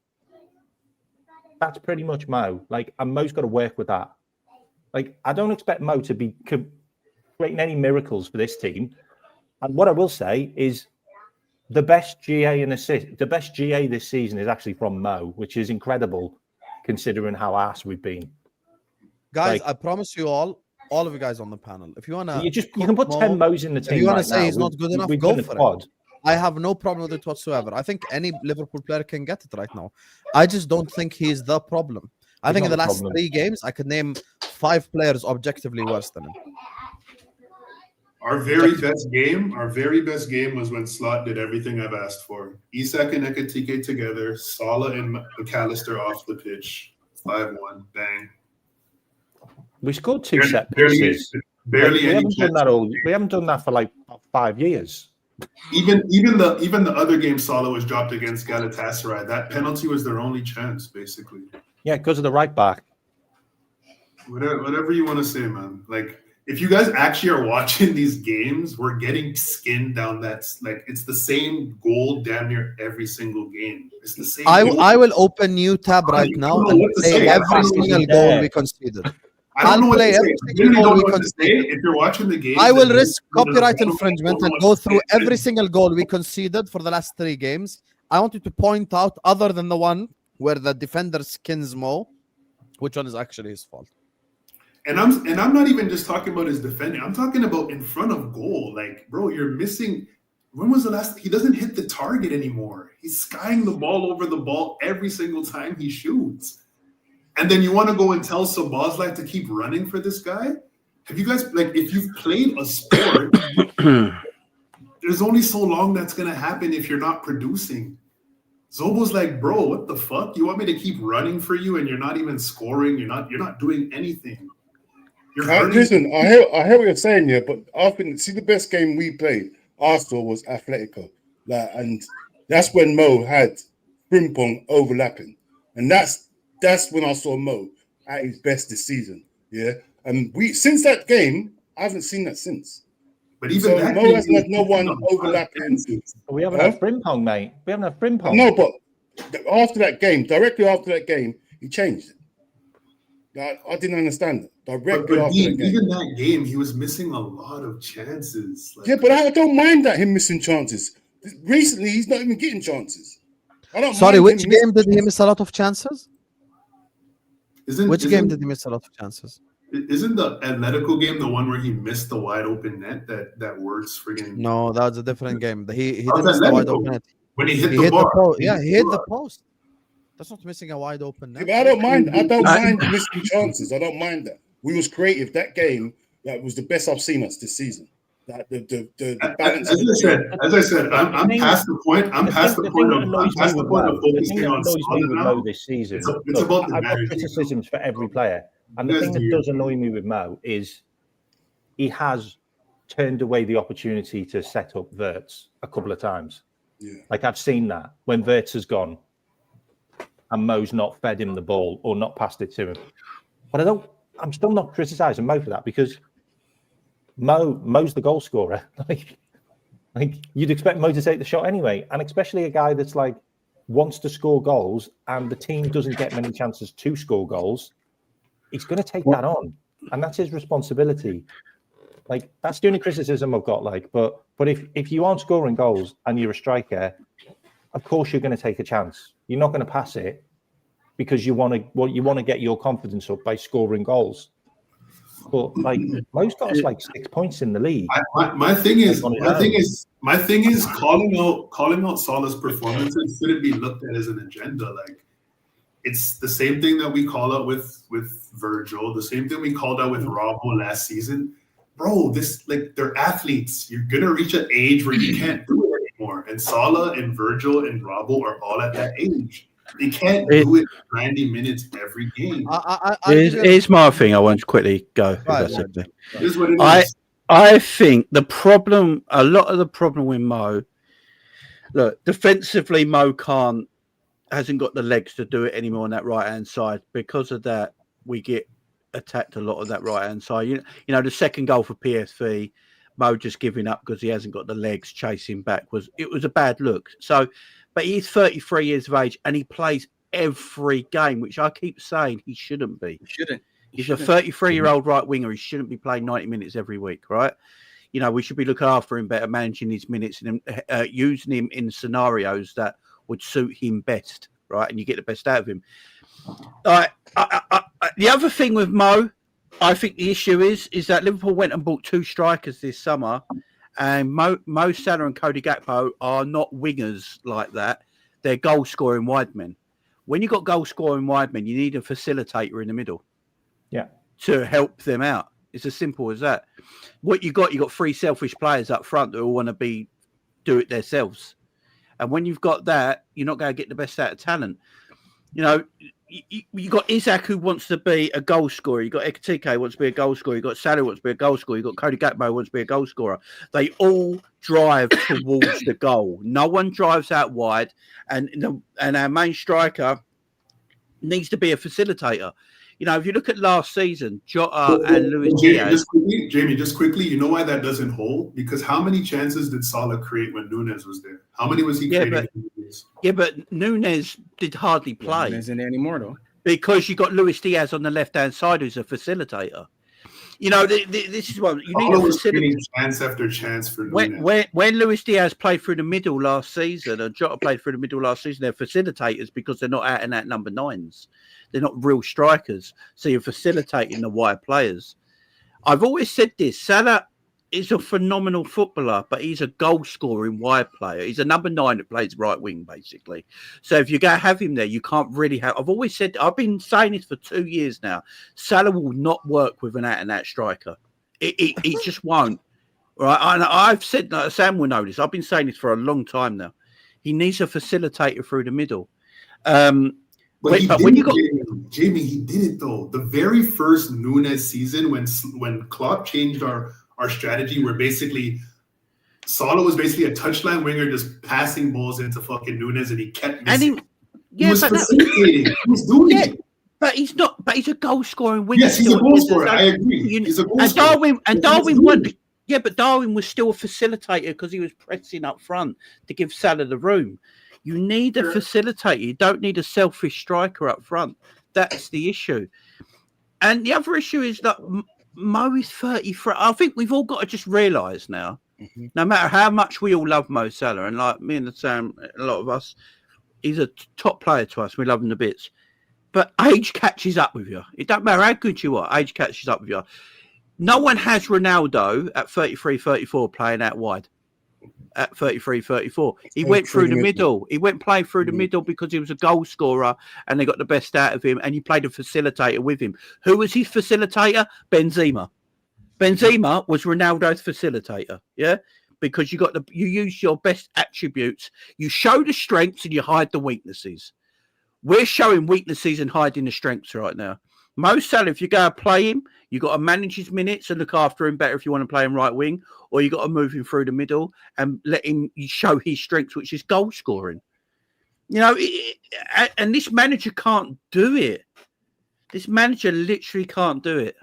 That's pretty much Mo. Like, and Mo's got to work with that. Like, I don't expect Mo to be creating any miracles for this team. And what I will say is the best GA this season is actually from Mo, which is incredible considering how ass we've been. Guys, Like, I promise you all of you guys on the panel, if you want to... You can put 10 Mo's in the team. If you want right to say now, he's not good enough, we've go done for quad. it. I have no problem with it whatsoever. I think any Liverpool player can get it right now. I just don't think he's the problem. I think in the last 3 games, I could name 5 players objectively worse than him. Our very best game was when Slot did everything I've asked for. Isak and Ekitike together, Salah and McAllister off the pitch. 5-1, bang. We scored 2 set pieces. Barely we any haven't done that we haven't done that for like 5 years. Even the other game Salah was dropped against Galatasaray. That penalty was their only chance, basically. Yeah, because of the right back. Whatever you want to say, man. Like, if you guys actually are watching these games, we're getting skinned down that. Like, it's the same goal damn near every single game. It's the same. I will open new tab right now and play every single goal we conceded. I'll play every single goal we conceded. If you're watching the game, I will risk copyright infringement and go through every single goal we conceded for the last 3 games. I want you to point out, other than the one where the defender skins Mo, which one is actually his fault. And I'm not even just talking about his defending. I'm talking about in front of goal. Like, bro, you're missing. When was the last? He doesn't hit the target anymore. He's skying the ball over the ball every single time he shoots. And then you want to go and tell Szoboszlai to keep running for this guy? Have you guys, like, if you've played a sport, there's only so long that's going to happen if you're not producing. Zobo's like, bro, what the fuck? You want me to keep running for you and you're not even scoring? You're not doing anything. Listen, I hear what you're saying here, but I think the best game we played, Arsenal, was Atletico. Like, and that's when Mo had Frimpong overlapping. And that's when I saw Mo at his best this season. Yeah. And since that game, I haven't seen that since. But even that Mo hasn't had no one overlapping. We haven't had Frimpong, mate. We haven't had Frimpong. No, but directly after that game, he changed it. I didn't understand it. Even that game, he was missing a lot of chances. Like, yeah, but I don't mind him missing chances. Recently, he's not even getting chances. Sorry, which game did he miss a lot of chances? Which game did he miss a lot of chances? Isn't the Atletico game the one where he missed the wide open net that works friggin'? No, that was a different game. He didn't miss the wide open net. When he hit the bar. He hit the post. That's not missing a wide open net. Yeah, I don't mind missing chances. I don't mind that. We was creative. That game, that was the best I've seen us this season. That the balance. As I said, I'm past the point. I'm past the point of focusing on Mo this season. It's about the I've got criticisms for every player, and the thing that does annoy me with Mo is he has turned away the opportunity to set up Wirtz a couple of times. Yeah. Like, I've seen that when Wirtz has gone and Mo's not fed him the ball or not passed it to him. But I'm still not criticising Mo for that, because Mo's the goal scorer. like you'd expect Mo to take the shot anyway, and especially a guy that's like wants to score goals, and the team doesn't get many chances to score goals. He's going to take that on, and that's his responsibility. Like that's the only criticism I've got. Like, but if you aren't scoring goals and you're a striker, of course you're going to take a chance. You're not going to pass it because you want to get your confidence up by scoring goals. But like Mo's got us like 6 points in the league. My thing is calling out Salah's performances shouldn't be looked at as an agenda. Like it's the same thing that we call out with Virgil, the same thing we called out with Robbo last season. Bro, they're athletes. You're gonna reach an age where you can't do it anymore. And Salah and Virgil and Robbo are all at that age. They can't do it 90 minutes every game. Here's my thing. I want to quickly go. Here's what it is. I think a lot of the problem with Mo, look, defensively, Mo hasn't got the legs to do it anymore on that right-hand side. Because of that, we get attacked a lot of that right-hand side. You know, the second goal for PSV, Mo just giving up because he hasn't got the legs chasing back was a bad look. So, but he's 33 years of age and he plays every game, which I keep saying he shouldn't be. He's a 33-year-old right winger. He shouldn't be playing 90 minutes every week, right? You know, we should be looking after him better, managing his minutes and using him in scenarios that would suit him best, right? And you get the best out of him. The other thing with Mo, I think the issue is that Liverpool went and bought 2 strikers this summer, and Mo Salah and Cody Gakpo are not wingers like that. They're goal-scoring wide men. When you've got goal-scoring wide men, you need a facilitator in the middle. Yeah. To help them out. It's as simple as that. What you got 3 selfish players up front that all want to do it themselves. And when you've got that, you're not going to get the best out of talent. You know, you got Isaac who wants to be a goal scorer. You got Ekitike who wants to be a goal scorer. You got Salah who wants to be a goal scorer. You got Cody Gakpo who wants to be a goal scorer. They all drive towards the goal. No one drives out wide, and our main striker needs to be a facilitator. You know, if you look at last season, Jota and Luis Diaz. Jamie, just quickly, you know why that doesn't hold? Because how many chances did Salah create when Nunes was there? How many was he creating? But Nunes did hardly play. Nunes isn't there anymore, though. Because you got Luis Diaz on the left-hand side who's a facilitator. You know, this is what you need a facilitator. Chance after chance for Nunes. When Luis Diaz played through the middle last season and Jota played through the middle last season, they're facilitators because they're not out and out number 9s. They're not real strikers. So you're facilitating the wide players. I've always said this. Salah is a phenomenal footballer, but he's a goal-scoring wide player. He's a number 9 that plays right wing, basically. So if you're going to have him there, you can't really have... I've always said... I've been saying this for 2 years now. Salah will not work with an out-and-out striker. He just won't. Right? And I've said... Sam will know this. I've been saying this for a long time now. He needs a facilitator through the middle. But Jamie, he did it though. The very first Nunes season, when Klopp changed our strategy, where basically Salah was basically a touchline winger, just passing balls into fucking Nunes, and he kept missing. He was facilitating. He was doing it. But he's not. But he's a goal-scoring winger. Yes, he's a goal scorer. I agree. He's a goal scorer. And Darwin won. Yeah, but Darwin was still a facilitator because he was pressing up front to give Salah the room. You need a facilitator. You don't need a selfish striker up front. That's the issue. And the other issue is that Mo is 33. I think we've all got to just realise now, no matter how much we all love Mo Salah, and like me and Sam, a lot of us, he's a top player to us. We love him to bits. But age catches up with you. It don't matter how good you are. Age catches up with you. No one has Ronaldo at 33, 34 playing out wide. At 33, 34. He went through the middle. He went playing through the middle because he was a goal scorer and they got the best out of him, and he played a facilitator with him. Who was his facilitator? Benzema. Benzema was Ronaldo's facilitator, yeah? Because you use your best attributes. You show the strengths and you hide the weaknesses. We're showing weaknesses and hiding the strengths right now. Mo Salah, if you go and play him, you got to manage his minutes and look after him better if you want to play him right wing, or you got to move him through the middle and let him show his strengths, which is goal scoring. You know, and this manager can't do it. This manager literally can't do it,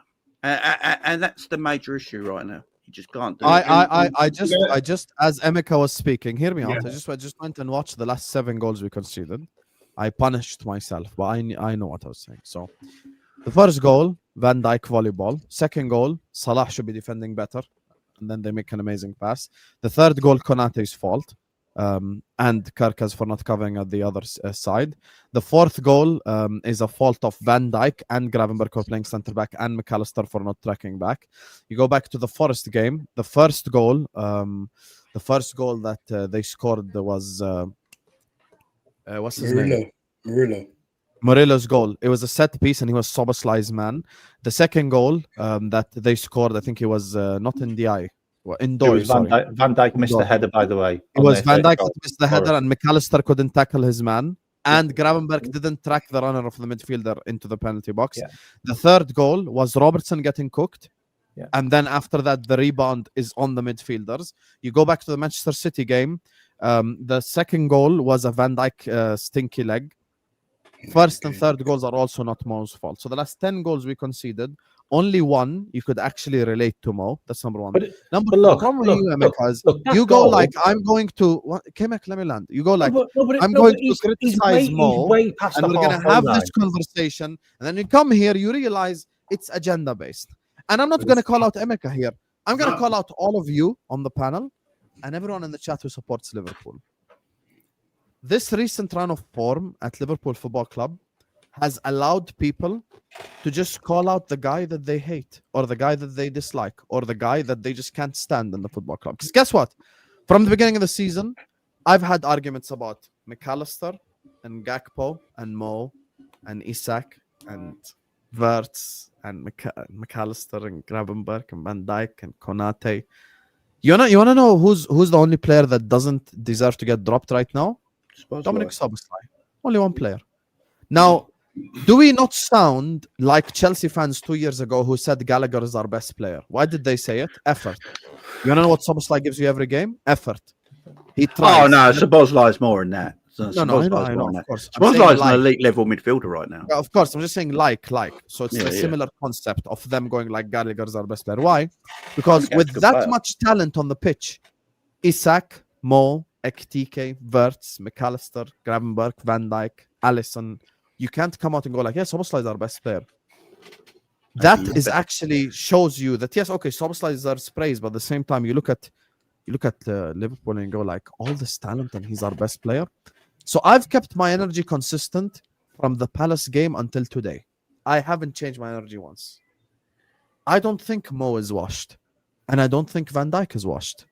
and that's the major issue right now. You just can't do it. I just as Emeka was speaking, hear me out. Yeah. I just went and watched the last 7 goals we conceded. I punished myself, but I know what I was saying. So the first goal, Van Dijk volleyball. Second goal, Salah should be defending better, and then they make an amazing pass. The third goal, Konate's fault, and Kerkez for not covering at the other side. The fourth goal is a fault of Van Dijk and Gravenberch for playing centre back, and McAllister for not tracking back. You go back to the Forest game. The first goal that they scored was what's his name? Murillo's goal. It was a set piece, and he was Soboslai's man. The second goal that they scored, I think it was not in the eye. Well, indoor. Van Dijk missed the header, by the way. It was Van Dijk that missed the header, and McAllister couldn't tackle his man. And Gravenberch didn't track the runner of the midfielder into the penalty box. Yeah. The third goal was Robertson getting cooked. Yeah. And then after that, the rebound is on the midfielders. You go back to the Manchester City game. The second goal was a Van Dijk stinky leg. First and third goals are also not Mo's fault. So the last 10 goals we conceded, only one you could actually relate to Mo. That's number one. Number two, you go goal, like, I'm going to... Kemek, let me land. You go like, I'm going to criticize Mo, and we're going to have this conversation. And then you come here, you realize it's agenda-based. And I'm not going to call out Emeka here. I'm going to call out all of you on the panel and everyone in the chat who supports Liverpool. This recent run of form at Liverpool Football Club has allowed people to just call out the guy that they hate, or the guy that they dislike, or the guy that they just can't stand in the football club. Because guess what? From the beginning of the season, I've had arguments about McAllister and Gakpo and Mo and Isak and Wirtz and McAllister and Gravenberch and Van Dijk and Konate. You wanna know who's the only player that doesn't deserve to get dropped right now? Dominic Szoboszlai. Only one player. Now, do we not sound like Chelsea fans 2 years ago who said Gallagher is our best player? Why did they say it? Effort. You wanna know what Szoboszlai gives you every game? Effort. He tries. Oh no, Szoboszlai is more than that. No, I know, of course. Szoboszlai is an elite level midfielder right now. Yeah, of course, I'm just saying like. So it's a similar concept of them going like Gallagher is our best player. Why? Because with that much talent on the pitch, Isak, Mo, Ekitike, Wirtz, McAllister, Gravenberch, Van Dijk, Alisson, you can't come out and go like, yes, Szoboszlai is our best player. That is actually shows you that, yes, okay, Szoboszlai deserves praise, but at the same time, you look at Liverpool and go like, all this talent and he's our best player. So I've kept my energy consistent from the Palace game until today. I haven't changed my energy once. I don't think Mo is washed, and I don't think Van Dijk is washed.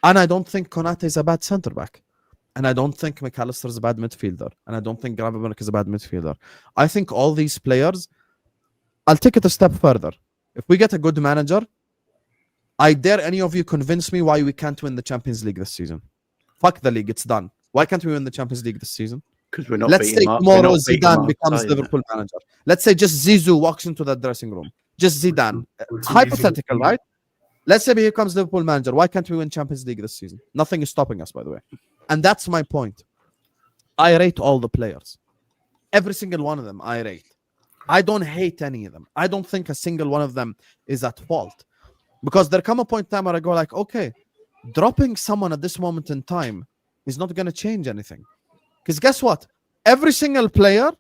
And I don't think Konate is a bad centre back. And I don't think McAllister is a bad midfielder. And I don't think Gravenberch is a bad midfielder. I think all these players, I'll take it a step further. If we get a good manager, I dare any of you convince me why we can't win the Champions League this season. Fuck the league, it's done. Why can't we win the Champions League this season? Because we're not. Let's say tomorrow Zidane becomes Liverpool manager. Let's say just Zizou walks into that dressing room. Just Zidane. Hypothetical, right? Let's say he becomes Liverpool manager. Why can't we win Champions League this season? Nothing is stopping us, by the way. And that's my point. I rate all the players. Every single one of them, I rate. I don't hate any of them. I don't think a single one of them is at fault. Because there come a point in time where I go like, okay, dropping someone at this moment in time is not going to change anything. Because guess what? Every single player,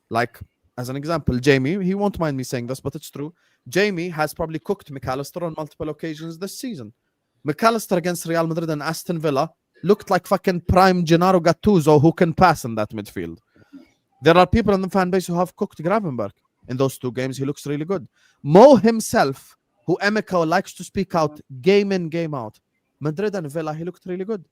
like, as an example, Jamie, he won't mind me saying this, but it's true. Jamie has probably cooked McAllister on multiple occasions this season. McAllister against Real Madrid and Aston Villa looked like fucking prime Gennaro Gattuso who can pass in that midfield. There are people in the fan base who have cooked Gravenberch. In those 2 games, he looks really good. Mo himself, who Emeka likes to speak out game in, game out. Madrid and Villa, he looked really good.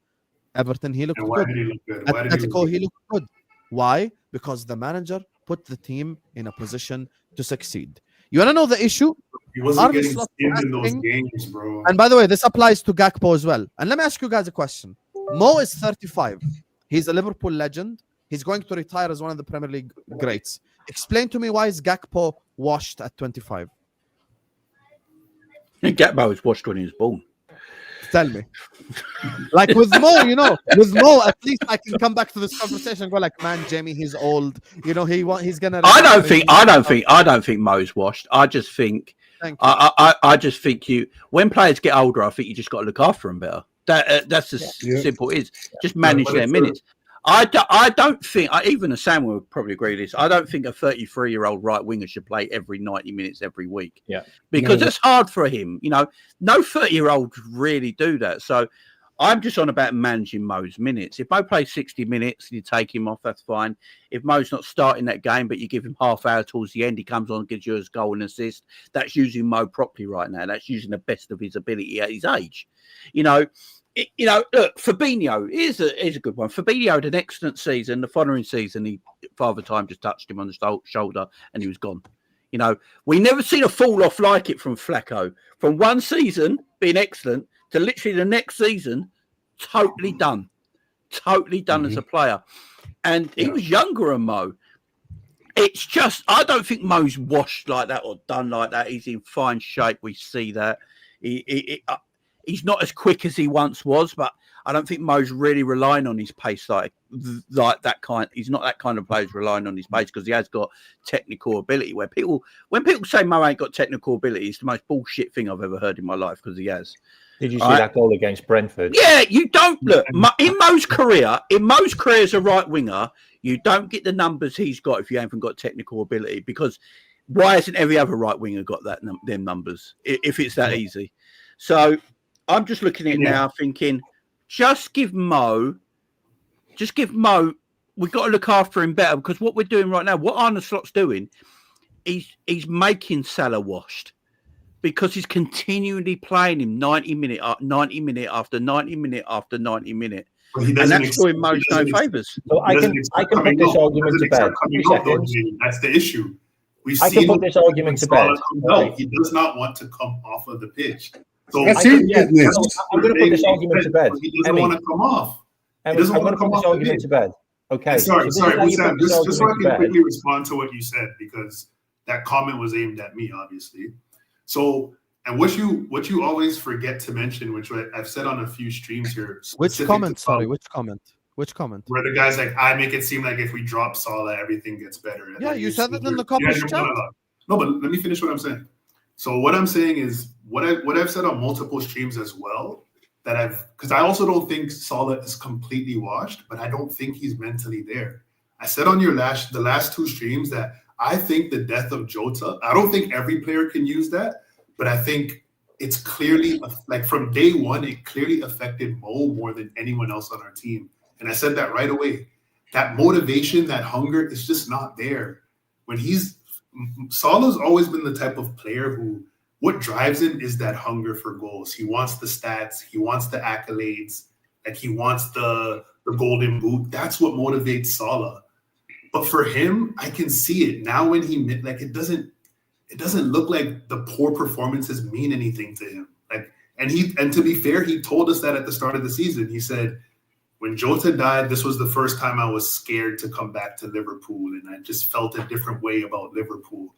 Everton, he looked good. Atletico, he looked good. Why? Because the manager put the team in a position to succeed. You want to know the issue? He wasn't getting skimmed in those games, bro. And by the way, this applies to Gakpo as well. And let me ask you guys a question. Mo is 35. He's a Liverpool legend. He's going to retire as one of the Premier League greats. Explain to me why is Gakpo washed at 25? Gakpo was washed when he was born. Tell me. Like with Mo, with Mo, at least I can come back to this conversation and go like, man, Jamie, he's old. He's gonna. I don't think Mo's washed. I just think Thank you. I just think when players get older, I think you just got to look after them better. That's as simple it is. Just manage their minutes. I don't think, even Husam would probably agree with this, I don't think a 33-year-old right winger should play every 90 minutes every week. Yeah. Because it's hard for him. You know, no 30-year-olds really do that. So I'm just on about managing Mo's minutes. If Mo plays 60 minutes, you take him off, that's fine. If Mo's not starting that game, but you give him half hour towards the end, he comes on and gives you a goal and assist, that's using Mo properly right now. That's using the best of his ability at his age. Look, Fabinho is a good one. Fabinho had an excellent season. The following season, Father Time just touched him on the shoulder and he was gone. You know, we never seen a fall off like it from Flacco. From one season being excellent to literally the next season, totally done as a player. And he was younger than Mo. It's just, I don't think Mo's washed like that or done like that. He's in fine shape. We see that. He's not as quick as he once was, but I don't think Mo's really relying on his pace like that kind. He's not that kind of player relying on his pace because he has got technical ability. When people say Mo ain't got technical ability, it's the most bullshit thing I've ever heard in my life because he has. Did you see that goal against Brentford? Yeah, you don't look in Mo's career as a right winger. You don't get the numbers he's got if you haven't got technical ability. Because why hasn't every other right winger got them numbers if it's that easy? So I'm just looking at it now, thinking, just give Mo. We've got to look after him better because what we're doing right now, what Arne Slot's doing, he's making Salah washed. Because he's continually playing him 90 minute after 90 minute. And that's doing Mo no favours. So I can put this argument to bed. 2 seconds. That's the issue. I can put this argument to bed. He does not want to come off of the pitch. So I'm going to put this argument to bed. He doesn't want to come off. I'm going to put this argument to bed. Okay. Sorry, Husam, just so I can quickly respond to what you said, because that comment was aimed at me, obviously. So, and what you always forget to mention, which I've said on a few streams here. Which comment? Sorry, which comment? Where the guy's like, I make it seem like if we drop Salah, everything gets better. And you said it in the comments chat. No, but let me finish what I'm saying. So what I'm saying is what I've said on multiple streams as well, because I also don't think Salah is completely washed, but I don't think he's mentally there. I said on the last two streams that I think the death of Jota, I don't think every player can use that, but I think it's clearly, like from day one, it clearly affected Mo more than anyone else on our team. And I said that right away. That motivation, that hunger is just not there. Salah's always been the type of player who, what drives him is that hunger for goals. He wants the stats, he wants the accolades, like he wants the golden boot. That's what motivates Salah. But for him, I can see it now when it doesn't look like the poor performances mean anything to him. And to be fair, he told us that at the start of the season. He said, when Jota died, this was the first time I was scared to come back to Liverpool, and I just felt a different way about Liverpool.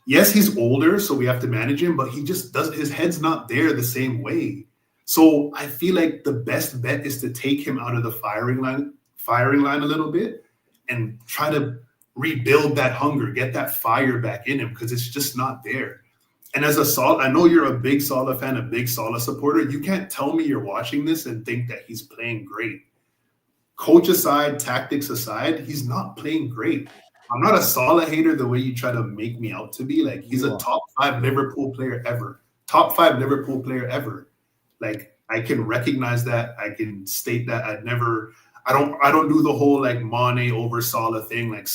Yes, he's older, so we have to manage him, but his head's not there the same way. So I feel like the best bet is to take him out of the firing line a little bit and try to rebuild that hunger, get that fire back in him, because it's just not there. And as a Salah, I know you're a big Salah fan, a big Salah supporter. You can't tell me you're watching this and think that he's playing great. Coach aside, tactics aside, he's not playing great. I'm not a Salah hater the way you try to make me out to be. Like, he's a top 5 Liverpool player ever. Top 5 Liverpool player ever. Like, I can recognize that. I can state that. I don't do the whole like Mane over Salah thing. Like,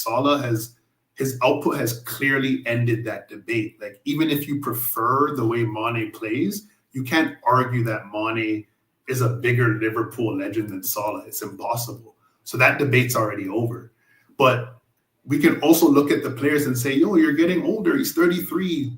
his output has clearly ended that debate. Like, even if you prefer the way Mane plays, you can't argue that Mane is a bigger Liverpool legend than Salah. It's impossible. So that debate's already over. But we can also look at the players and say, yo, you're getting older. He's 33.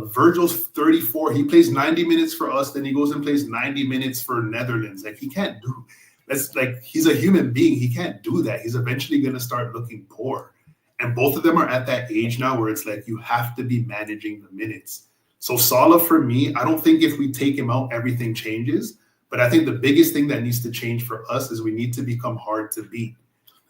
Virgil's 34. He plays 90 minutes for us. Then he goes and plays 90 minutes for Netherlands. Like, he can't do that's. Like, he's a human being. He can't do that. He's eventually going to start looking poor. And both of them are at that age now where it's like you have to be managing the minutes. So Salah, for me, I don't think if we take him out, everything changes. But I think the biggest thing that needs to change for us is we need to become hard to beat.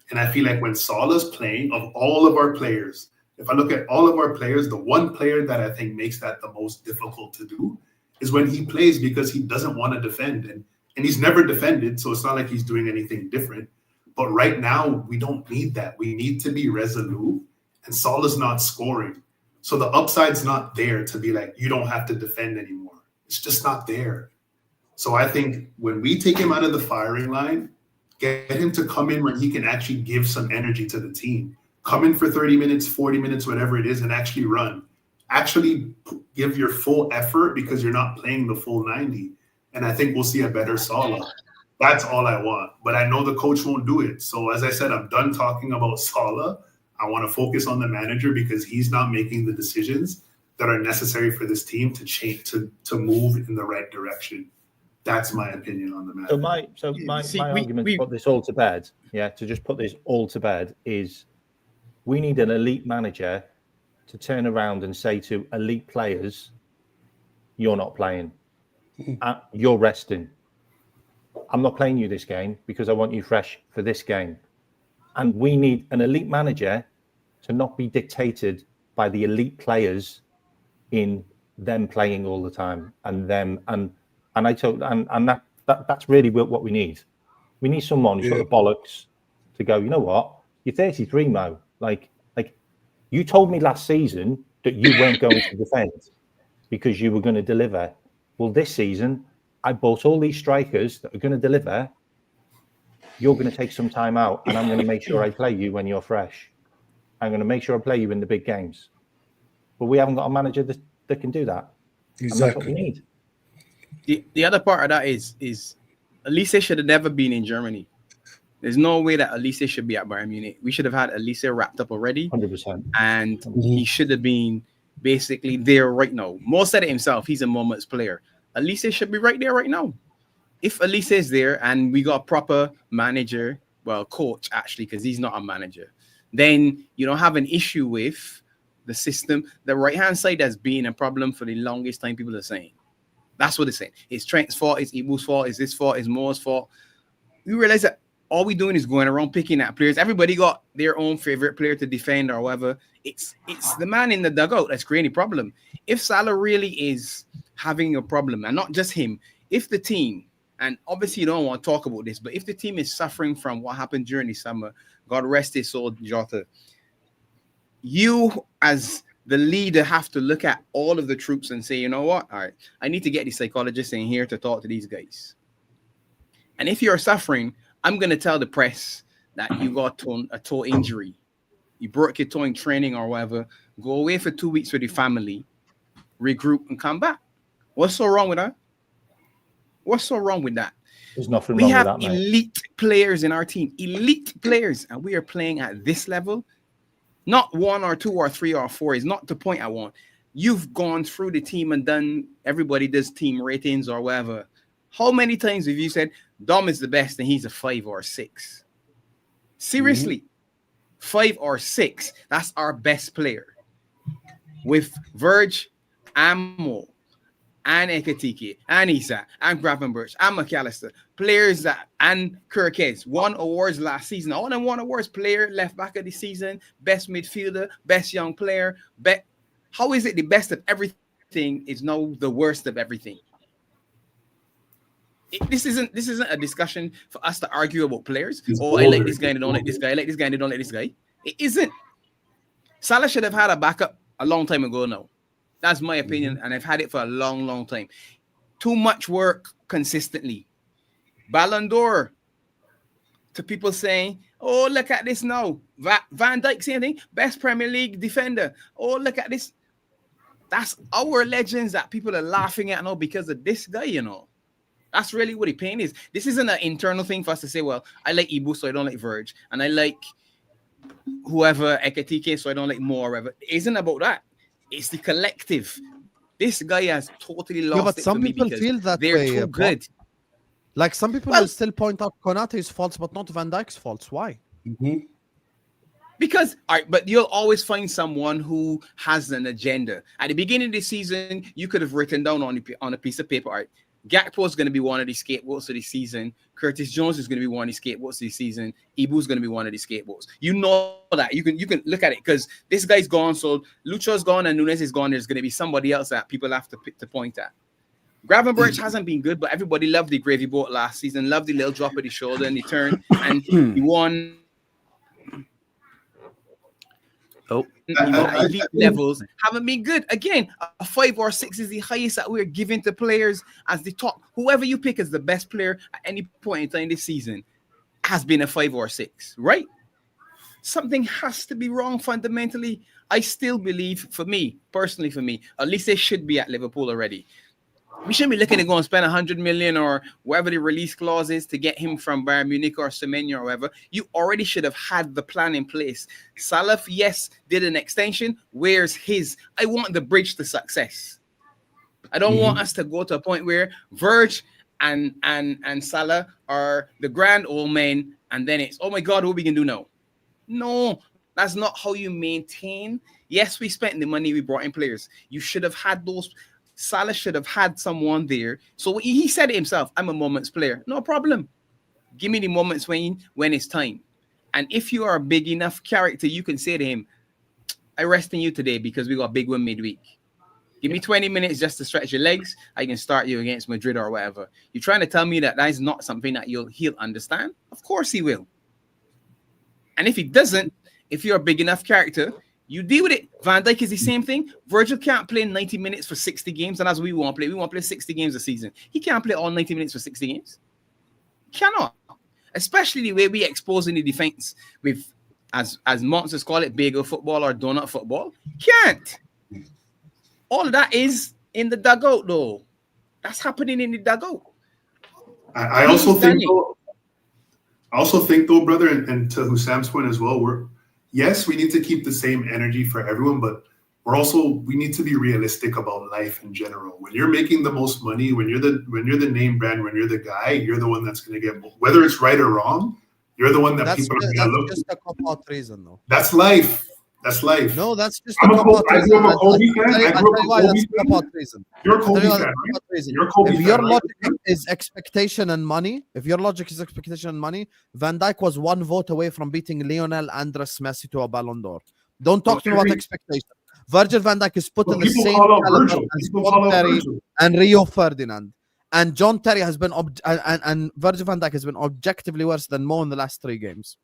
And I feel like when Salah's playing, of all of our players, If I look at all of our players, the one player that I think makes that the most difficult to do is when he plays because he doesn't want to defend. And he's never defended, so it's not like he's doing anything different. But right now, we don't need that. We need to be resolute, and Salah's not scoring. So the upside's not there to be like, you don't have to defend anymore. It's just not there. So I think when we take him out of the firing line, get him to come in when he can actually give some energy to the team. Come in for 30 minutes, 40 minutes, whatever it is, and actually run. Actually give your full effort because you're not playing the full 90. And I think we'll see a better Salah. That's all I want. But I know the coach won't do it. So as I said, I'm done talking about Salah. I want to focus on the manager because he's not making the decisions that are necessary for this team to change, to move in the right direction. That's my opinion on the matter. My argument to put this all to bed, to just put this all to bed is we need an elite manager to turn around and say to elite players, you're not playing. You're resting. I'm not playing you this game because I want you fresh for this game. And we need an elite manager to not be dictated by the elite players in them playing all the time and them that's really what we need. We need someone who's got the bollocks to go, you know what? You're 33, Mo. Like you told me last season that you weren't going to defend because you were going to deliver. Well, this season, I bought all these strikers that are going to deliver. You're going to take some time out, and I'm going to make sure I play you when you're fresh. I'm going to make sure I play you in the big games. But we haven't got a manager that can do that. Exactly. And that's what we need. The other part of that is Elise should have never been in Germany. There's no way that Elise should be at Bayern Munich. We should have had Elise wrapped up already. 100%. And he should have been basically there right now. Mo said it himself. He's a moment's player. Elise should be right there right now. If Elise is there and we got a proper manager, well, coach actually, because he's not a manager, then you don't have an issue with the system. The right-hand side has been a problem for the longest time, people are saying. That's what they're saying. It's Trent's fault, it's Ibu's fault, it's this fault, it's Mo's fault. We realize that all we're doing is going around picking at players. Everybody got their own favorite player to defend or whatever. It's the man in the dugout that's creating a problem. If Salah really is having a problem, and not just him, if the team, and obviously you don't want to talk about this, but if the team is suffering from what happened during the summer, God rest his soul, Jota, you as the leader have to look at all of the troops and say, you know what? All right, I need to get the psychologists in here to talk to these guys. And if you're suffering, I'm going to tell the press that you got a toe injury. You broke your toe in training or whatever. Go away for 2 weeks with your family, regroup, and come back. What's so wrong with that? What's so wrong with that? There's nothing wrong with that. We have mate. elite players in our team, elite players, and we are playing at this level. Not 1 or 2 or 3 or 4 is not the point I want. You've gone through the team and done, everybody does team ratings or whatever. How many times have you said Dom is the best and he's a 5 or 6? Seriously, 5 or 6. That's our best player. With Verge, Ammo, and Ekatike, and Isa, and Gravenberch, and McAllister, players that, and Kirkes, won awards last season. All them won awards, player, left back of the season, best midfielder, best young player. How is it the best of everything is now the worst of everything? This isn't a discussion for us to argue about players. I like this guy and I don't like this guy. I like this guy and I don't like this guy. It isn't. Salah should have had a backup a long time ago now. That's my opinion, and I've had it for a long, long time. Too much work consistently. Ballon d'Or. To people saying, oh, look at this now. Van Dijk, same thing. Best Premier League defender. Oh, look at this. That's our legends that people are laughing at now because of this guy, you know. That's really what the pain is. This isn't an internal thing for us to say, well, I like Ibu, so I don't like Verge. And I like whoever, Ekatike, so I don't like Mo or whatever. It isn't about that. It's the collective. This guy has totally lost but it some for me people because feel that they're way, too good. Like some people will still point out Konate's faults, but not Van Dijk's faults. Why? Because, all right, but you'll always find someone who has an agenda. At the beginning of the season, you could have written down on a piece of paper, all right, Gakpo is going to be one of these scapegoats of the season. Curtis Jones is going to be one of these scapegoats of the season. Ibu is going to be one of these scapegoats. You know that. You can look at it because this guy's gone. So Lucho's gone and Nunes is gone. There's going to be somebody else that people have to point at. Gravenberch hasn't been good, but everybody loved the gravy boat last season. Loved the little drop of the shoulder and he turned and he won. Elite levels haven't been good. Again, a 5 or 6 is the highest that we're giving to players as the top. Whoever you pick as the best player at any point in time this season has been a 5 or 6, right? Something has to be wrong fundamentally. I still believe, personally, at least they should be at Liverpool already. We shouldn't be looking to go and spend 100 million or whatever the release clause is to get him from Bayern Munich or Semenya or whatever. You already should have had the plan in place. Salah, yes, did an extension. Where's his? I want the bridge to success. I don't want us to go to a point where Verge and Salah are the grand old men, and then it's, oh my God, what we can do now? No, that's not how you maintain. Yes, we spent the money, we brought in players. You should have had those. Salah should have had someone there. So he said it himself, I'm a moments player. No problem. Give me the moments when it's time. And if you are a big enough character, you can say to him, I rest in you today because we got a big win midweek. Give me 20 minutes just to stretch your legs. I can start you against Madrid or whatever. You're trying to tell me that is not something that he'll understand? Of course he will. And if he doesn't, if you're a big enough character, you deal with it. Van Dijk is the same thing. Virgil can't play 90 minutes for 60 games, and that's what we want to play. We want to play 60 games a season. He can't play all 90 minutes for 60 games. Cannot. Especially the way we exposing the defense with, as monsters call it, bagel football or donut football. Can't. All of that is in the dugout, though. That's happening in the dugout. I also think, though, brother, and to Husam's point as well, yes, we need to keep the same energy for everyone, but we need to be realistic about life in general. When you're making the most money, when you're the name brand, when you're the guy, you're the one that's going to get, whether it's right or wrong, you're the one that people are going to look. That's just a cop-out reason, though. That's life. That's life. No, that's just a cop-out reason. I'm a Kobe fan. I'll tell you why that's a cop-out reason. You're a Kobe fan, right? You're a Kobe fan, if your right? logic is expectation and money, Van Dijk was 1 vote away from beating Lionel Andres Messi to a Ballon d'Or. Don't talk to me about expectation. Virgil van Dijk is put in the same caliber as John Terry and Rio Ferdinand. And John Terry has been and Virgil van Dijk has been objectively worse than Mo in the last 3 games.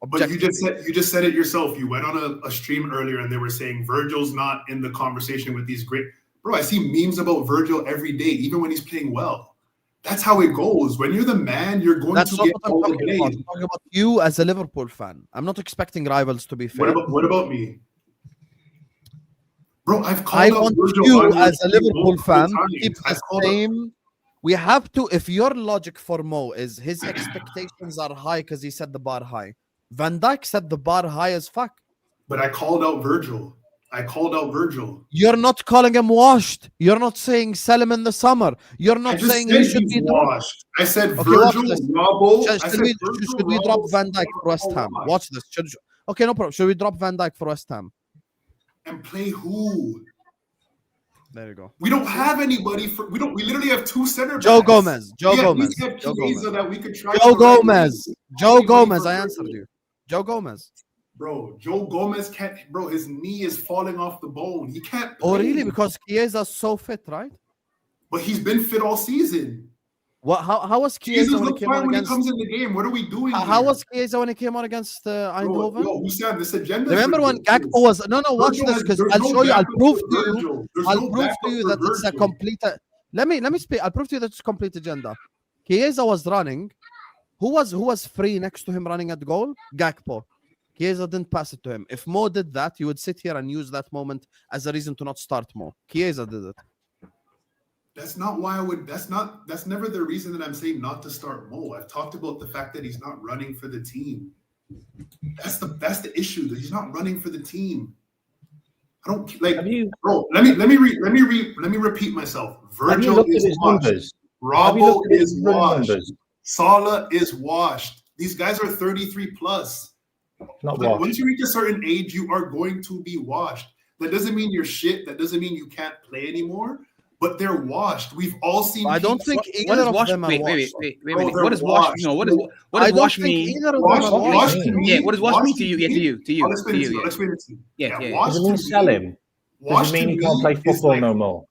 But you just said it yourself. You went on a stream earlier and they were saying Virgil's not in the conversation with these great. Bro, I see memes about Virgil every day, even when he's playing well. That's how it goes. When you're the man, you're going to get all the days. I'm talking about you as a Liverpool fan. I'm not expecting rivals to be fair. What about me? Bro, I want you as a Liverpool fan to keep the same. We have to, if your logic for Mo is his expectations are high because he set the bar high. Van Dijk set the bar high as fuck. But I called out Virgil. You're not calling him washed. You're not saying sell him in the summer. You're not saying he should be washed. I said Virgil, Robbo. Should we drop Van Dijk for West Ham? Watch this. Okay, no problem. Should we drop Van Dijk for West Ham? And play who? There you go. We don't have anybody we literally have 2 center backs. Joe Gomez. I answered you. Joe Gomez. Bro, Joe Gomez can't. Bro, his knee is falling off the bone. He can't play. Oh, really? Because Chiesa's so fit, right? But he's been fit all season. What? How was Chiesa when he came on against? He comes in the game. What are we doing? How was Chiesa when he came on against Eindhoven? No, Husam, this agenda. Remember when Gakpo was? No. Watch this because I'll show you. I'll prove to you that it's a complete. Let me speak. I'll prove to you that it's a complete agenda. Chiesa was running. Who was free next to him running at goal? Gakpo. Chiesa didn't pass it to him. If Mo did that, you would sit here and use that moment as a reason to not start Mo. Chiesa did it. That's not why I would. That's never the reason that I'm saying not to start Mo. I've talked about the fact that he's not running for the team. That's the issue. That he's not running for the team. I don't like. Bro, let me repeat myself. Virgil is washed. Robbo is washed. Salah is washed. These guys are 33 plus. Once you reach a certain age, you are going to be washed. That doesn't mean you're shit. That doesn't mean you can't play anymore. but they're washed. We've all seen. I don't think What either does of wash? them are Wait. washed. What does wash? No, what does wash mean? Either of them are washed. Wash to me. Yeah, what does wash mean to you? Yeah, to you. I'll explain it to you. I'll explain it to you. Yeah. Wash Does it to mean me- sell him? Wash Does it mean to he can't me play is football like- no more?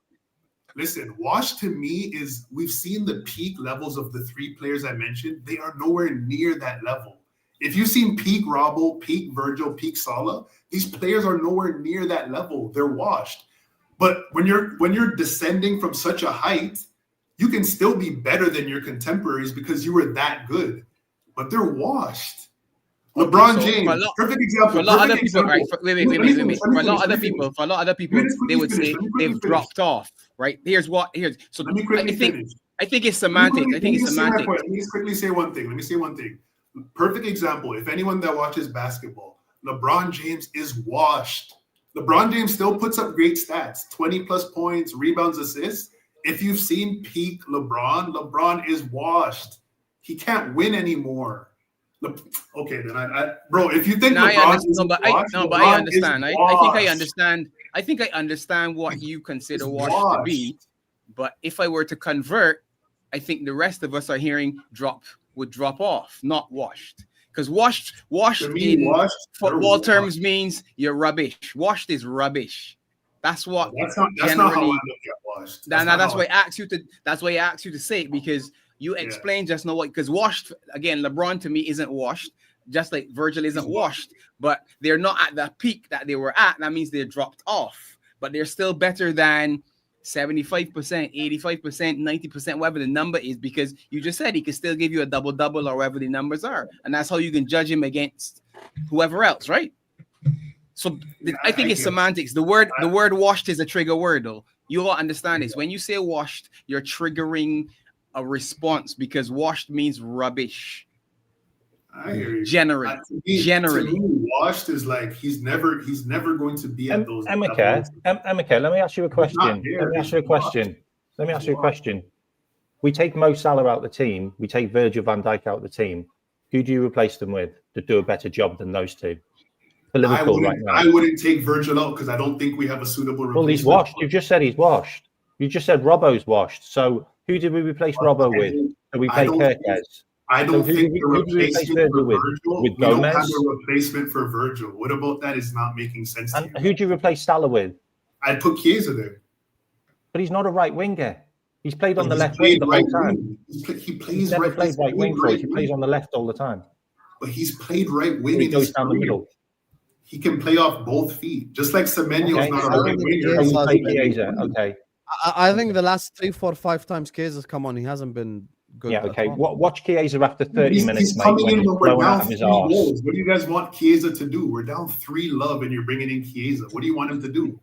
Listen, wash to me is we've seen the peak levels of the three players I mentioned. They are nowhere near that level. If you've seen peak Robbo, peak Virgil, peak Salah, these players are nowhere near that level. They're washed. But when you're descending from such a height, you can still be better than your contemporaries because you were that good. But they're washed. LeBron so James, perfect example. For a lot of other perfect people, right? example. Wait. Let me For a finish, lot of let other me people, finish. they would say Let me they've finish. dropped off, right? So Let me quickly finish. I think it's semantics. Let me just quickly say one thing. Perfect example. If anyone that watches basketball, LeBron James is washed. LeBron James still puts up great stats, 20 plus points, rebounds, assists. If you've seen peak LeBron is washed. He can't win anymore. Okay, then bro, if you think LeBron is washed, I understand. I think I understand what He's you consider washed to be. But if I were to convert, I think the rest of us are hearing would drop off, not washed. Because washed in football terms means you're rubbish. Washed is rubbish. That's what. That's not how I look at washed. That's why I asked you to say it, because you explained just now what, because washed again, LeBron to me isn't washed, just like Virgil isn't washed, but they're not at the peak that they were at. That means they're dropped off, but they're still better than 75%, 85%, 90%, whatever the number is, because you just said he could still give you a double-double or whatever the numbers are. And that's how you can judge him against whoever else, right? So I think it's semantics. The word washed is a trigger word, though. You all understand this. When you say washed, you're triggering a response, because washed means rubbish. I hear you. Generally. To me, washed is like he's never going to be at those levels. Emeka, let me ask you a question. Let me ask you a question. We take Mo Salah out the team. We take Virgil van Dijk out the team. Who do you replace them with to do a better job than those two? For Liverpool right now. I wouldn't take Virgil out because I don't think we have a suitable replacement. Well, he's washed. You just said he's washed. You just said Robbo's washed. So who did we replace Robbo with? Did we play Kirkes? I don't think the replacement for Virgil, with we don't Gomez? have a replacement for Virgil. What about that is not making sense to And you? who do you replace Salah with? I'd put Chiesa there. But he's not a right winger. He's played on the left wing the whole time. He plays He's never played right wing for us. He plays on the left all the time. But he's played right wing. He goes down the middle. He can play off both feet, just like Semenyo's Okay. not a right winger. So we play Chiesa. Okay. I think the last 3, 4, 5 times Kiesa's come on, he hasn't been good. Yeah, okay. at all. Watch Chiesa after 30 minutes, He's mate, coming when in he's when we're blowing out down of 3 his arse. goals. What do you guys want Chiesa to do? We're down 3-0 and you're bringing in Chiesa. What do you want him to do?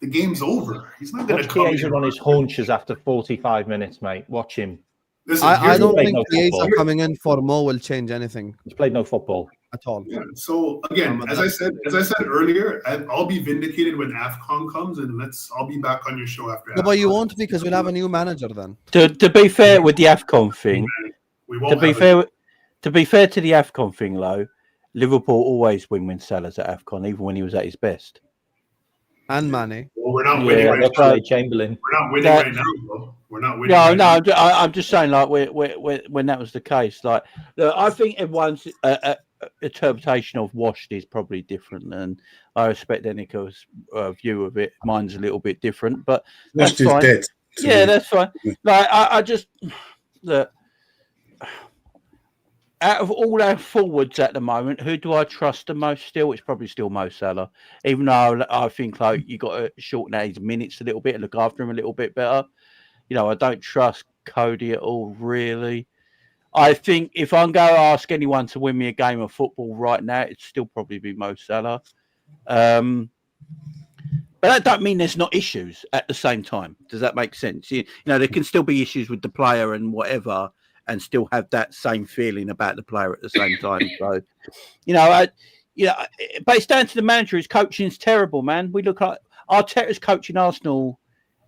The game's over. He's not going to Watch come Chiesa in. on his haunches after 45 minutes, mate. Watch him. Listen, I don't played think no Chiesa football. coming in for Mo will change anything He's played no football. at all. Yeah. So again, as I said earlier, I'll be vindicated when AFCON comes, and I'll be back on your show after. No, but you won't, because we'll have a new manager then. To be fair with the AFCON thing, We won't to be fair to the AFCON thing, though, Liverpool always win when Salah's at AFCON, even when he was at his best. And Mane. Well, we're not winning right that's now. right, Chamberlain. We're not winning right now, bro. We're not winning. right now. I'm just saying, like, when that was the case, like, look, I think everyone's interpretation of washed is probably different, and I respect Eniko's view of it. Mine's a little bit different, but that's Washed is fine. dead. Yeah, that's fine. Like, I just look. Out of all our forwards at the moment, who do I trust the most still? It's probably still Mo Salah. Even though I think like you got to shorten out his minutes a little bit and look after him a little bit better. You know, I don't trust Cody at all, really. I think if I'm going to ask anyone to win me a game of football right now, it'd still probably be Mo Salah. But that don't mean there's not issues at the same time. Does that make sense? You know, there can still be issues with the player and whatever, and still have that same feeling about the player at the same time. So, but it's down to the manager. His coaching's terrible, man. We look like Arteta's coaching Arsenal.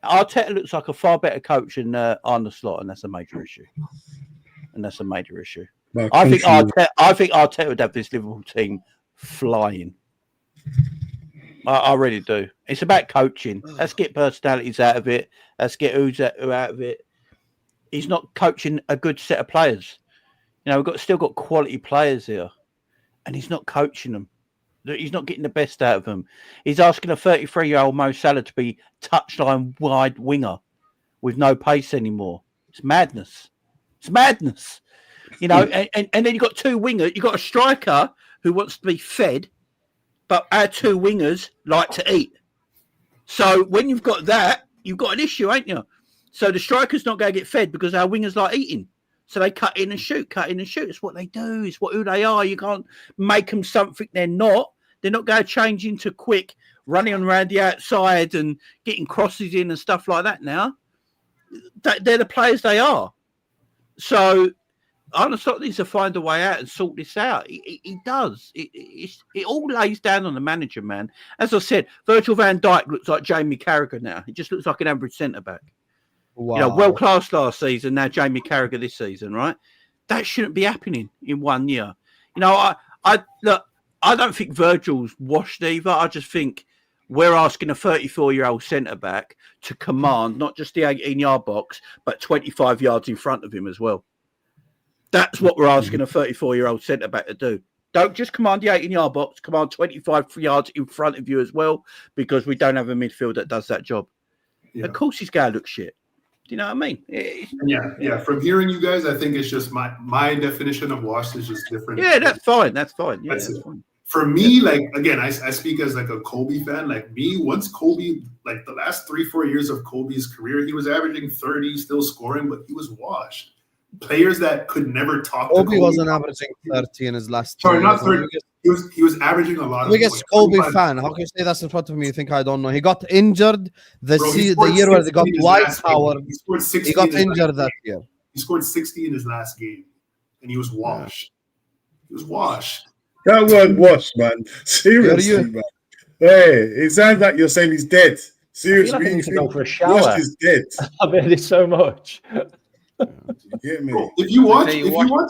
Arteta looks like a far better coach than Arne Slot, and that's a major issue. Well, I think Arteta would have this Liverpool team flying. I really do. It's about coaching. Let's get personalities out of it. Let's get who out of it. He's not coaching a good set of players. You know, we've still got quality players here, and he's not coaching them. He's not getting the best out of them. He's asking a 33-year-old Mo Salah to be touchline wide winger with no pace anymore. It's madness. It's madness. You know, and then you've got two wingers. You've got a striker who wants to be fed, but our two wingers like to eat. So when you've got that, you've got an issue, ain't you? So the striker's not going to get fed because our wingers like eating. So they cut in and shoot. It's what they do. It's who they are. You can't make them something they're not. They're not going to change into quick running around the outside and getting crosses in and stuff like that now. They're the players they are. So Arne Slot needs to find a way out and sort this out. He does. It all lays down on the manager, man. As I said, Virgil van Dijk looks like Jamie Carragher now. He just looks like an average centre-back. Wow. You know, world class last season, now Jamie Carragher this season, right? That shouldn't be happening in 1 year. You know, I don't think Virgil's washed either. I just think we're asking a 34-year-old centre-back to command not just the 18-yard box, but 25 yards in front of him as well. That's what we're asking a 34-year-old centre-back to do. Don't just command the 18-yard box, command 25 yards in front of you as well, because we don't have a midfield that does that job. Yeah. Of course he's going to look shit. Do you know what I mean? Yeah. From hearing you guys, I think it's just my definition of washed is just different. Yeah, that's fine. That's fine. Yeah, that's fine. For me, like, again, I speak as like a Kobe fan. Like me, once Kobe, like the last 3-4 years of Kobe's career, he was averaging 30, still scoring, but he was washed. Players that could never talk to Kobe. Wasn't averaging 30 in his last. Sorry, not 30. He was averaging a lot. Biggest Kobe fan. How can you say that's in front of me? You think I don't know? He got injured the year where they got Dwight Howard. He scored 60. He got injured that year. He scored 60 in his last game, and he was washed. He was washed. That word "washed," man. Seriously, man. Hey, it sounds like you're saying he's dead. Seriously, I feel like I need to go for a shower. Washed is dead. I've heard it so much. You get me? Bro, if you watch,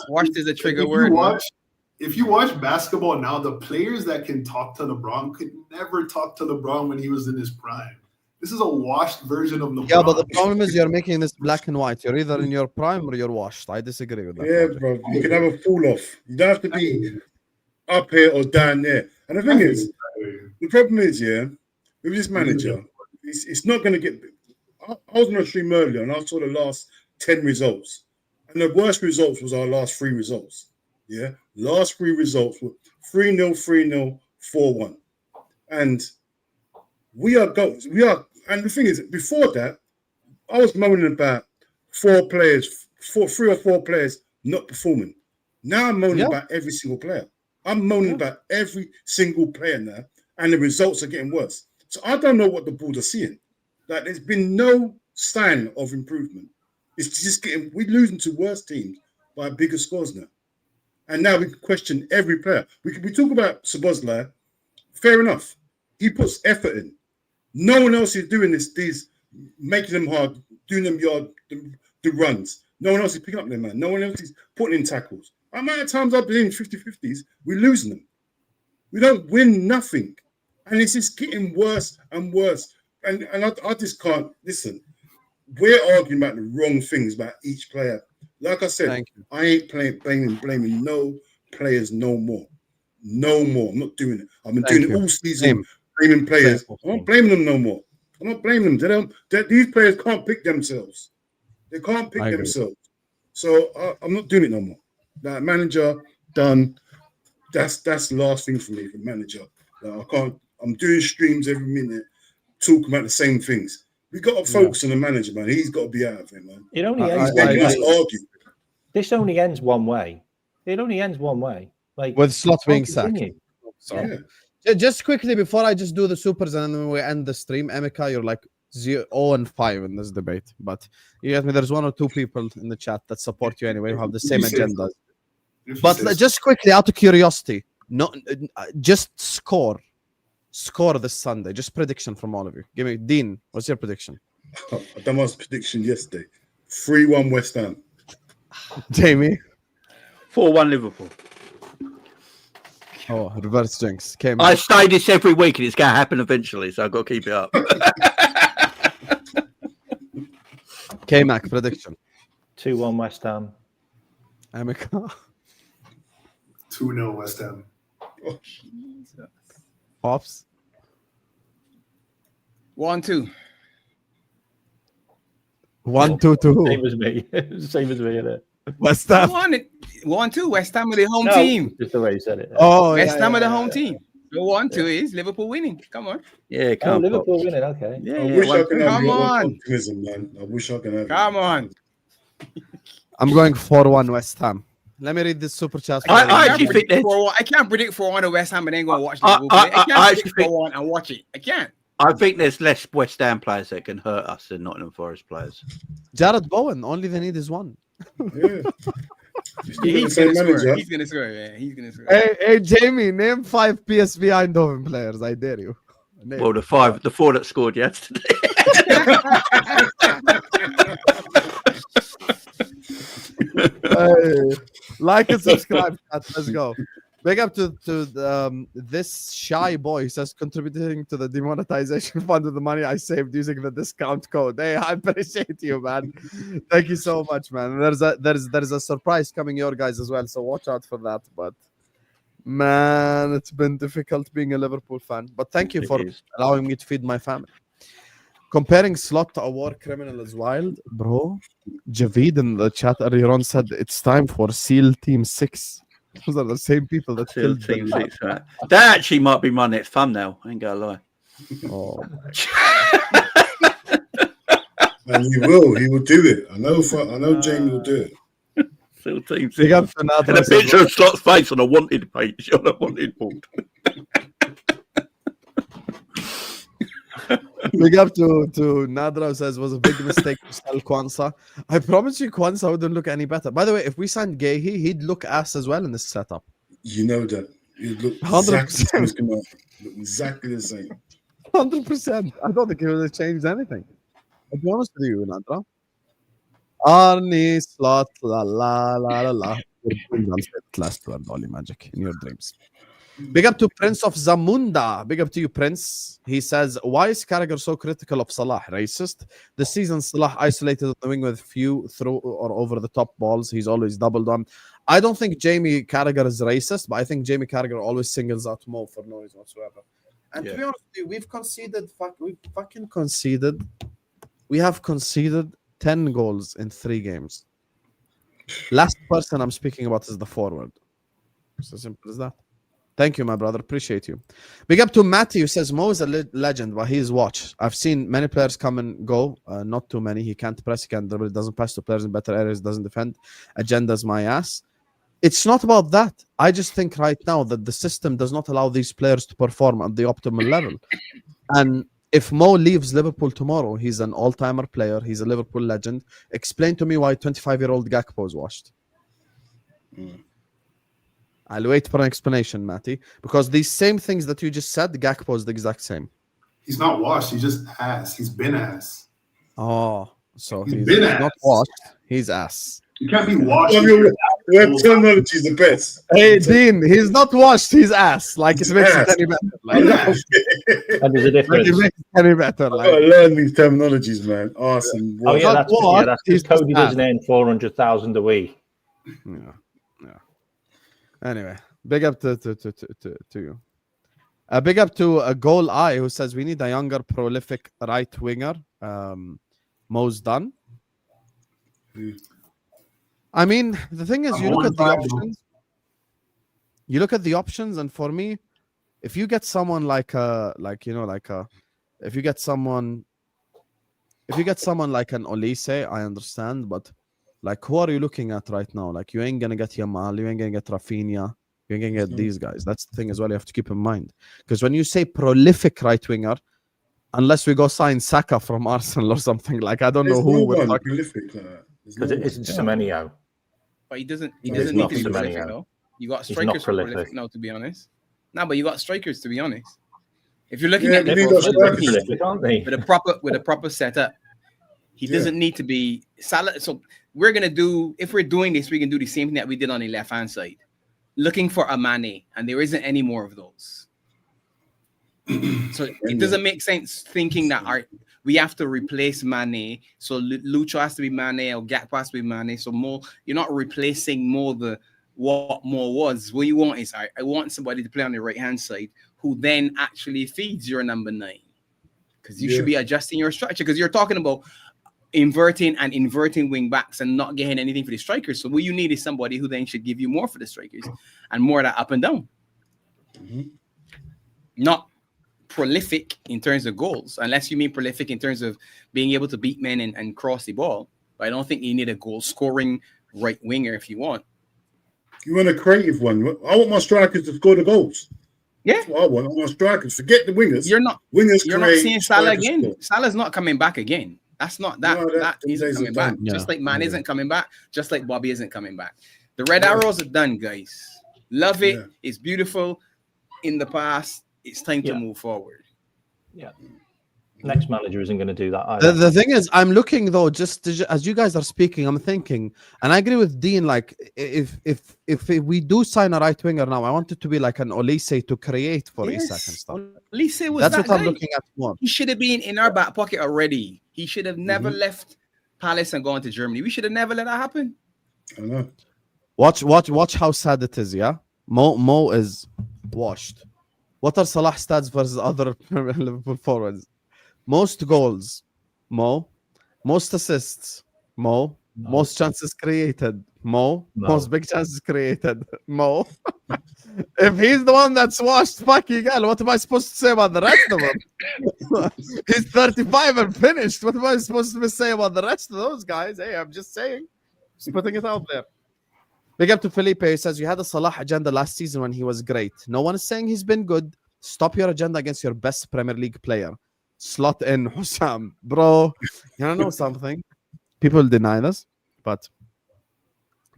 washed is a trigger if word. If you watch basketball now, the players that can talk to LeBron could never talk to LeBron when he was in his prime. This is a washed version of LeBron. Yeah, but the problem is you're making this black and white. You're either in your prime or you're washed. I disagree with that. Yeah, bro. You can have a fall off. You don't have to be up here or down there. And the thing is, the problem is, with this manager, it's not going to get. I was on a stream earlier and I saw the last 10 results. And the worst results was our last 3 results. Yeah, last 3 results were 3-0, 3-0, 4-1. And we are going. And the thing is, before that, I was moaning about 3 or 4 players not performing. Now I'm moaning about every single player. I'm moaning about every single player now, and the results are getting worse. So I don't know what the board are seeing. Like, there's been no sign of improvement. It's just we're losing to worse teams by bigger scores now. And now we can question every player. We talk about Szoboszlai. Fair enough. He puts effort in. No one else is doing these making them hard, doing them the runs. No one else is picking up them, man. No one else is putting in tackles. The amount of times I've been in 50-50s, we're losing them. We don't win nothing. And it's just getting worse and worse. And I just can't listen. We're arguing about the wrong things about each player. Like I said, I ain't blaming no players no more. No more. I'm not doing it. I've been doing it all season, blaming players. I'm not blaming them no more. I'm not blaming them. These players can't pick themselves. They can't pick themselves. So I'm not doing it no more. That manager done. That's the last thing for me, for manager. I can't. I'm doing streams every minute, talking about the same things. We got to focus on the manager, man. He's got to be out of it, man. It only ends. This only ends one way. It only ends one way. Like with Slot being sacked. So just quickly before I just do the supers and then we end the stream, Emeka, you're like 0-5 in this debate, but you get me. There's 1 or 2 people in the chat that support you anyway, who have the same agenda. But just quickly, out of curiosity, just score this Sunday. Just prediction from all of you. Give me, Dean. What's your prediction? I done my prediction yesterday. 3-1 West Ham. Jamie. 4-1 Liverpool. Oh, reverse jinx. Came I say this every week and it's going to happen eventually, so I've got to keep it up. K-Mac prediction. 2-1 West Ham. Emeka. 2-0 West Ham. Pops. 1-2. 1-2. Same as me. Same as me, isn't it? West Ham. 1-2. West Ham are the home No, team. just the way you said it. Oh, West Ham are the yeah. home team. The 1-2 is Liverpool winning. Come on. Yeah, Oh, come on. Liverpool Pops. winning. Okay. Yeah, I yeah. wish I could have Come your on. optimism, man. I wish I could have. Come on. I'm going 4-1 West Ham. Let me read this super chat. I actually think that I can't predict 4-1 to West Ham and then go and watch I- Liverpool play. I can't I predict actually think- 4-1 and watch it. I can't. I think there's less West Ham players that can hurt us than Nottingham Forest players. Jared Bowen. Only they need is one. Yeah. He's Same gonna score. manager. He's gonna score. Yeah, he's gonna score. Hey, Jamie, name 5 PSV Eindhoven players. I dare you. Name. Well, the 4 that scored yesterday. Hey, like and subscribe. Chat. Let's go. Big up to this shy boy. He says contributing to the demonetization fund with the money I saved using the discount code. Hey, I appreciate you, man. Thank you so much, man. There's a surprise coming your guys as well, so watch out for that. But man, it's been difficult being a Liverpool fan. But thank you for allowing me to feed my family. Comparing Slot to a war criminal is wild, bro. Javid in the chat earlier on said it's time for SEAL Team 6. Those are the same people that killed Team them. 6, right? That actually might be my next thumbnail. I ain't gonna lie. Oh, And he will do it. I know Jamie will do it. Still Team 6. big up to And Nadra. a picture of Slot's face on a wanted page, on a wanted board. Big up to Nadra who says was a big mistake to sell Kwanzaa. I promise you Kwanzaa wouldn't look any better. By the way, if we signed Gehi, he'd look ass as well in this setup. You know that. You look 100%. exactly the same. 100%. I don't think he would have changed anything. I'll be honest with you, Nadra. Arnie Slot, la la la la la. Last word, only magic in your dreams. Big up to Prince of Zamunda. Big up to you, Prince. He says, why is Carragher so critical of Salah? Racist? This season, Salah isolated on the wing with few through or over the top balls. He's always doubled on. I don't think Jamie Carragher is racist, but I think Jamie Carragher always singles out Mo for no reason whatsoever. And to be honest with you, we've conceded. We have conceded 10 goals in 3 games. Last person I'm speaking about is the forward. It's as simple as that. Thank you, my brother. Appreciate you. Big up to Matty who says Mo is a legend, but he's watch. I've seen many players come and go. Not too many. He can't press, he can't dribble, he doesn't pass to players in better areas, doesn't defend. Agenda's my ass. It's not about that. I just think right now that the system does not allow these players to perform at the optimal level. And if Mo leaves Liverpool tomorrow, he's an all-timer player. He's a Liverpool legend. Explain to me why 25-year-old Gakpo is washed. I'll wait for an explanation, Matty, because these same things that you just said, Gakpo is the exact same. He's not washed. He's just ass. He's been ass. Oh, so He's he's been not ass. washed. He's ass. You can't be washed. Your terminology is the best. Hey, Dean, he's not washed. He's ass. Like, it makes it any better. Like, And there's a like, difference. it makes it any better. I Like, gotta learn these terminologies, man. Arse and Oh wash. yeah, Not that's what, because he's Cody just doesn't earn 400,000 a week. yeah. Anyway, big up to you. Big up to a goal eye who says we need a younger, prolific right winger. Mo's done. I mean, the thing is, you look at the options. You look at the options, and for me, if you get someone if you get someone like an Olise, I understand, but like, who are you looking at right now? Like, you ain't gonna get Yamal, you ain't gonna get Rafinha, you ain't gonna get these guys. That's the thing as well. You have to keep in mind, because when you say prolific right winger, unless we go sign Saka from Arsenal or something, like, I don't know who we're talking. Prolific like that. Because it isn't Semenyo. But he doesn't He's need not to be Semenyo. prolific though. You got He's strikers not for prolific prolific. now, to be honest. No, but you got strikers, to be honest. If you're looking Yeah, at but the he got profile strikers. team Prolific, aren't they? with a proper setup, he Yeah. doesn't need to be Salah. So we're gonna do, if we're doing this, we can do the same thing that we did on the left hand side. looking for a Mane, and there isn't any more of those. So it doesn't make sense thinking that we have to replace Mane. So Lucho has to be Mane, or Gakpo has to be Mane. So more, you're not replacing more what more was. What you want is I want somebody to play on the right hand side who then actually feeds your number 9, because you should be adjusting your structure, because you're talking about inverting wing backs and not getting anything for the strikers. So what you need is somebody who then should give you more for the strikers and more of that up and down. Not prolific in terms of goals, unless you mean prolific in terms of being able to beat men and cross the ball. But I don't think you need a goal scoring right winger if you want. You want a creative one. I want my strikers to score the goals. Yeah, that's what I want. I want strikers. Forget the wingers. You're not seeing Salah again. Score. Salah's not coming back again. That's not that. No, that isn't coming back. Yeah. Just like Man isn't coming back. Just like Bobby isn't coming back. The Red Arrows are done, guys. Love it. Yeah. It's beautiful. In the past, it's time to move forward. Yeah. Next manager isn't going to do that either. The thing is, I'm looking though, just as you guys are speaking, I'm thinking, and I agree with Dean. Like, if we do sign a right winger now, I want it to be like an Olise to create for Isak and stuff. Olise was that's that what guy. I'm looking at more. He should have been in our back pocket already. He should have never left Palace and gone to Germany. We should have never let that happen. I know. Watch how sad it is. Yeah, Mo is washed. What are Salah stats versus other Liverpool forwards? Most goals, Mo. Most assists, Mo. No. Most chances created, Mo. No. Most big chances created, Mo. If he's the one that's washed, fucking hell, what am I supposed to say about the rest of them? He's 35 and finished. What am I supposed to say about the rest of those guys? Hey, I'm just saying. Just putting it out there. Big up to Felipe. He says, you had a Salah agenda last season when he was great. No one is saying he's been good. Stop your agenda against your best Premier League player. Slot in Husam. Bro, you know something? People deny this, but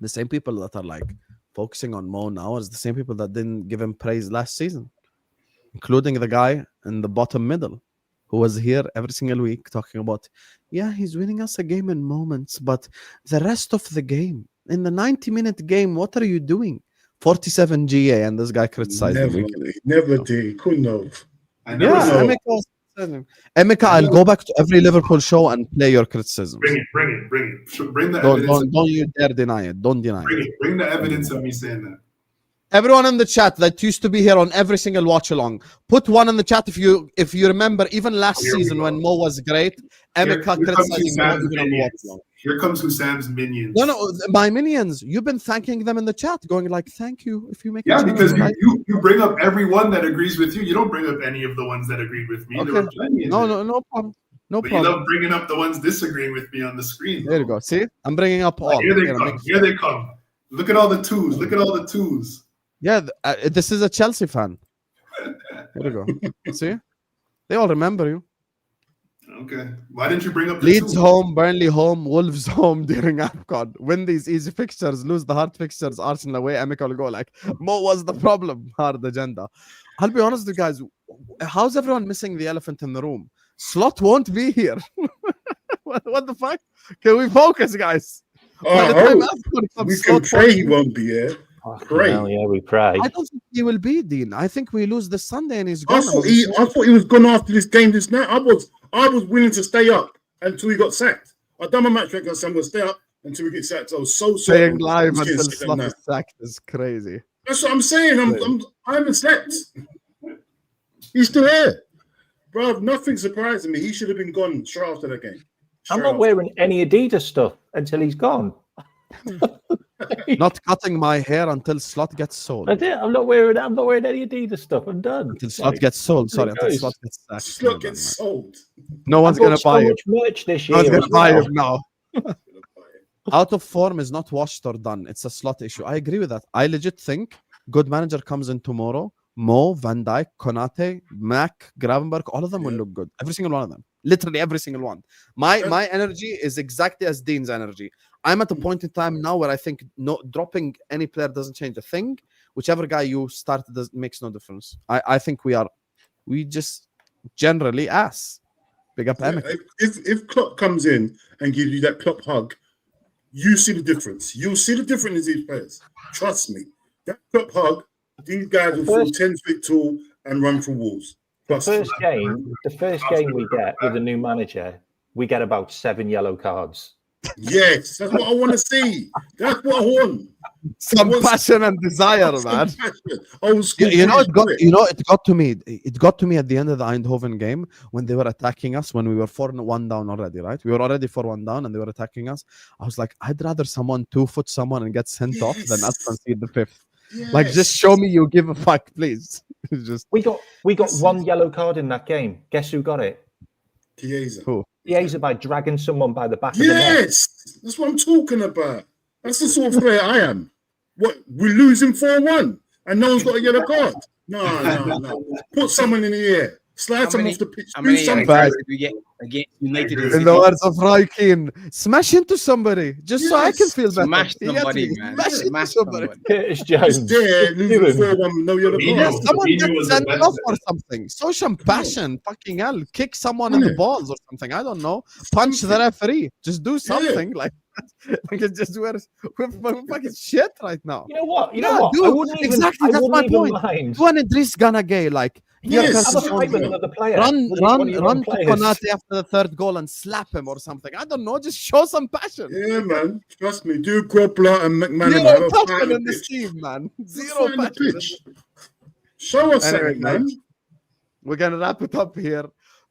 the same people that are like focusing on Mo now is the same people that didn't give him praise last season, including the guy in the bottom middle who was here every single week talking about, yeah, he's winning us a game in moments, but the rest of the game, in the 90-minute game, what are you doing? 47 GA, and this guy criticized him. Never did. He couldn't have. I never saw. Emeka, I'll go back to every Liverpool show and play your criticism. Bring it. Bring the evidence. Don't you dare deny it. Don't deny it. Bring the evidence of me saying that. Everyone in the chat that used to be here on every single watch along, put one in the chat if you remember. Even last season when Mo was great, Emeka criticizing Mo even on watch along. Here comes Husam's minions. No, my minions. You've been thanking them in the chat, going like, "Thank you if you make." Yeah, because you bring up everyone that agrees with you. You don't bring up any of the ones that agreed with me. Okay. No problem. No but problem. You love bringing up the ones disagreeing with me on the screen. There you go. See, I'm bringing up all. Here they come. Look at all the twos. Yeah, this is a Chelsea fan. Here we go. See, they all remember you. Okay. Why didn't you bring up the Leeds home, Burnley home, Wolves home during AFCON. Win these easy fixtures, lose the hard fixtures, Arsenal away, Emeka will go like, Mo was the problem, hard agenda. I'll be honest with you guys, how's everyone missing the elephant in the room? Slot won't be here. What the fuck? Can we focus, guys? We can pray he won't be here. Pray. Yeah, we pray. I don't think he will be, Dean. I think we lose this Sunday and he's gone. I thought he was gone after this game this night. I was willing to stay up until he got sacked. I done my match record, so I'm going to stay up until we get sacked. I was so staying live until Slot is sacked is crazy. That's what I'm saying. I haven't slept. He's still here, bro. Nothing surprising me. He should have been gone straight after that game. I'm not wearing any Adidas stuff until he's gone. Not cutting my hair until Slot gets sold. I'm not wearing any Adidas stuff. I'm done. Until Slot gets sold. Sorry, until Slot gets sacked. Slot gets sold. No one's gonna buy it. Merch this year. No one's gonna buy it now. Out of form is not washed or done. It's a Slot issue. I agree with that. I legit think good manager comes in tomorrow. Mo, Van Dijk, Konate, Mac, Gravenberch, all of them will look good. Every single one of them. Literally every single one. My energy is exactly as Dean's energy. I'm at a point in time now where I think dropping any player doesn't change a thing. Whichever guy you start makes no difference. I think we just generally ass. Big up Emeka. If Klopp comes in and gives you that Klopp hug, you see the difference. You'll see the difference in these players. Trust me. That top hug, these guys will fall 10 feet tall and run through walls. The first game we get with a new manager, we get about 7 yellow cards. Yes, that's what I want to see. That's what I want. Some passion and desire, man. Old school. It got to me. It got to me at the end of the Eindhoven game when they were attacking us when we were 4-1 down already, right? We were already 4-1 down and they were attacking us. I was like, I'd rather someone 2-foot someone and get sent off than us concede the 5th. Yes. Like, just show me you give a fuck, please. Just we got 1 yellow card in that game. Guess who got it? Chiesa. Who? Chiesa by dragging someone by the back of the neck. Yes, that's what I'm talking about. That's the sort of player I am. What, we're losing 4-1 and no one's got a yellow card? No. Put someone in the air. Slide someone off the pitch. How many yellow cards did we get against United? In the words of Roy Keane, smash into somebody just so I can feel better. Smash somebody, man. Smash somebody. Curtis Jones. There, losing 4-1, no yellow Yeah, card. someone gets sent off or something. Show some passion. Fucking hell. Kick someone in the balls or something. I don't know. Punch the referee. Just do something like that. Like it's just we're fucking shit right now. You know what? Dude, I wouldn't even, exactly. That's my point. Mind. Do an Idris Gana Gay like Yes. Have a fight with another player. run to players. Konate after the 3rd goal and slap him or something. I don't know. Just show some passion. Yeah, man. Trust me. Do Groppler and McManaman. Zero passion in this team, man. Zero passion. Pitch. Show us Anyway, something, man. We're gonna wrap it up here.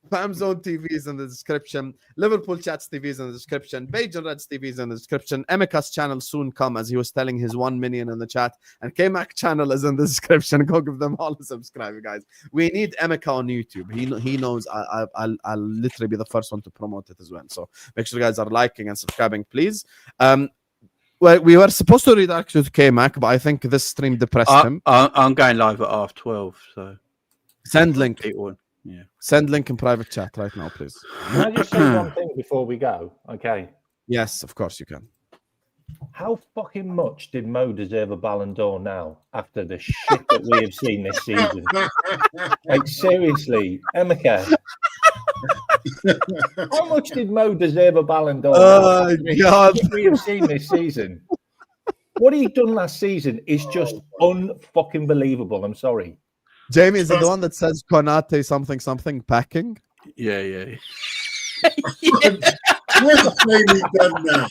Fam Zone TV is in the description. Liverpool Chats TV is in the description. Beige and Reds TV is in the description. Emeka's channel soon come, as he was telling his 1 million in the chat. And K-Mac channel is in the description. Go give them all a subscribe, guys. We need Emeka on YouTube. He knows I'll literally be the first one to promote it as well. So make sure you guys are liking and subscribing, please. Well, we were supposed to redirect you to K-Mac, but I think this stream depressed him. I'm going live at 12:30, so Send link. Yeah. Send link in private chat right now, please. Can I just say one thing before we go? Okay. Yes, of course you can. How fucking much did Mo deserve a Ballon d'Or now after the shit that we have seen this season? Like, seriously, Emeka. How much did Mo deserve a Ballon d'Or? Oh, God. We have seen this season. What he done last season is just unfucking believable. I'm sorry. Jamie, is it the one that says Konate something packing? Yeah. What's the play we've done now?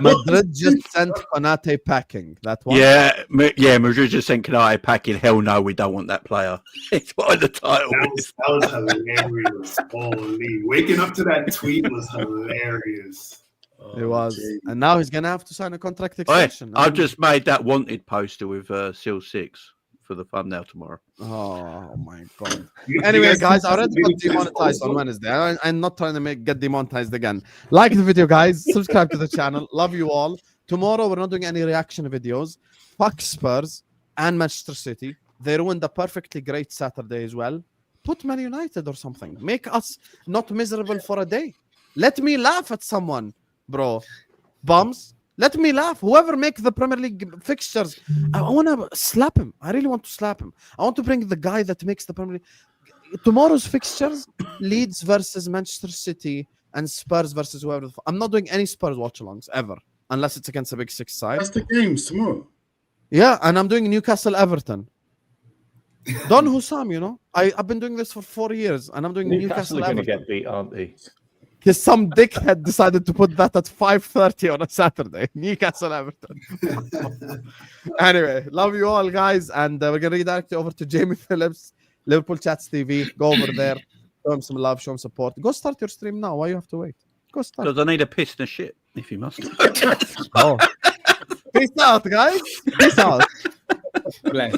Madrid just sent Konate packing. That one. Yeah. Madrid just sent Konate packing. Hell no, we don't want that player. It's what the title is. That was hilarious. Holy. Waking up to that tweet was hilarious. It was. And now he's going to have to sign a contract extension. I've just made that wanted poster with Seal 6 for the thumbnail tomorrow. Oh my God. Anyway, guys, I already got demonetized on Wednesday. I'm not trying to get demonetized again. Like the video, guys. Subscribe to the channel. Love you all. Tomorrow, we're not doing any reaction videos. Fuck Spurs and Manchester City. They ruined a perfectly great Saturday as well. Put Man United or something. Make us not miserable for a day. Let me laugh at someone, bro. Bums. Let me laugh. Whoever makes the Premier League fixtures, I want to slap him. I really want to slap him. I want to bring the guy that makes the Premier League. Tomorrow's fixtures, Leeds versus Manchester City and Spurs versus whoever. I'm not doing any Spurs watch-alongs ever, unless it's against a big 6 side. That's the games tomorrow. Yeah, and I'm doing Newcastle Everton. Don Husam, you know. I've been doing this for 4 years, and I'm doing Newcastle are going to Everton. get beat, aren't they? Because some dickhead decided to put that at 5:30 on a Saturday. Newcastle Everton. Anyway, love you all, guys. And we're going to redirect you over to Jamie Phillips, Liverpool Chats TV. Go over there. Show him some love, show him support. Go start your stream now. Why you have to wait? Go start. Because I need a piss and a shit, if you must. Oh. Peace out, guys. Peace out. Bless.